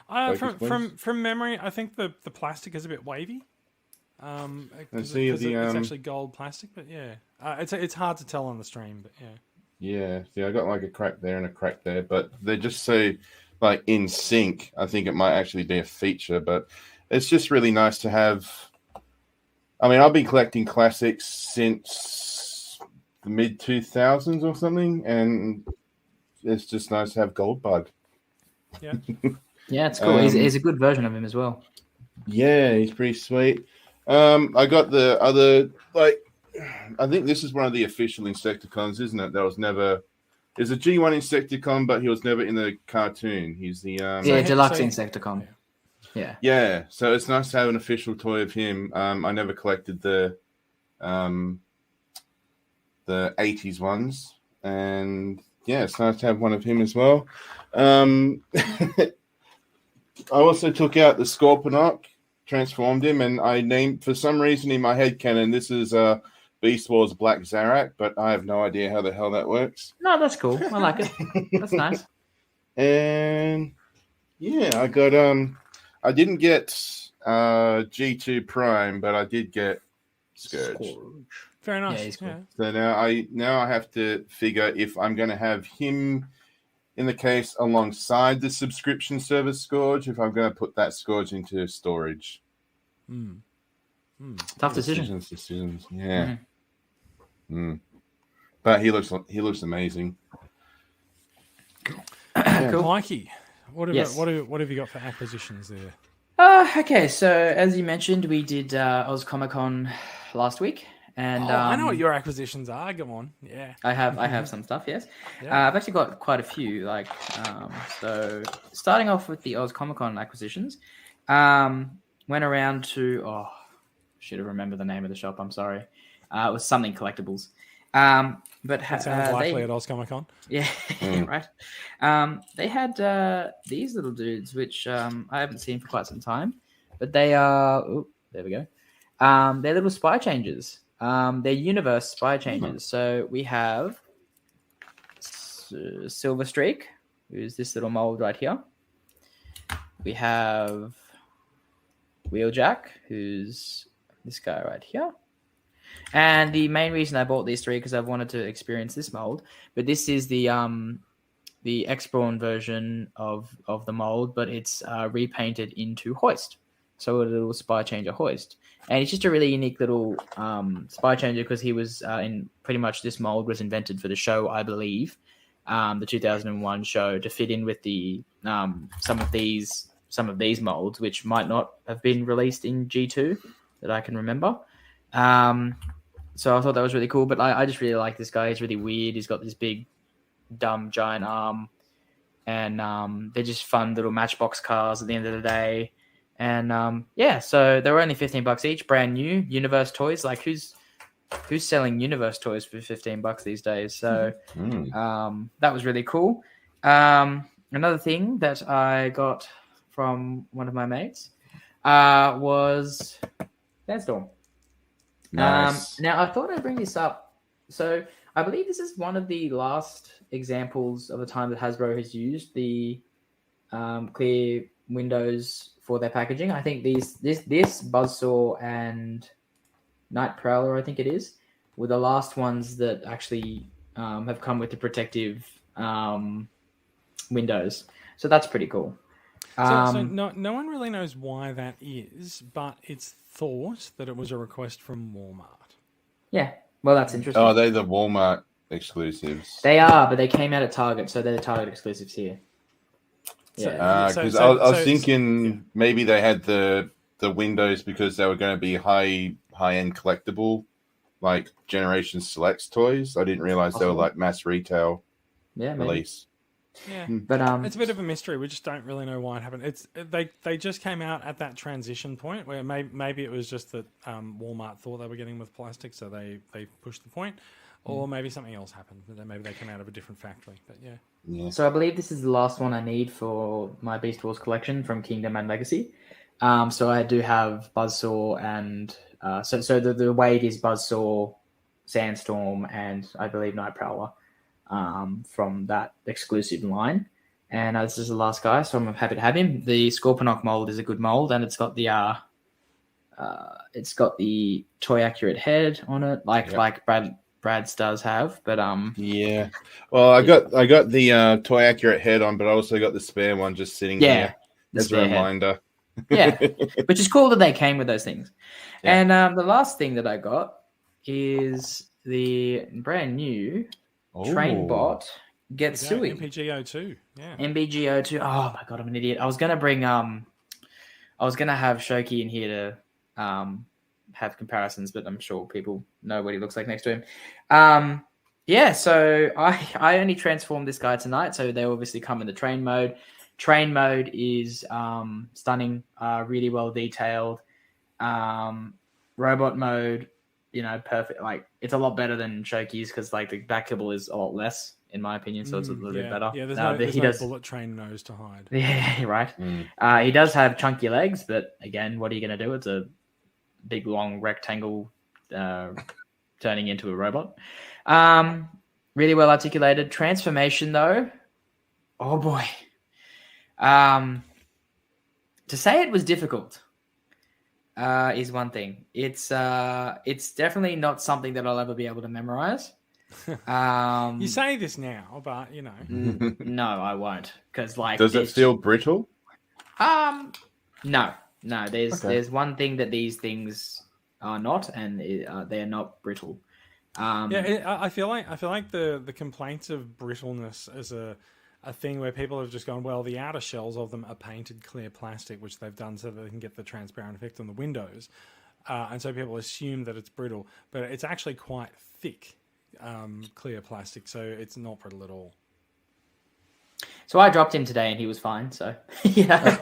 From memory, I think the plastic is a bit wavy. It's actually gold plastic, but yeah, it's hard to tell on the stream, but yeah. Yeah, see, I got like a crack there and a crack there, but they're just so like in sync. I think it might actually be a feature, but it's just really nice to have. I mean, I've been collecting classics since the mid-2000s or something, and it's just nice to have Goldbug. Yeah. Yeah, it's cool. He's a good version of him as well. Yeah, he's pretty sweet. I got the other, I think this is one of the official Insecticons, isn't it? There's a G1 Insecticon, but he was never in the cartoon. He's the... Deluxe Insecticon. Yeah. Yeah, so it's nice to have an official toy of him. I never collected the 80s ones. And yeah, it's nice to have one of him as well. I also took out the Scorponok, transformed him, and I named, for some reason in my head canon, this is Beast Wars Black Zarak, but I have no idea how the hell that works. No, that's cool. I like it. That's nice. And yeah, I got I didn't get G2 Prime, but I did get Scourge. Very nice. Yeah, he's cool. Yeah. So now I have to figure if I'm going to have him in the case alongside the subscription service Scourge, if I'm going to put that Scourge into storage. Tough decision. Decisions. Yeah. But he looks amazing. Cool. Mikey, what have you got for acquisitions there? Okay, so as you mentioned, we did Oz Comic Con last week. And I know what your acquisitions are. Go on. Yeah. I have some stuff, yes. Yeah. I've actually got quite a few. So starting off with the Oz Comic Con acquisitions, went around to should have remembered the name of the shop. I'm sorry. It was something collectibles. But that sounds likely at Oz Comic Con. Yeah, right. They had these little dudes, which I haven't seen for quite some time, but they are. Oh, there we go. They're little spy changers. They're universe spy changes. So we have Silver Streak, who's this little mold right here. We have Wheeljack, who's this guy right here. And the main reason I bought these three because I've wanted to experience this mold, but this is the X-Brawn version of the mold, but it's repainted into Hoist. So a little spy changer Hoist. And he's just a really unique little spy changer because he was in pretty much this mold was invented for the show, I believe, the 2001 show, to fit in with the some of these molds, which might not have been released in G2 that I can remember. So I thought that was really cool. But I just really like this guy. He's really weird. He's got this big, dumb, giant arm. And they're just fun little Matchbox cars at the end of the day. And so they were only $15 each, brand new. Universe toys. Like who's selling Universe toys for $15 these days? So that was really cool. Another thing that I got from one of my mates was Sandstorm. Nice. Now, I thought I'd bring this up. So I believe this is one of the last examples of the time that Hasbro has used the clear windows for their packaging. I think this Buzzsaw and Night Prowler, I think it is, were the last ones that actually have come with the protective windows. So that's pretty cool. So no one really knows why that is, but it's thought that it was a request from Walmart. Yeah, well, that's interesting. Oh, they're the Walmart exclusives. They are, but they came out at Target, so they're the Target exclusives here. Yeah. Because I was thinking maybe they had the windows because they were going to be high-end collectible, like Generation Selects toys. I didn't realize they were like mass retail release. Yeah, but it's a bit of a mystery. We just don't really know why it happened. They just came out at that transition point where maybe it was just that Walmart thought they were getting with plastic, so they pushed the point, or maybe something else happened. Maybe they came out of a different factory. But yeah. So I believe this is the last one I need for my Beast Wars collection from Kingdom and Legacy. So I do have Buzzsaw and so the weight is Buzzsaw, Sandstorm, and I believe Night Prowler. From that exclusive line, and this is the last guy, so I'm happy to have him. The Scorponok mold is a good mold, and it's got the toy accurate head on it, like Brad's does have. But yeah, well, I got the toy accurate head on, but I also got the spare one just sitting there as a reminder. Which is cool that they came with those things. Yeah. And the last thing that I got is the brand new Trainbot Getsui. MPG02. Yeah. MBG02. Oh my god, I'm an idiot. I was gonna have Shoki in here to have comparisons, but I'm sure people know what he looks like next to him. So I only transformed this guy tonight, so they obviously come in the train mode. Train mode is stunning, really well detailed. Robot mode, perfect. Like it's a lot better than Shoki's because like the back kibble is a lot less, in my opinion, so it's a little bit better. Yeah, there's no bullet train nose to hide. Yeah, right. He does have chunky legs, but again, what are you going to do? It's a big long rectangle turning into a robot. Really well articulated. Transformation though, oh boy. To say it was difficult is one thing. It's definitely not something that I'll ever be able to memorize. You say this now, but no, I won't. Because does it feel brittle? No. There's one thing that these things are not, and they're not brittle. I feel like the complaints of brittleness is a thing where people have just gone, well, the outer shells of them are painted clear plastic, which they've done so that they can get the transparent effect on the windows. And so people assume that it's brittle, but it's actually quite thick, clear plastic, so it's not brittle at all. So I dropped him today and he was fine, so yeah.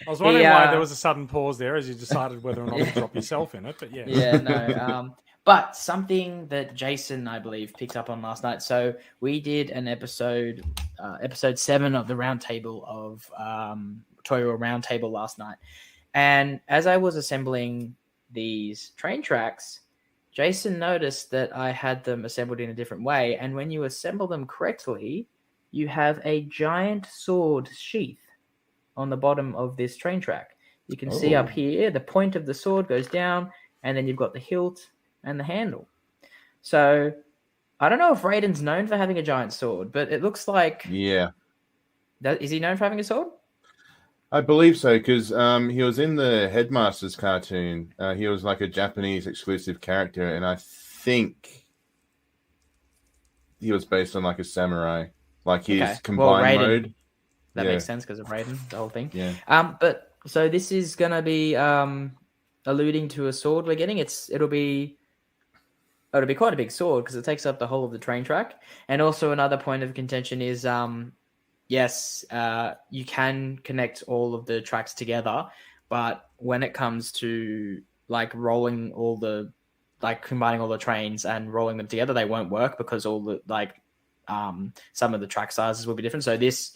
I was wondering why there was a sudden pause there as you decided whether or not to drop yourself in it, but yeah. Yeah, no. But something that Jason, I believe, picked up on last night. So we did an episode 7 of the Roundtable of Toyo Roundtable last night. And as I was assembling these train tracks, Jason noticed that I had them assembled in a different way. And when you assemble them correctly, you have a giant sword sheath on the bottom of this train track. You can see up here, the point of the sword goes down, and then you've got the hilt and the handle. So I don't know if Raiden's known for having a giant sword, but it looks like... Yeah. Is he known for having a sword? I believe so, because he was in the Headmasters cartoon. He was like a Japanese exclusive character, and I think he was based on like a samurai, like his Okay. combined Raiden. mode. That Yeah. makes sense because of Raiden, the whole thing. Yeah. But so this is gonna be alluding to a sword we're getting. It'll be quite a big sword because it takes up the whole of the train track. And also another point of contention is yes, you can connect all of the tracks together, but when it comes to like rolling all the combining all the trains and rolling them together, they won't work because all the some of the track sizes will be different. So this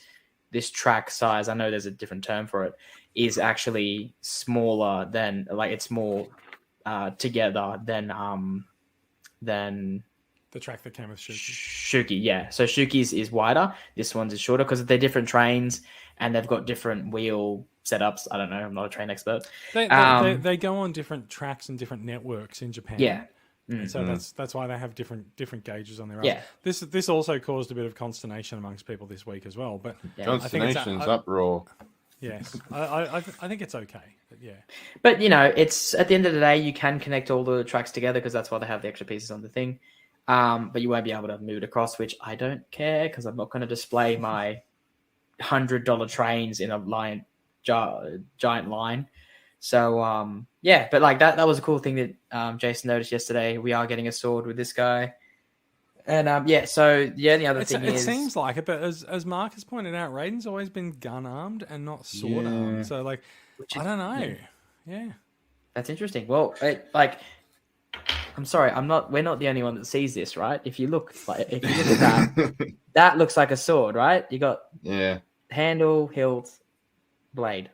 track size, I know there's a different term for it, is actually smaller than it's more together than The track that came with Shuki. Shuki, yeah. So Shuki's is wider. This one's is shorter because they're different trains and they've got different wheel setups. I don't know. I'm not a train expert. They go on different tracks and different networks in Japan. Yeah. And so that's why they have different gauges on their own. Yeah. This also caused a bit of consternation amongst people this week as well. But Consternation's uproar. Yes, I think it's okay. But yeah. But it's at the end of the day, you can connect all the tracks together because that's why they have the extra pieces on the thing. But you won't be able to move it across, which I don't care because I'm not going to display my $100 trains in a giant line. So yeah, but that was a cool thing that Jason noticed yesterday. We are getting a sword with this guy, and the other thing it seems like it, but as Mark has pointed out, Raiden's always been gun armed and not sword armed. So I don't know. Yeah, that's interesting. Well, I'm sorry, we're not the only one that sees this, right? If you look at that, that looks like a sword, right? You got handle, hilt, blade.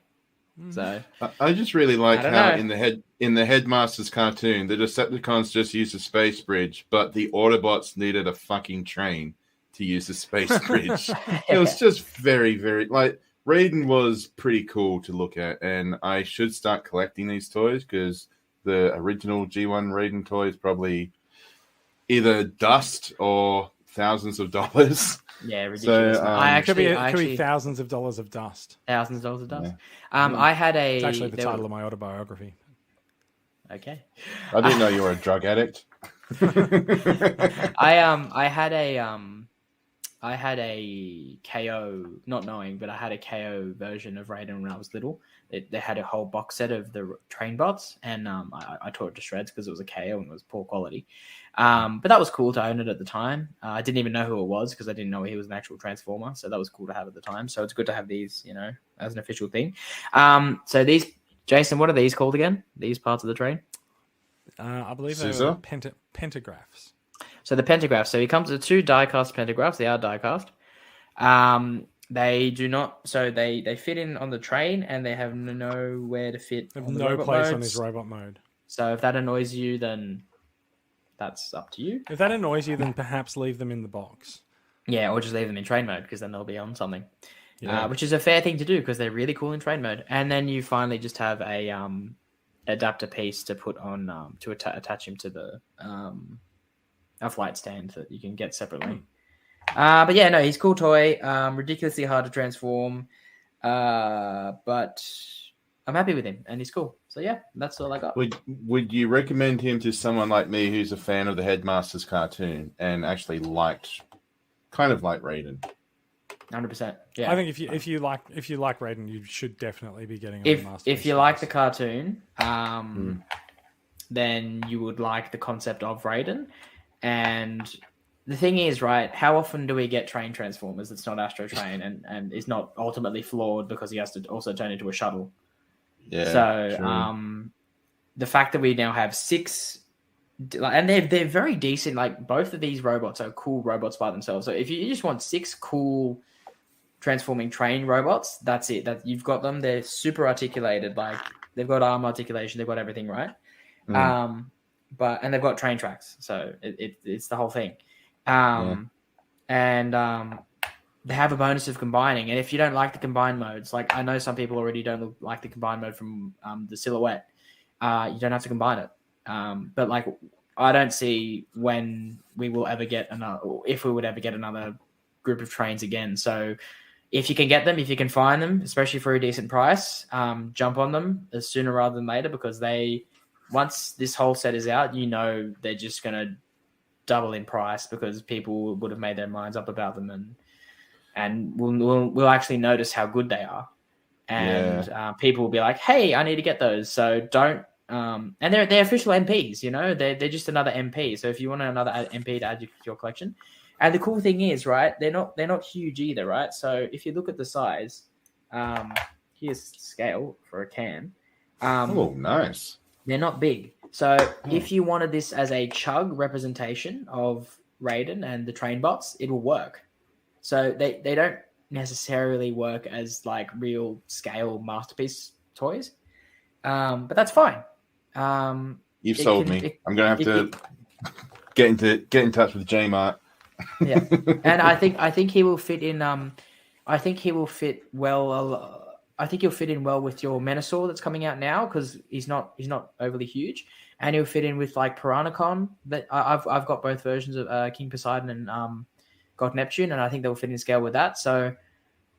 So I just really like how in the Headmasters cartoon, the Decepticons just used a space bridge, but the Autobots needed a fucking train to use the space bridge. It was just very, very Raiden was pretty cool to look at, and I should start collecting these toys because the original G1 Raiden toy is probably either dust or thousands of dollars. Yeah, ridiculous. So, could be thousands of dollars of dust. Thousands of dollars of dust. Yeah. I had a. It's actually the title of my autobiography. Okay. I didn't know you were a drug addict. I had a KO, not knowing, but I had a KO version of Raiden when I was little. They had a whole box set of the train bots, and I tore it to shreds because it was a KO and it was poor quality. But that was cool to own it at the time. I didn't even know who it was because I didn't know he was an actual Transformer, so that was cool to have at the time. So it's good to have these, as an official thing. So these, Jason, what are these called again? These parts of the train? I believe they're pentagraphs. So the pentagraphs. So he comes with 2 die-cast pentagraphs. They are die-cast. They do not. So they fit in on the train, and they have nowhere to fit. They have no place on this robot mode. So if that annoys you, then that's up to you. If that annoys you, then perhaps leave them in the box. Yeah, or just leave them in train mode because then they'll be on something. Yeah. Which is a fair thing to do because they're really cool in train mode. And then you finally just have a adapter piece to put on to attach him to the a flight stand that you can get separately. But yeah, no, he's a cool toy. Ridiculously hard to transform. But I'm happy with him and he's cool. So yeah, that's all I got. Would you recommend him to someone like me who's a fan of the Headmasters cartoon and actually kind of like Raiden? 100%. Yeah. I think if you like Raiden, you should definitely be getting if you like the cartoon, then you would like the concept of Raiden. And the thing is, right, how often do we get train transformers that's not Astro Train and is not ultimately flawed because he has to also turn into a shuttle? Yeah. So the fact that we now have 6, and they're very decent. Like both of these robots are cool robots by themselves. So if you just want 6 cool transforming train robots, that's it. That you've got them. They're super articulated. Like they've got arm articulation. They've got everything right. And they've got train tracks. So it's the whole thing. And they have a bonus of combining. And if you don't like the combined modes, like I know some people already don't like the combined mode from the silhouette, you don't have to combine it. But like, I don't see when we will ever get if we would ever get another group of trains again. So if you can get them, if you can find them, especially for a decent price, jump on them as sooner rather than later, because once this whole set is out, they're just going to double in price because people would have made their minds up about them, and we'll actually notice how good they are, and people will be like, hey, I need to get those. So don't and they're official MPs, they're just another MP. So if you want another MP to add to your collection, and the cool thing is, right, they're not huge either, right? So if you look at the size, here's scale for a cam. Oh, nice. They're not big. So if you wanted this as a chug representation of Raiden and the train bots, it will work. So they don't necessarily work as like real scale masterpiece toys, but that's fine. You've sold me. I'm gonna have to get in touch with J-Mart. Yeah, and I think he will fit in. I think he will fit well. I think he'll fit in well with your Menasor that's coming out now, because he's not overly huge, and he'll fit in with like Piranacon. That I've got both versions of King Poseidon and God Neptune, and I think they'll fit in scale with that. So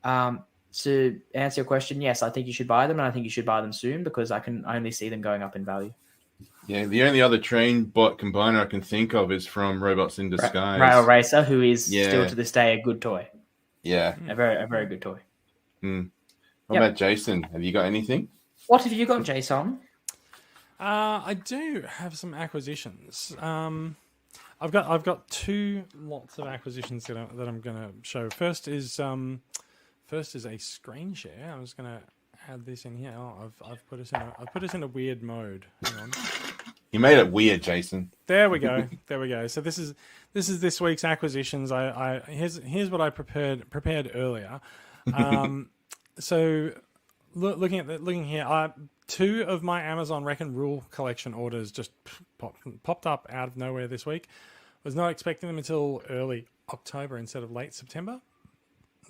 to answer your question, yes, I think you should buy them, and I think you should buy them soon, because I can only see them going up in value. Yeah, the only other train bot combiner I can think of is from Robots in Disguise. Rail Racer, who is still to this day a good toy. Yeah. A very good toy. What about Jason? Have you got anything? What have you got, Jason? I do have some acquisitions. I've got two lots of acquisitions that I'm going to show. First is a screen share. I'm just going to add this in here. Oh, I've put us in a weird mode. Hang on. You made it weird, Jason. There we go. So this is this week's acquisitions. Here's what I prepared earlier. So looking here, two of my Amazon Wreck and Rule collection orders just popped up out of nowhere this week. Was not expecting them until early October instead of late September.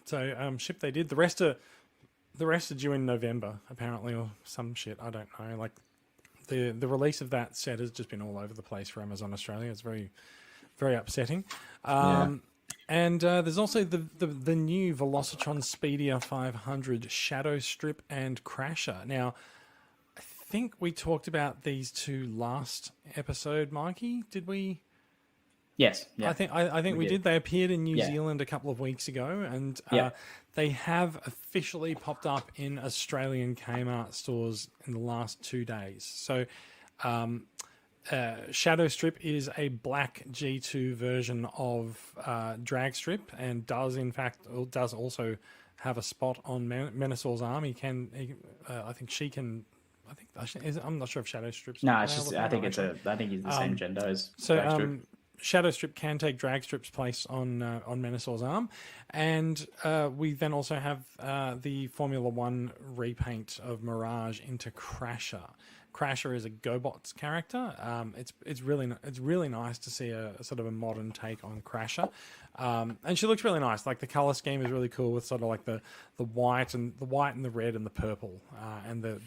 So ship they did. The rest are due in November apparently, or some shit. I don't know. Like the release of that set has just been all over the place for Amazon Australia. It's very, very upsetting. And there's also the new Velocitron Speedier 500 Shadow Strip and Crasher. Now, I think we talked about these two last episode, Mikey. Did we? Yes. Yeah. I think we did. They appeared in New Zealand a couple of weeks ago, and they have officially popped up in Australian Kmart stores in the last 2 days. So, Shadow Strip is a black G2 version of Drag Strip, and does also have a spot on Menasor's arm. I'm not sure if Shadow Strip's. No, it's just. I think he's the same gender as Drag Strip. Shadow Strip can take Drag Strip's place on Menasor's arm, and we then also have the Formula One repaint of Mirage into Crasher. Crasher is a GoBots character. It's really nice to see a sort of a modern take on Crasher, and she looks really nice. Like the color scheme is really cool with sort of like the white and the red and the purple, and the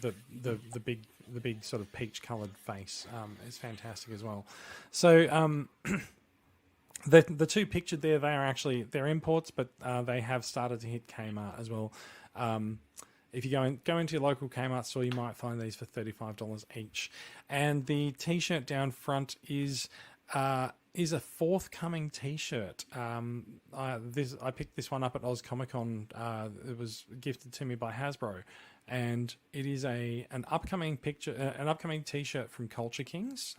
big sort of peach colored face is fantastic as well. So the two pictured there, they're imports, but they have started to hit Kmart as well. If you go into your local Kmart store, you might find these for $35 each. And the T-shirt down front is a forthcoming T-shirt. I picked this one up at Oz Comic Con. It was gifted to me by Hasbro, and it is an upcoming T-shirt from Culture Kings.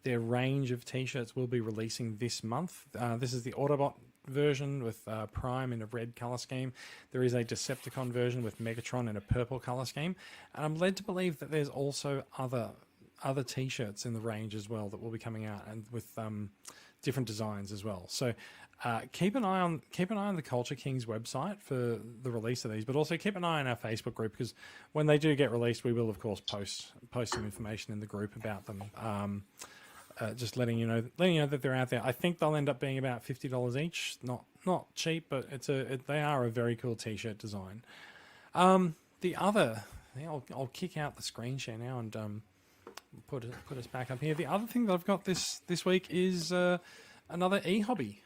Their range of T-shirts will be releasing this month. This is the Autobot version with Prime in a red color scheme. There is a Decepticon version with Megatron in a purple color scheme, and I'm led to believe that there's also other T-shirts in the range as well that will be coming out, and with different designs as well. So keep an eye on the Culture Kings website for the release of these, but also keep an eye on our Facebook group, because when they do get released, we will of course post some information in the group about them. Just letting you know that they're out there. I think they'll end up being about $50 each. Not cheap, but they are a very cool T-shirt design. I'll kick out the screen share now and put us back up here. The other thing that I've got this week is another eHobby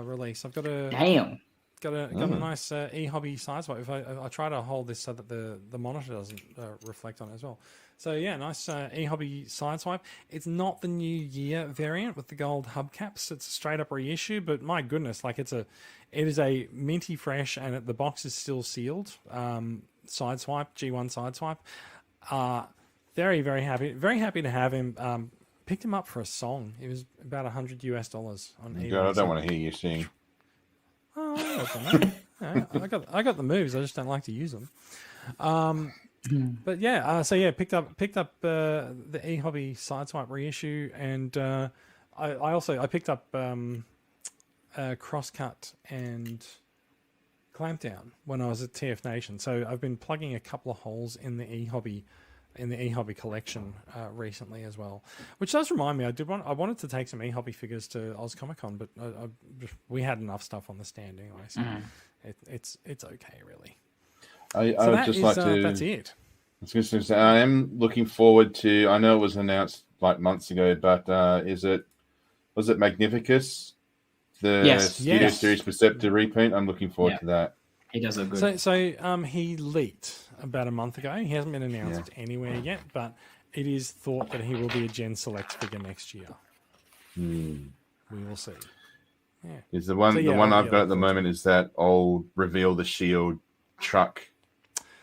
release. I've got a damn. Got a nice e-hobby sideswipe. If I try to hold this so that the monitor doesn't reflect on it as well. So yeah, nice e-hobby sideswipe. It's not the New Year variant with the gold hubcaps. It's a straight up reissue, but my goodness, like it is a minty fresh, and the box is still sealed. Sideswipe, G1 sideswipe. Very, very happy to have him. Picked him up for a song. It was about $100 on eBay. God, I don't want to hear you sing. Oh, I got the moves. I just don't like to use them. But yeah, picked up the eHobby Sideswipe reissue, and I picked up Crosscut and Clampdown when I was at TF Nation. So I've been plugging a couple of holes in the eHobby collection recently as well, which does remind me. I wanted to take some eHobby figures to Oz Comic Con, but we had enough stuff on the stand anyway, so it's okay really. I would just like to. That's it. I was going to say I am looking forward to. I know it was announced like months ago, but was it Magnificus? The Studio Series Perceptor repaint. I'm looking forward to that. He does look good. So he leaked about a month ago. He hasn't been announced anywhere yet, but it is thought that he will be a Gen Select figure next year. We will see. Yeah. Is the one I've got at the moment is that old Reveal the Shield truck,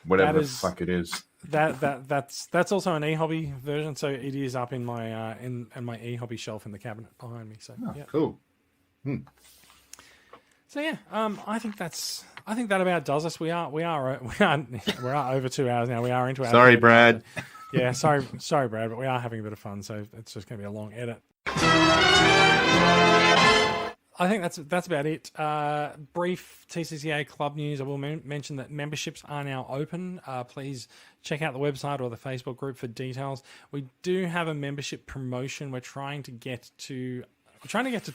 whatever the fuck it is. That's also an eHobby version, so it is up in my my eHobby shelf in the cabinet behind me. So cool. So yeah, I think that about does us. We are over 2 hours now. We are into our Sorry, Brad. Yeah, sorry, Brad, but we are having a bit of fun, so it's just going to be a long edit. I think that's about it. Brief TCCA club news. I will mention that memberships are now open. Please check out the website or the Facebook group for details. We do have a membership promotion. We're trying to get to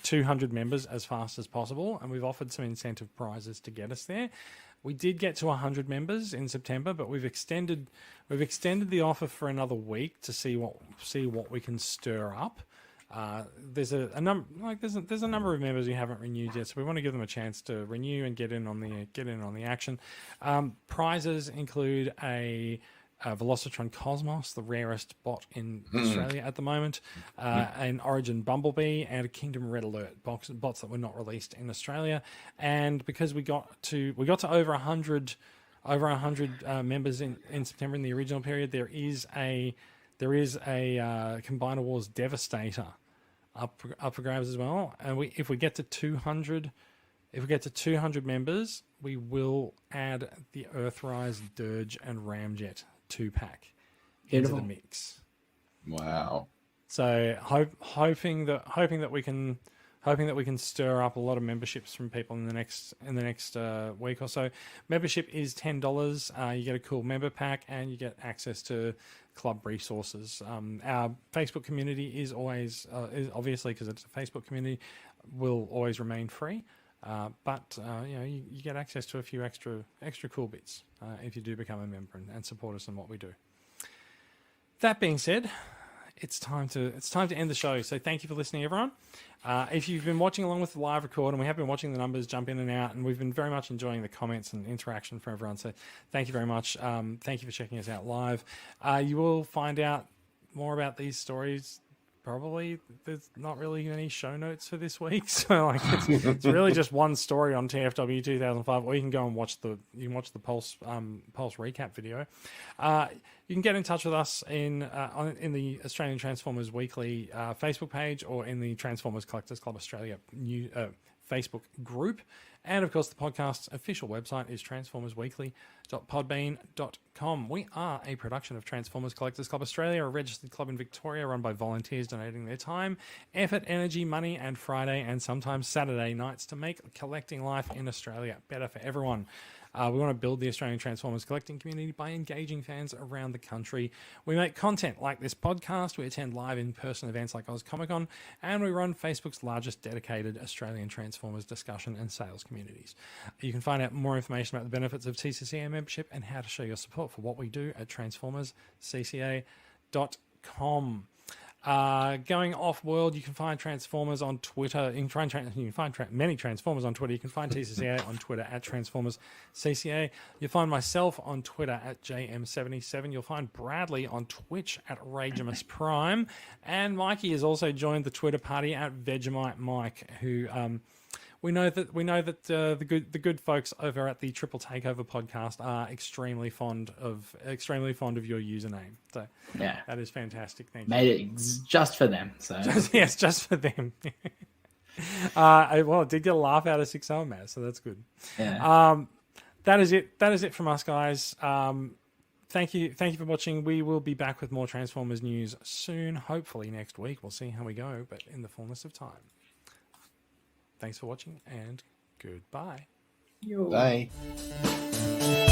200 members as fast as possible, and we've offered some incentive prizes to get us there. We did get to 100 members in September, but we've extended the offer for another week to see what we can stir up. There's a number of members who haven't renewed yet, so we want to give them a chance to renew and get in on the action. Prizes include a Velocitron Cosmos, the rarest bot in Australia at the moment, an Origin Bumblebee, and a Kingdom Red Alert bots that were not released in Australia. And because we got to over 100 members in September in the original period, there is a Combiner Wars Devastator up for grabs as well. And if we get to 200 members, we will add the Earthrise, Dirge, and Ramjet 2-pack into the mix. Wow! So hoping that we can stir up a lot of memberships from people in the next week or so. Membership is $10. You get a cool member pack and you get access to club resources. Our Facebook community is always is obviously, because it's a Facebook community, will always remain free. But you get access to a few extra cool bits if you do become a member and support us in what we do. That being said, it's time to end the show. So thank you for listening, everyone. If you've been watching along with the live record, and we have been watching the numbers jump in and out, and we've been very much enjoying the comments and interaction from everyone. So thank you very much. Thank you for checking us out live. You will find out more about these stories. Probably there's not really any show notes for this week, so it's really just one story on TFW 2005. Or you can go and watch the Pulse recap video. You can get in touch with us in the Australian Transformers Weekly Facebook page, or in the Transformers Collectors Club Australia Facebook group. And of course, the podcast's official website is transformersweekly.podbean.com. We are a production of Transformers Collectors Club Australia, a registered club in Victoria run by volunteers donating their time, effort, energy, money, and Friday and sometimes Saturday nights to make collecting life in Australia better for everyone. We want to build the Australian Transformers collecting community by engaging fans around the country. We make content like this podcast, we attend live in-person events like Oz Comic Con, and we run Facebook's largest dedicated Australian Transformers discussion and sales communities. You can find out more information about the benefits of TCCA membership and how to show your support for what we do at transformerscca.com. Going off world, you can find Transformers on Twitter. You can find many Transformers on Twitter. You can find TCCA on Twitter at Transformers CCA. You'll find myself on Twitter at JM77. You'll find Bradley on Twitch at Ragemus Prime, and Mikey has also joined the Twitter party at Vegemite Mike, who we know that the good folks over at the Triple Takeover podcast are extremely fond of your username. So Yeah, that is fantastic. Thank you. made it just for them. So Yes, just for them. Well, it did get a laugh out of 6-hour Matt, so that's good. yeah. That is it. That is it from us, guys. Thank you for watching. We will be back with more Transformers news soon. Hopefully next week. We'll see how we go, but in the fullness of time. Thanks for watching, and goodbye. Bye.